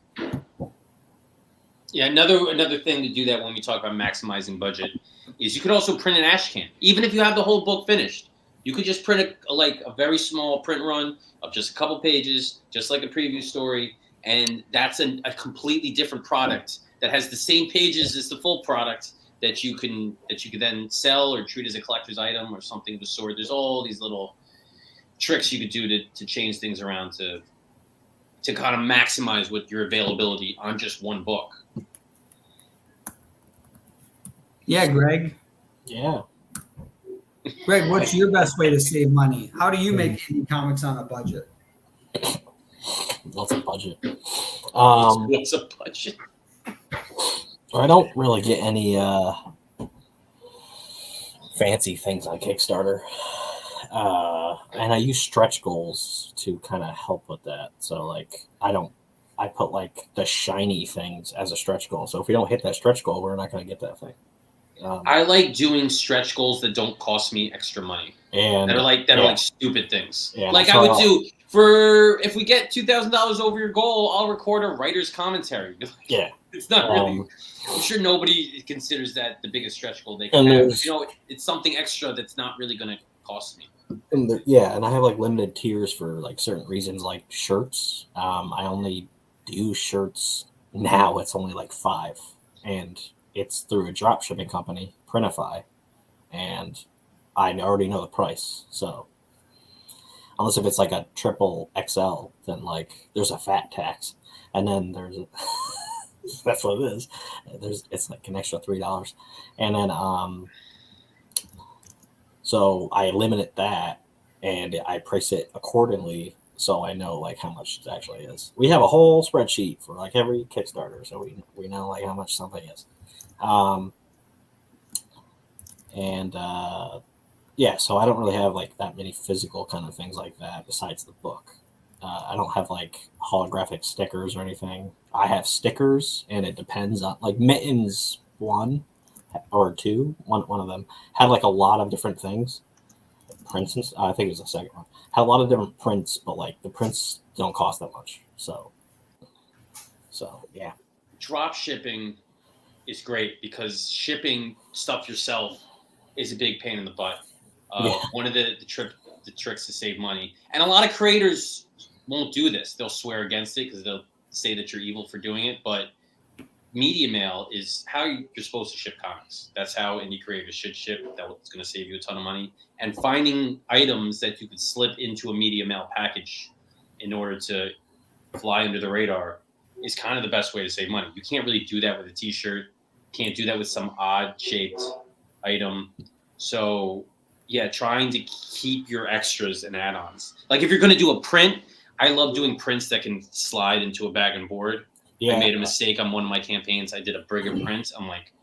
Yeah, another thing to do that when we talk about maximizing budget is you could also print an ash can. Even if you have the whole book finished, you could just print a very small print run of just a couple pages, just like a preview story, and that's a completely different product that has the same pages as the full product that you can then sell or treat as a collector's item or something of the sort. There's all these little tricks you could do to change things around to kind of maximize with your availability on just one book. Yeah, Greg. Yeah. Greg, what's your best way to save money? How do you make indie comics on a budget? What's a budget? What's a budget? I don't really get any fancy things on Kickstarter. And I use stretch goals to kind of help with that. So I put like the shiny things as a stretch goal. So if we don't hit that stretch goal, we're not going to get that thing. I like doing stretch goals that don't cost me extra money. And that are like stupid things. Yeah, like I would do if we get $2,000 over your goal, I'll record a writer's commentary. Yeah. It's not really. I'm sure nobody considers that the biggest stretch goal they can have. It's something extra that's not really going to cost me. And I have like limited tiers for like certain reasons, like shirts. I only do shirts now. It's only like 5, and it's through a drop shipping company, Printify, and I already know the price. So unless if it's like a triple XL, then like there's a fat tax, and then there's that's what it is. It's like an extra $3, and then so I limited that and I price it accordingly, so I know like how much it actually is. We have a whole spreadsheet for like every Kickstarter, so we know like how much something is. So I don't really have like that many physical kind of things like that besides the book. I don't have like holographic stickers or anything. I have stickers, and it depends on like Mittens 1 or 2. One of them had like a lot of different things. Prints, I think it was the second one. Had a lot of different prints, but like the prints don't cost that much. So yeah. Drop shipping is great because shipping stuff yourself is a big pain in the butt. One of the tricks to save money, and a lot of creators won't do this. They'll swear against it because they'll say that you're evil for doing it. But media mail is how you're supposed to ship comics. That's how indie creators should ship. That's going to save you a ton of money. And finding items that you could slip into a media mail package in order to fly under the radar is kind of the best way to save money. You can't really do that with a t-shirt. Can't do that with some odd shaped item. So yeah, trying to keep your extras and add-ons. Like if you're going to do a print, I love doing prints that can slide into a bag and board. Yeah. I made a mistake on one of my campaigns. I did a Brigham print. I'm like,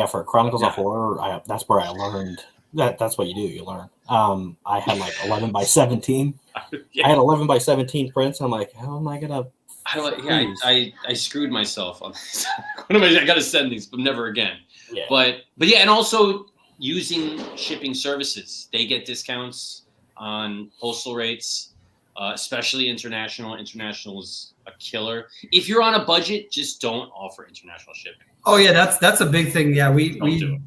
for Chronicles of Horror, that's where I learned that's what you do. You learn. I had like 11 by 17. I had 11 by 17 prints. I'm like, how am I gonna? I screwed myself on this. I got to send these, but never again. Yeah. But yeah, and also using shipping services. They get discounts on postal rates, especially international. International is a killer. If you're on a budget, just don't offer international shipping. Oh yeah, that's a big thing. Yeah, we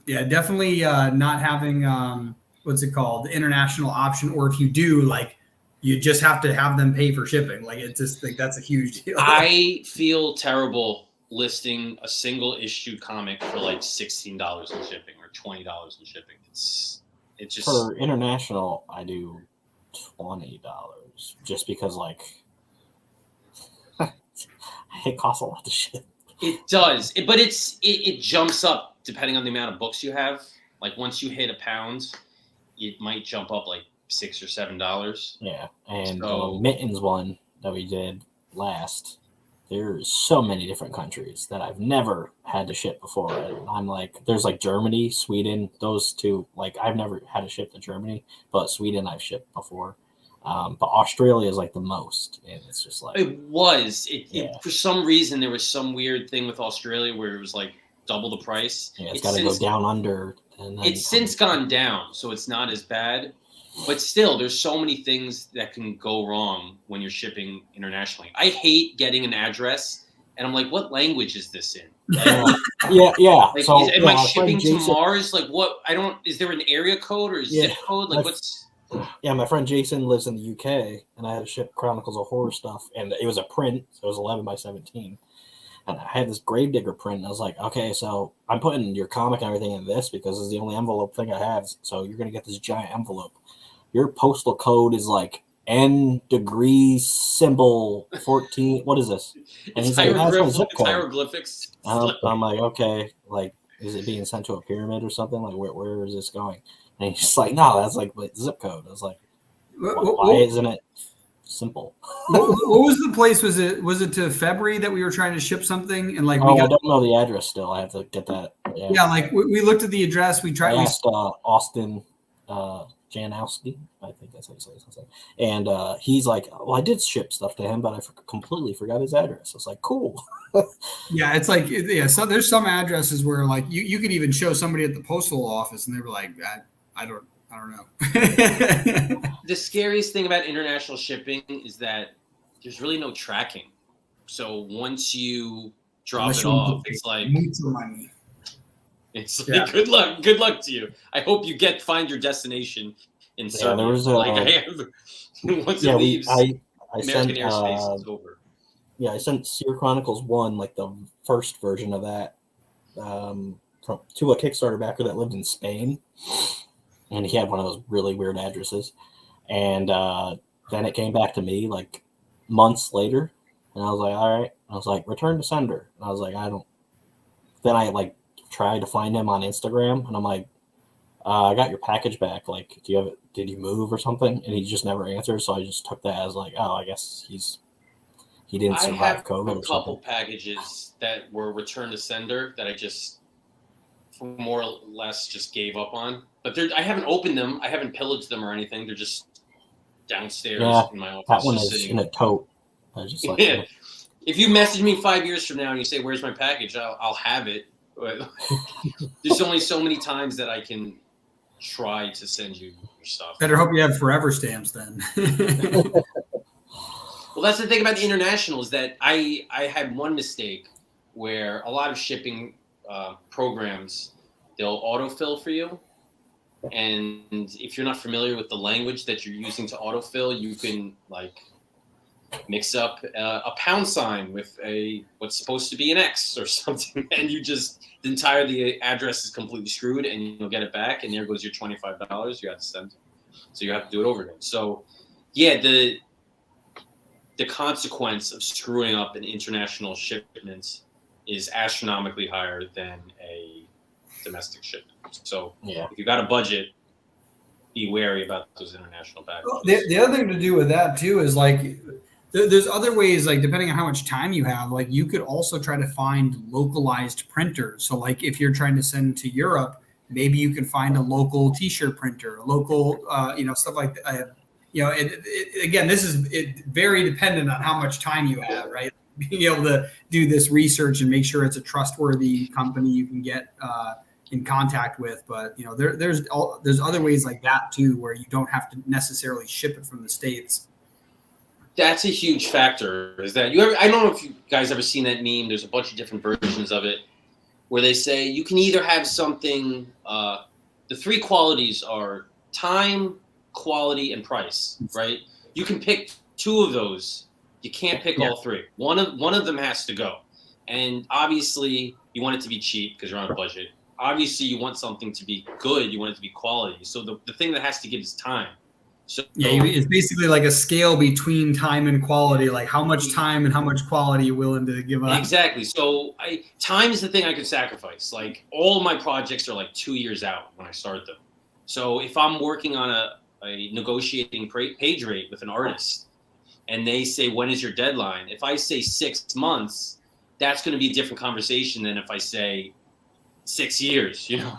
Yeah, definitely not having what's it called, the international option, or if you do, like you just have to have them pay for shipping. Like it's just like that's a huge deal. I feel terrible listing a single issued comic for like $16 in shipping or $20 in shipping. It's just For international, I do $20 just because like it costs a lot to ship. It does, but it jumps up depending on the amount of books you have. Like once you hit £1, it might jump up like $6 or $7. Yeah, and So- the Mittens one that we did last, there's so many different countries that I've never had to ship before. And I'm like, there's like Germany, Sweden, those two. Like I've never had to ship to Germany, but Sweden I've shipped before. But Australia is like the most, and it's just like For some reason there was some weird thing with Australia where it was like double the price. yeah, it's got to go down under. And then It's since gone down, so it's not as bad. But still, there's so many things that can go wrong when you're shipping internationally. I hate getting an address, and I'm like, what language is this in? Like, yeah. like, So am I my friend shipping to Jason- Mars? Like, what? Is there an area code or zip code? Like, what's. Yeah, my friend Jason lives in the UK, and I had to ship Chronicles of Horror stuff, and it was a print, so it was 11 by 17. And I had this Gravedigger print, and I was like, okay, so I'm putting your comic and everything in this because it's the only envelope thing I have, so you're going to get this giant envelope. Your postal code is like N degree symbol 14. What is this? And It's he's like, that's my zip code. hieroglyphics. I'm like, okay, like, is it being sent to a pyramid or something? Like, where is this going? And he's just like, no, that's like the zip code. I was like, why isn't it simple? What was the place? Was it to February that we were trying to ship something and like I don't know the address still. I have to get that. Yeah, like we looked at the address. We tried. I asked Austin Janowski, I think that's how you say his name. And he's like, well, I did ship stuff to him, but I completely forgot his address. I was like, cool. Yeah, it's like So there's some addresses where like you could even show somebody at the postal office, and they were like, I don't know. The scariest thing about international shipping is that there's really no tracking. So once you drop Unless it you off, it's like need some money. it's like good luck to you. I hope you find your destination in Serbia. There was once it leaves I American sent airspace, it's over. Yeah, I sent Seer Chronicles 1, like the first version of that, to a Kickstarter backer that lived in Spain. And he had one of those really weird addresses. And then it came back to me like months later. And I was like, all right. I was like, return to sender. And I was like, Then I like tried to find him on Instagram. And I'm like, I got your package back. Like, did you move or something? And he just never answered. So I just took that as like, oh, I guess he didn't survive I have COVID a or couple something. packages that were returned to sender that I just more or less just gave up on. But I haven't opened them. I haven't pillaged them or anything. They're just downstairs in my office. That one just is sitting. in a tote. I was just like, Yeah. If you message me 5 years from now and you say, "Where's my package?" I'll have it. But there's only so many times that I can try to send you your stuff. Better hope you have forever stamps then. Well, that's the thing about the international is that I had one mistake where a lot of shipping programs, they'll autofill for you. And if you're not familiar with the language that you're using to autofill, you can like mix up a pound sign with what's supposed to be an X or something. And the address is completely screwed and you'll get it back. And there goes your $25 you have to send. So you have to do it over again. So yeah, the consequence of screwing up an international shipment is astronomically higher than a domestic shipment. So if you got a budget, be wary about those international packages. Well, the other thing to do with that too is like there's other ways, like depending on how much time you have, like you could also try to find localized printers. So like if you're trying to send to Europe, maybe you can find a local t-shirt printer, a local, stuff like that. Again, this is very dependent on how much time you have, right? Being able to do this research and make sure it's a trustworthy company you can get in contact with. But there's other ways like that too, where you don't have to necessarily ship it from the States. That's a huge factor. Is that I don't know if you guys ever seen that meme. There's a bunch of different versions of it. where they say you can either have something. The three qualities are time, quality, and price. Right? You can pick two of those. You can't pick all three. One of them has to go. And obviously, you want it to be cheap because you're on a budget. Obviously, you want something to be good. You want it to be quality. So the thing that has to give is time. So it's basically like a scale between time and quality. Like how much time and how much quality you're willing to give up. Exactly. So time is the thing I could sacrifice. Like all my projects are like 2 years out when I start them. So if I'm working on a negotiating page rate with an artist, and they say, when is your deadline? If I say 6 months, that's going to be a different conversation than if I say 6 years. You know,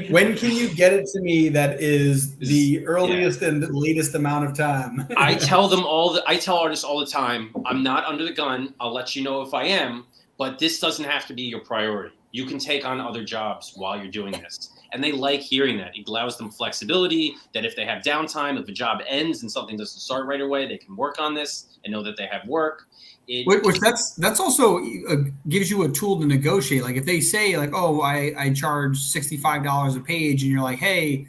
when can you get it to me? That is the earliest and the latest amount of time. I tell artists all the time, I'm not under the gun. I'll let you know if I am, but this doesn't have to be your priority. You can take on other jobs while you're doing this. And they like hearing that. It allows them flexibility, that if they have downtime, if a job ends and something doesn't start right away, they can work on this and know that they have work. Which that's also gives you a tool to negotiate. Like if they say like, oh, I charge $65 a page, and you're like, hey,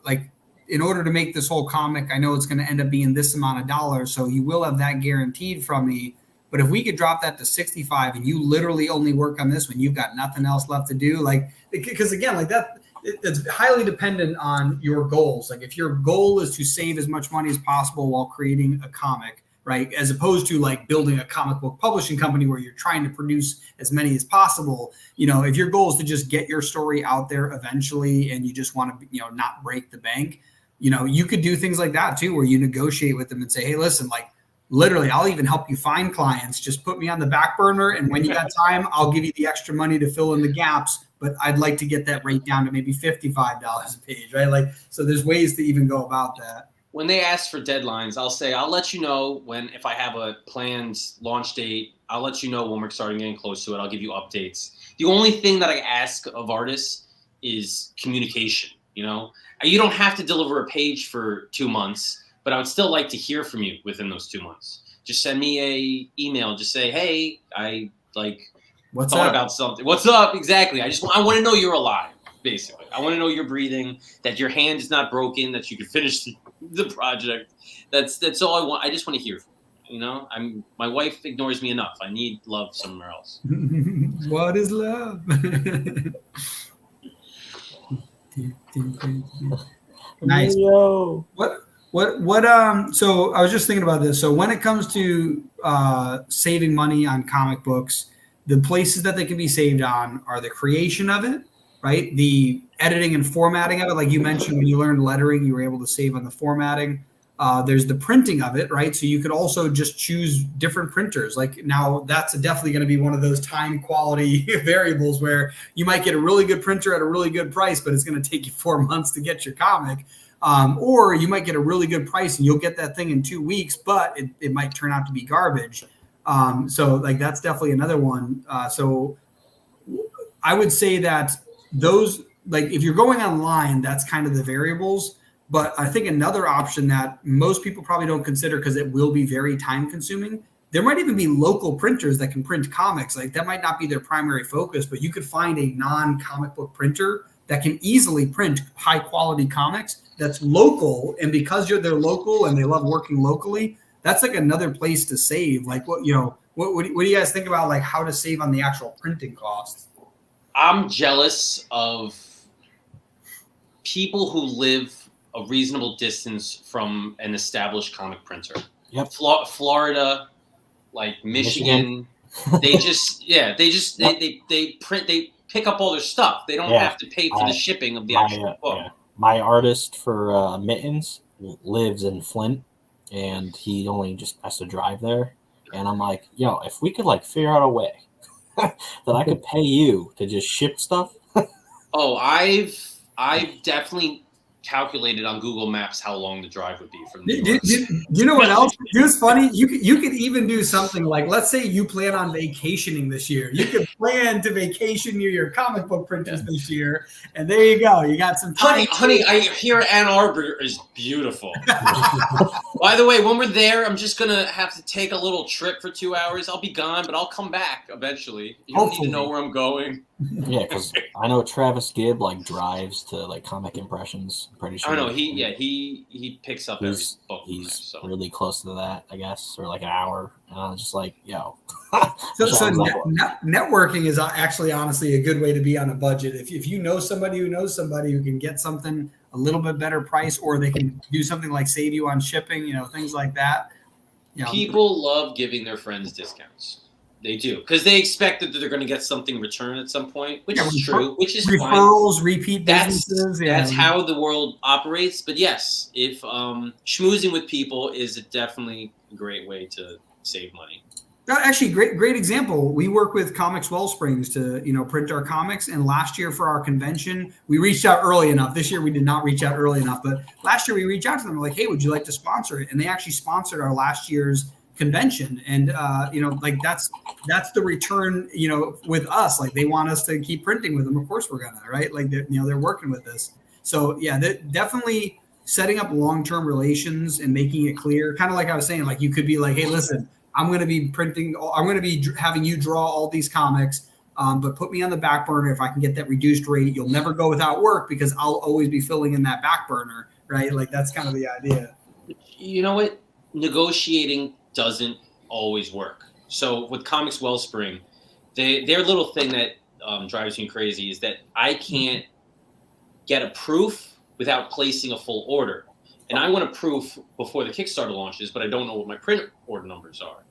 like in order to make this whole comic, I know it's going to end up being this amount of dollars, so you will have that guaranteed from me. But if we could drop that to 65 and you literally only work on this when you've got nothing else left to do, like, because again, like that, it's highly dependent on your goals. Like if your goal is to save as much money as possible while creating a comic, right? As opposed to like building a comic book publishing company where you're trying to produce as many as possible. If your goal is to just get your story out there eventually and you just want to, not break the bank, you could do things like that too, where you negotiate with them and say, hey, listen, like, literally, I'll even help you find clients. Just put me on the back burner, and when you got time, I'll give you the extra money to fill in the gaps. But I'd like to get that rate down to maybe $55 a page, right? Like, so there's ways to even go about that. When they ask for deadlines, I'll say, I'll let you know if I have a planned launch date. I'll let you know when we're starting getting close to it. I'll give you updates. The only thing that I ask of artists is communication. You don't have to deliver a page for 2 months. But I would still like to hear from you within those 2 months. Just send me a email. Just say, hey, I thought about something. What's up? Exactly. I want to know you're alive, basically. I want to know you're breathing, that your hand is not broken, that you can finish the project. That's all I want. I just want to hear from you. My wife ignores me enough. I need love somewhere else. What is love? Nice. So I was just thinking about this. So when it comes to saving money on comic books, the places that they can be saved on are the creation of it, right? The editing and formatting of it. Like you mentioned, when you learned lettering, you were able to save on the formatting. There's the printing of it, right? So you could also just choose different printers. Like now that's definitely going to be one of those time quality variables where you might get a really good printer at a really good price, but it's going to take you 4 months to get your comic. Or you might get a really good price and you'll get that thing in 2 weeks, but it might turn out to be garbage. So like that's definitely another one. So I would say that those, like if you're going online, that's kind of the variables. But I think another option that most people probably don't consider because it will be very time consuming, there might even be local printers that can print comics. Like that might not be their primary focus, but you could find a non-comic book printer that can easily print high quality comics that's local. And because they're local and they love working locally, that's like another place to save. Like what do you guys think about like how to save on the actual printing costs? I'm jealous of people who live a reasonable distance from an established comic printer. Yep. Florida, like Michigan. they print, they pick up all their stuff. They don't have to pay for the shipping of the actual book. Yeah. My artist for Mittens lives in Flint, and he only just has to drive there. And I'm like, if we could like figure out a way that I could pay you to just ship stuff. Oh, I've definitely calculated on Google Maps how long the drive would be from Do New York. you know what else? It's funny. You could even do something like, let's say you plan on vacationing this year. You could plan to vacation near your comic book printers this year, and there you go. You got some time. Honey, I hear Ann Arbor is beautiful. By the way, when we're there, I'm just gonna have to take a little trip for 2 hours. I'll be gone, but I'll come back eventually. You don't need to know where I'm going. Yeah, because I know Travis Gibb like drives to like Comic Impressions. I'm pretty sure. I know he picks up every book. He's really close to that, I guess, or like an hour. And I was just like, yo. So networking is actually honestly a good way to be on a budget. If you know somebody who knows somebody who can get something a little bit better price, or they can do something like save you on shipping, things like that. People love giving their friends discounts. They do, because they expect that they're going to get something returned at some point, which is true, which is referrals, fine. Repeat businesses. That's how the world operates. But yes, if schmoozing with people is definitely a great way to save money. Actually, great example. We work with Comics Wellsprings to print our comics, and last year for our convention, we reached out early enough. This year we did not reach out early enough, but last year we reached out to them. We're like, hey, would you like to sponsor it? And they actually sponsored our last year's convention, and like that's the return with us. Like, they want us to keep printing with them. Of course we're gonna, right? Like, they're working with us. So yeah, definitely setting up long-term relations and making it clear, kind of like I was saying. Like, you could be like, hey, listen, I'm going to be having you draw all these comics, but put me on the back burner. If I can get that reduced rate, you'll never go without work, because I'll always be filling in that back burner, right? Like, that's kind of the idea. You know what? Negotiating doesn't always work. So with Comics Wellspring, their little thing that drives me crazy is that I can't get a proof without placing a full order. And I want a proof before the Kickstarter launches, but I don't know what my print order numbers are.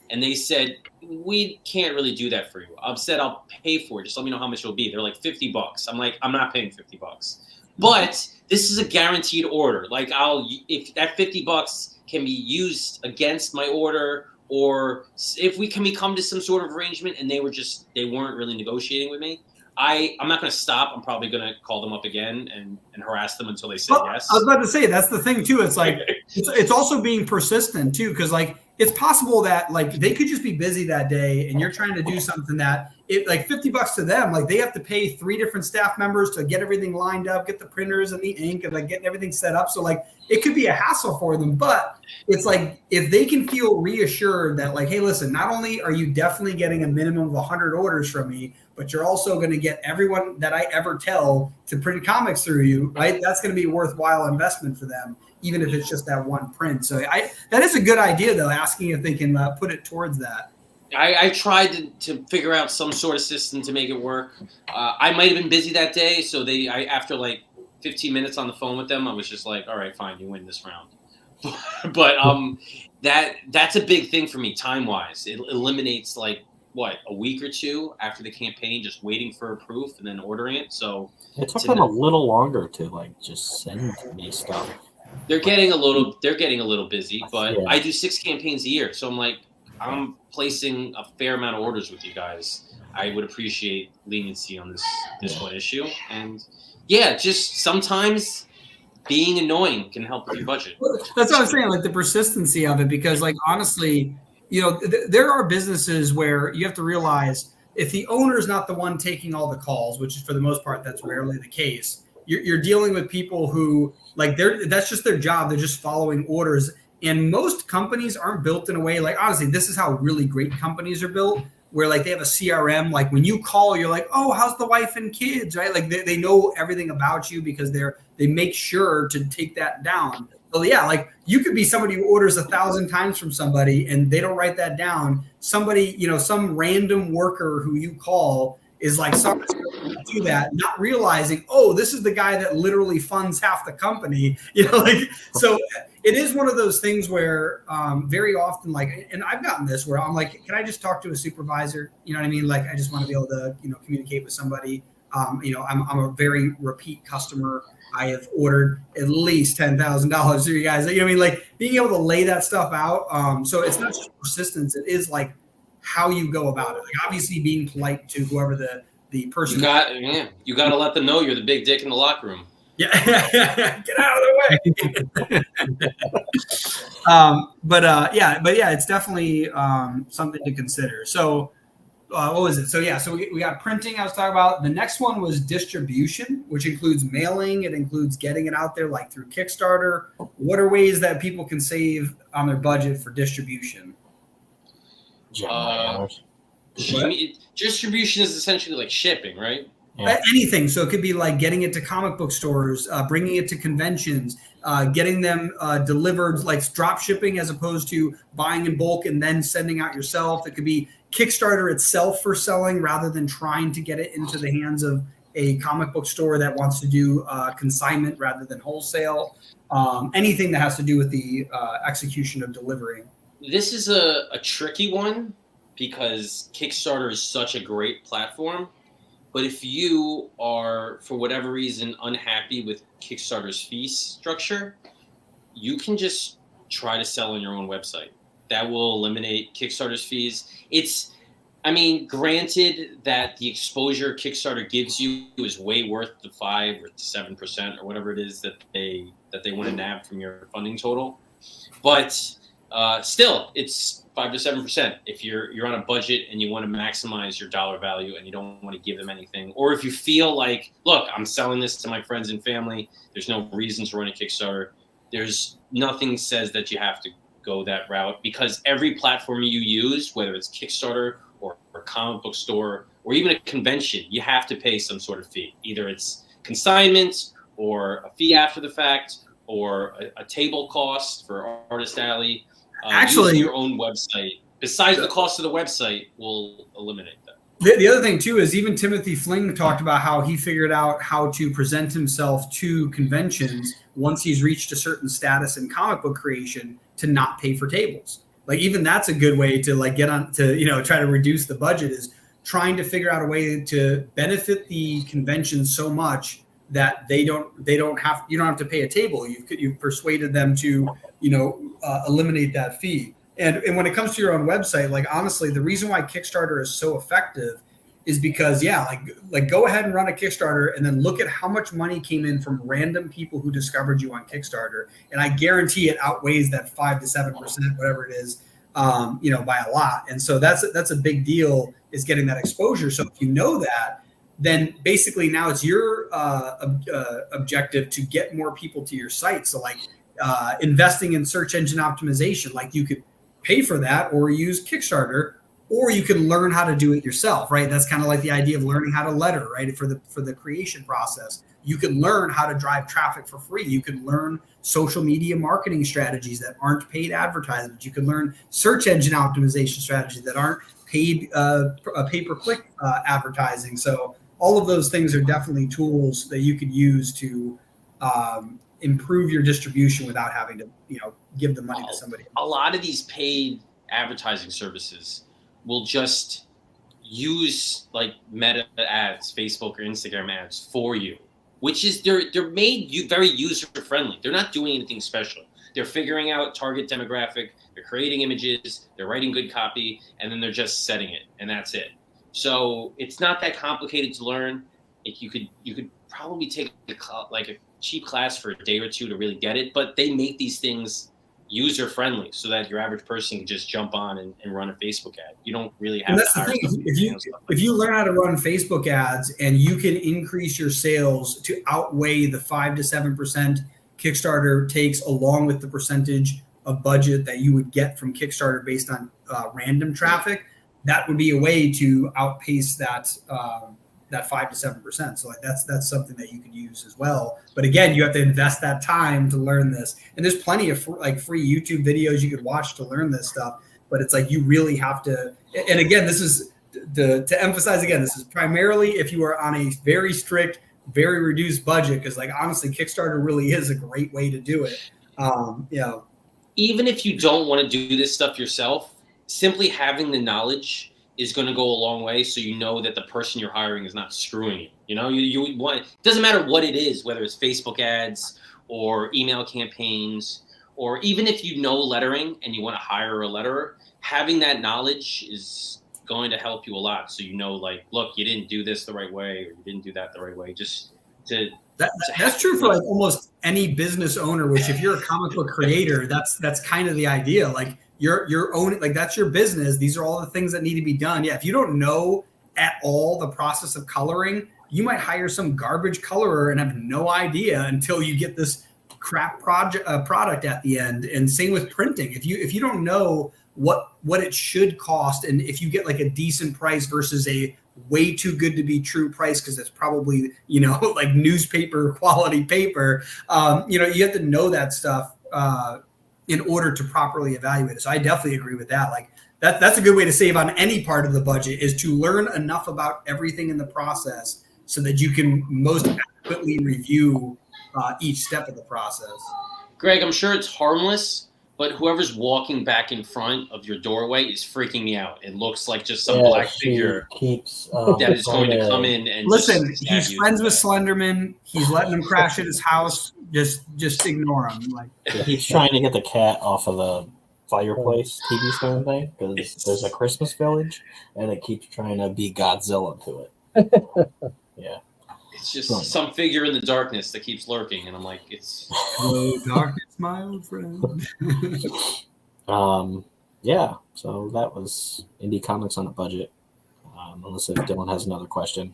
And they said, we can't really do that for you. I've said I'll pay for it. Just let me know how much it'll be. They're like $50. I'm like, I'm not paying $50. But this is a guaranteed order. Like, if that $50 can be used against my order, or if we come to some sort of arrangement, and they weren't really negotiating with me, I'm not going to stop. I'm probably going to call them up again and harass them until they say yes. I was about to say, that's the thing too. It's like, it's also being persistent too. Cause like, it's possible that like they could just be busy that day, and you're trying to do something that like $50 to them, like they have to pay 3 different staff members to get everything lined up, get the printers and the ink, and like getting everything set up. So like, it could be a hassle for them, but it's like, if they can feel reassured that like, hey, listen, not only are you definitely getting a minimum of 100 orders from me, but you're also going to get everyone that I ever tell to print comics through you, right? That's going to be a worthwhile investment for them, even if it's just that one print. So that is a good idea, though, asking if they can put it towards that. I tried to figure out some sort of system to make it work. I might have been busy that day, so after like 15 minutes on the phone with them, I was just like, all right, fine, you win this round. But that's a big thing for me, time-wise. It eliminates like, a week or two after the campaign, just waiting for a proof and then ordering it. So it took them a little longer to like just send me stuff. They're getting a little busy, but yeah. I do 6 campaigns a year, so I'm placing a fair amount of orders with you guys. I would appreciate leniency on this one issue, and yeah, just sometimes being annoying can help with your budget. That's what I'm saying, like the persistency of it, because like honestly, there are businesses where you have to realize, if the owner is not the one taking all the calls, which is for the most part, that's rarely the case. You're dealing with people who like that's just their job. They're just following orders. And most companies aren't built in a way, like, honestly, this is how really great companies are built, where like they have a CRM. Like when you call, you're like, oh, how's the wife and kids, right? Like they know everything about you, because they make sure to take that down. So yeah, like you could be somebody who orders 1,000 times from somebody and they don't write that down. Somebody, some random worker who you call is like, somebody's going to do that, not realizing, oh, this is the guy that literally funds half the company. So it is one of those things where very often, like, and I've gotten this where I'm like, can I just talk to a supervisor? You know what I mean? Like, I just want to be able to, communicate with somebody. I'm a very repeat customer. I have ordered at least $10,000 for you guys. You know what I mean? Like being able to lay that stuff out. So it's not just persistence. It is like how you go about it. Like obviously being polite to whoever the person. You got to let them know you're the big dick in the locker room. Yeah, get out of the way. But yeah, it's definitely something to consider. So, what was it? So yeah, so we got printing. I was talking about. The next one was distribution, which includes mailing. It includes getting it out there, like through Kickstarter. What are ways that people can save on their budget for distribution? Distribution is essentially like shipping, right? Yeah. Anything. So it could be like getting it to comic book stores, bringing it to conventions, getting them delivered, like drop shipping as opposed to buying in bulk and then sending out yourself. It could be Kickstarter itself for selling rather than trying to get it into the hands of a comic book store that wants to do consignment rather than wholesale. Anything that has to do with the execution of delivering. This is a tricky one because Kickstarter is such a great platform. But if you are, for whatever reason, unhappy with Kickstarter's fee structure, you can just try to sell on your own website. That will eliminate Kickstarter's fees. Granted that the exposure Kickstarter gives you is way worth the 5 or 7% or whatever it is that they want to nab from your funding total. But still, it's 5 to 7%. If you're on a budget and you want to maximize your dollar value and you don't want to give them anything, or if you feel like, look, I'm selling this to my friends and family, there's no reason to run a Kickstarter. There's nothing says that you have to go that route because every platform you use, whether it's Kickstarter or a comic book store or even a convention, you have to pay some sort of fee. Either it's consignment or a fee after the fact or a table cost for Artist Alley. Actually, using your own website, besides the cost of the website, will eliminate that. The other thing, too, is even Timothy Fling talked about how he figured out how to present himself to conventions once he's reached a certain status in comic book creation to not pay for tables. Like, even that's a good way to, like, get on to, try to reduce the budget, is trying to figure out a way to benefit the convention so much that you don't have to pay a table. You've persuaded them to, eliminate that fee. And when it comes to your own website, like, honestly, the reason why Kickstarter is so effective is because, like go ahead and run a Kickstarter and then look at how much money came in from random people who discovered you on Kickstarter. And I guarantee it outweighs that 5 to 7%, whatever it is, by a lot. And so that's a big deal, is getting that exposure. So if you know that, then basically now it's your objective to get more people to your site. So like investing in search engine optimization, like you could pay for that or use Kickstarter, or you can learn how to do it yourself, right? That's kind of like the idea of learning how to letter, right? For the creation process, you can learn how to drive traffic for free. You can learn social media marketing strategies that aren't paid advertisements. You can learn search engine optimization strategies that aren't paid pay-per-click advertising. So all of those things are definitely tools that you could use to improve your distribution without having to, give the money to somebody else. A lot of these paid advertising services will just use like Meta ads, Facebook or Instagram ads for you, which is they're made very user friendly. They're not doing anything special. They're figuring out target demographic. They're creating images. They're writing good copy, and then they're just setting it, and that's it. So it's not that complicated to learn. You could probably take a cheap class for a day or two to really get it, but they make these things user friendly so that your average person can just jump on and run a Facebook ad. You don't really have. And that's the thing. If you learn how to run Facebook ads and you can increase your sales to outweigh the 5 to 7% Kickstarter takes, along with the percentage of budget that you would get from Kickstarter based on random traffic, that would be a way to outpace that 5 to 7%. So like that's something that you could use as well. But again, you have to invest that time to learn this. And there's plenty of free YouTube videos you could watch to learn this stuff. But it's like you really have to. And again, this is to emphasize again, this is primarily if you are on a very strict, very reduced budget, because like honestly, Kickstarter really is a great way to do it. Even if you don't want to do this stuff yourself, simply having the knowledge is going to go a long way, so you know that the person you're hiring is not screwing you. You want, it doesn't matter what it is, whether it's Facebook ads or email campaigns, or even if you know lettering and you want to hire a letterer, having that knowledge is going to help you a lot. So like, look, you didn't do this the right way, or you didn't do that the right way. Just That's true for like almost any business owner. Which, if you're a comic book creator, that's kind of the idea. Like you're owning, like that's your business. These are all the things that need to be done. Yeah, if you don't know at all the process of coloring, you might hire some garbage colorer and have no idea until you get this crap product at the end. And same with printing. If you don't know what it should cost, and if you get like a decent price versus a way too good to be true price because it's probably like newspaper quality paper, you have to know that stuff in order to properly evaluate it. So I definitely agree with that. Like that's a good way to save on any part of the budget, is to learn enough about everything in the process so that you can most adequately review each step of the process. Greg, I'm sure it's harmless, but whoever's walking back in front of your doorway is freaking me out. It looks like just some black figure keeps that is going to come in and listen. just stab He's you. friends with Slenderman. He's letting him crash at his house. Just ignore him. Like he's trying to get the cat off of the fireplace TV stand thing because there's a Christmas village, and it keeps trying to be Godzilla to it. Yeah. It's just some figure in the darkness that keeps lurking, and I'm like, it's hello, darkness, my old friend. Yeah. So that was Indie Comics on a budget. Unless if Dylan has another question.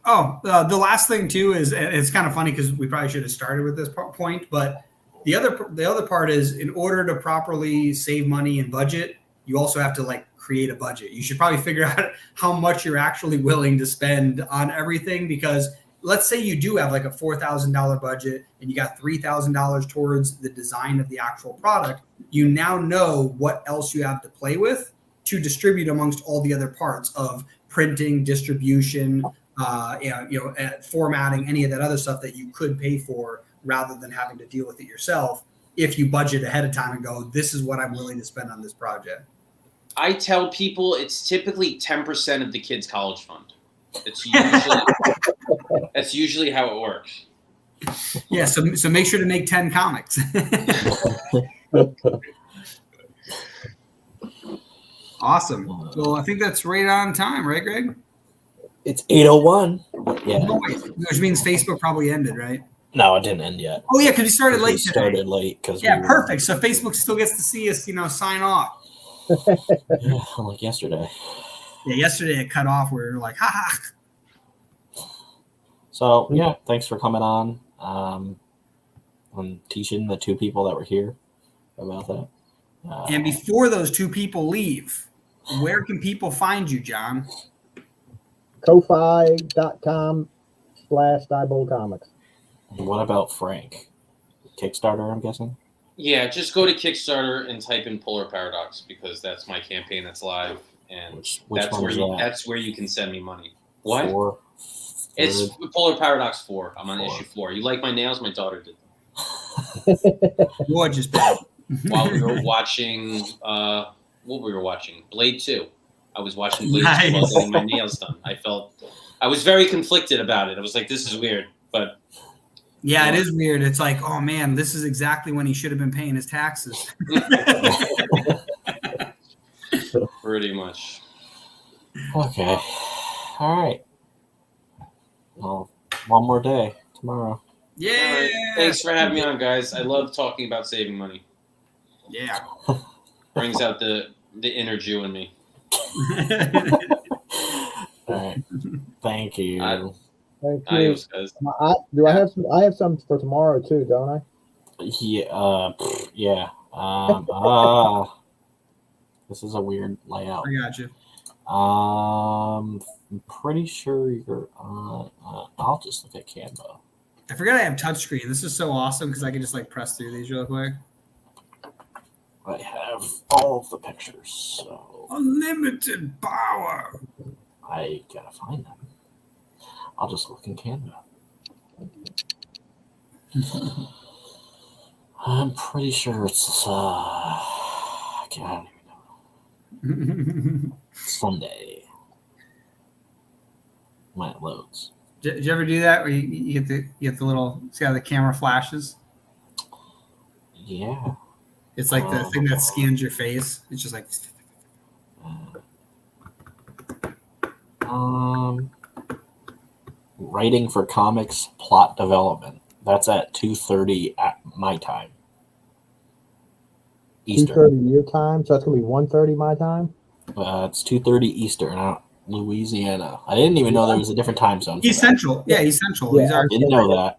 Oh, the last thing too is, and it's kind of funny because we probably should have started with this point, but the other part is, in order to properly save money and budget, you also have to like create a budget. You should probably figure out how much you're actually willing to spend on everything, because let's say you do have like a $4,000 budget and you got $3,000 towards the design of the actual product. You now know what else you have to play with to distribute amongst all the other parts of printing, distribution, formatting, any of that other stuff that you could pay for rather than having to deal with it yourself. If you budget ahead of time and go, this is what I'm willing to spend on this project. I tell people it's typically 10% of the kid's college fund. That's usually how it works. Yeah, so make sure to make 10 comics. Awesome. Well, I think that's right on time, right, Greg? It's 8:01. Yeah. Which means Facebook probably ended, right? No, it didn't end yet. Oh yeah, because we started late. Started late because perfect. So Facebook still gets to see us, sign off. Yeah, like yesterday. Yeah, yesterday it cut off. We were like, ha ha. So yeah, thanks for coming on. And teaching the two people that were here about that. And before those two people leave, where can people find you, John? Ko-fi.com/DieboldComics. What about Frank? Kickstarter, I'm guessing? Yeah, just go to Kickstarter and type in Polar Paradox, because that's my campaign that's live, and that's where you can send me money. What? 4? It's Polar Paradox 4. I'm on issue 4. You like my nails? My daughter did them. Gorgeous, babe. While we were watching, what we were watching? Blade 2. I was watching Blade 2 while getting my nails done. I was very conflicted about it. I was like, this is weird, but. Yeah, it is weird. It's like, oh man, this is exactly when he should have been paying his taxes. Pretty much. Okay. All right. Well, one more day tomorrow. Yeah. Right. Thanks for having me on, guys. I love talking about saving money. Yeah. Brings out the inner Jew in me. All right. Thank you. Thank you. Adios, guys. I have some for tomorrow too, don't I? Yeah. Yeah. This is a weird layout. I got you. I'm pretty sure you're on. I'll just look at Canva. I forgot I have touchscreen. This is so awesome because I can just like press through these real quick. I have all of the pictures, so unlimited power. I gotta find them. I'll just look in Canva. I'm pretty sure it's I don't even know. Sunday. When it loads. Did you ever do that where you get the little, see how the camera flashes? Yeah. It's like the thing that scans your face. It's just like. writing for comics plot development. That's at 2:30 at my time. Eastern. 2:30 your time, so that's gonna be 1:30 my time. It's 2:30 Eastern out Louisiana. I didn't even know there was a different time zone. He's central. Yeah, he's central. Yeah, He's our, Didn't know that.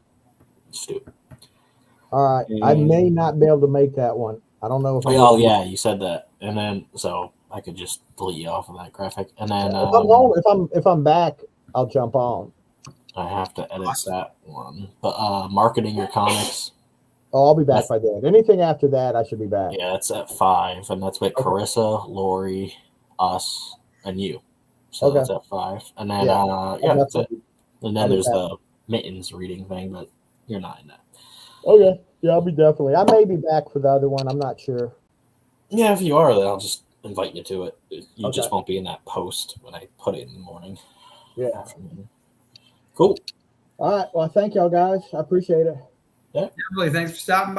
Stupid. All right, I may not be able to make that one. I don't know if I'm Oh yeah, you said that, and then so I could just delete you off of that graphic, and then if I'm home, if I'm back, I'll jump on. I have to edit that one. But marketing your comics. Oh, I'll be back by then. Anything after that, I should be back. Yeah, it's at 5, and that's with Carissa, Lori, us, and you. So Okay. that's at 5, and then Yeah. that's it. And I'll then be there's back. the mittens reading thing, but you're not in that. Okay. Yeah, I'll be definitely. I may be back for the other one. I'm not sure. Yeah, if you are, then I'll just invite you to it. You just Okay. won't be in that post when I put it in the morning. Yeah. Afternoon. Cool. All right. Well, thank y'all guys. I appreciate it. Really, thanks for stopping by.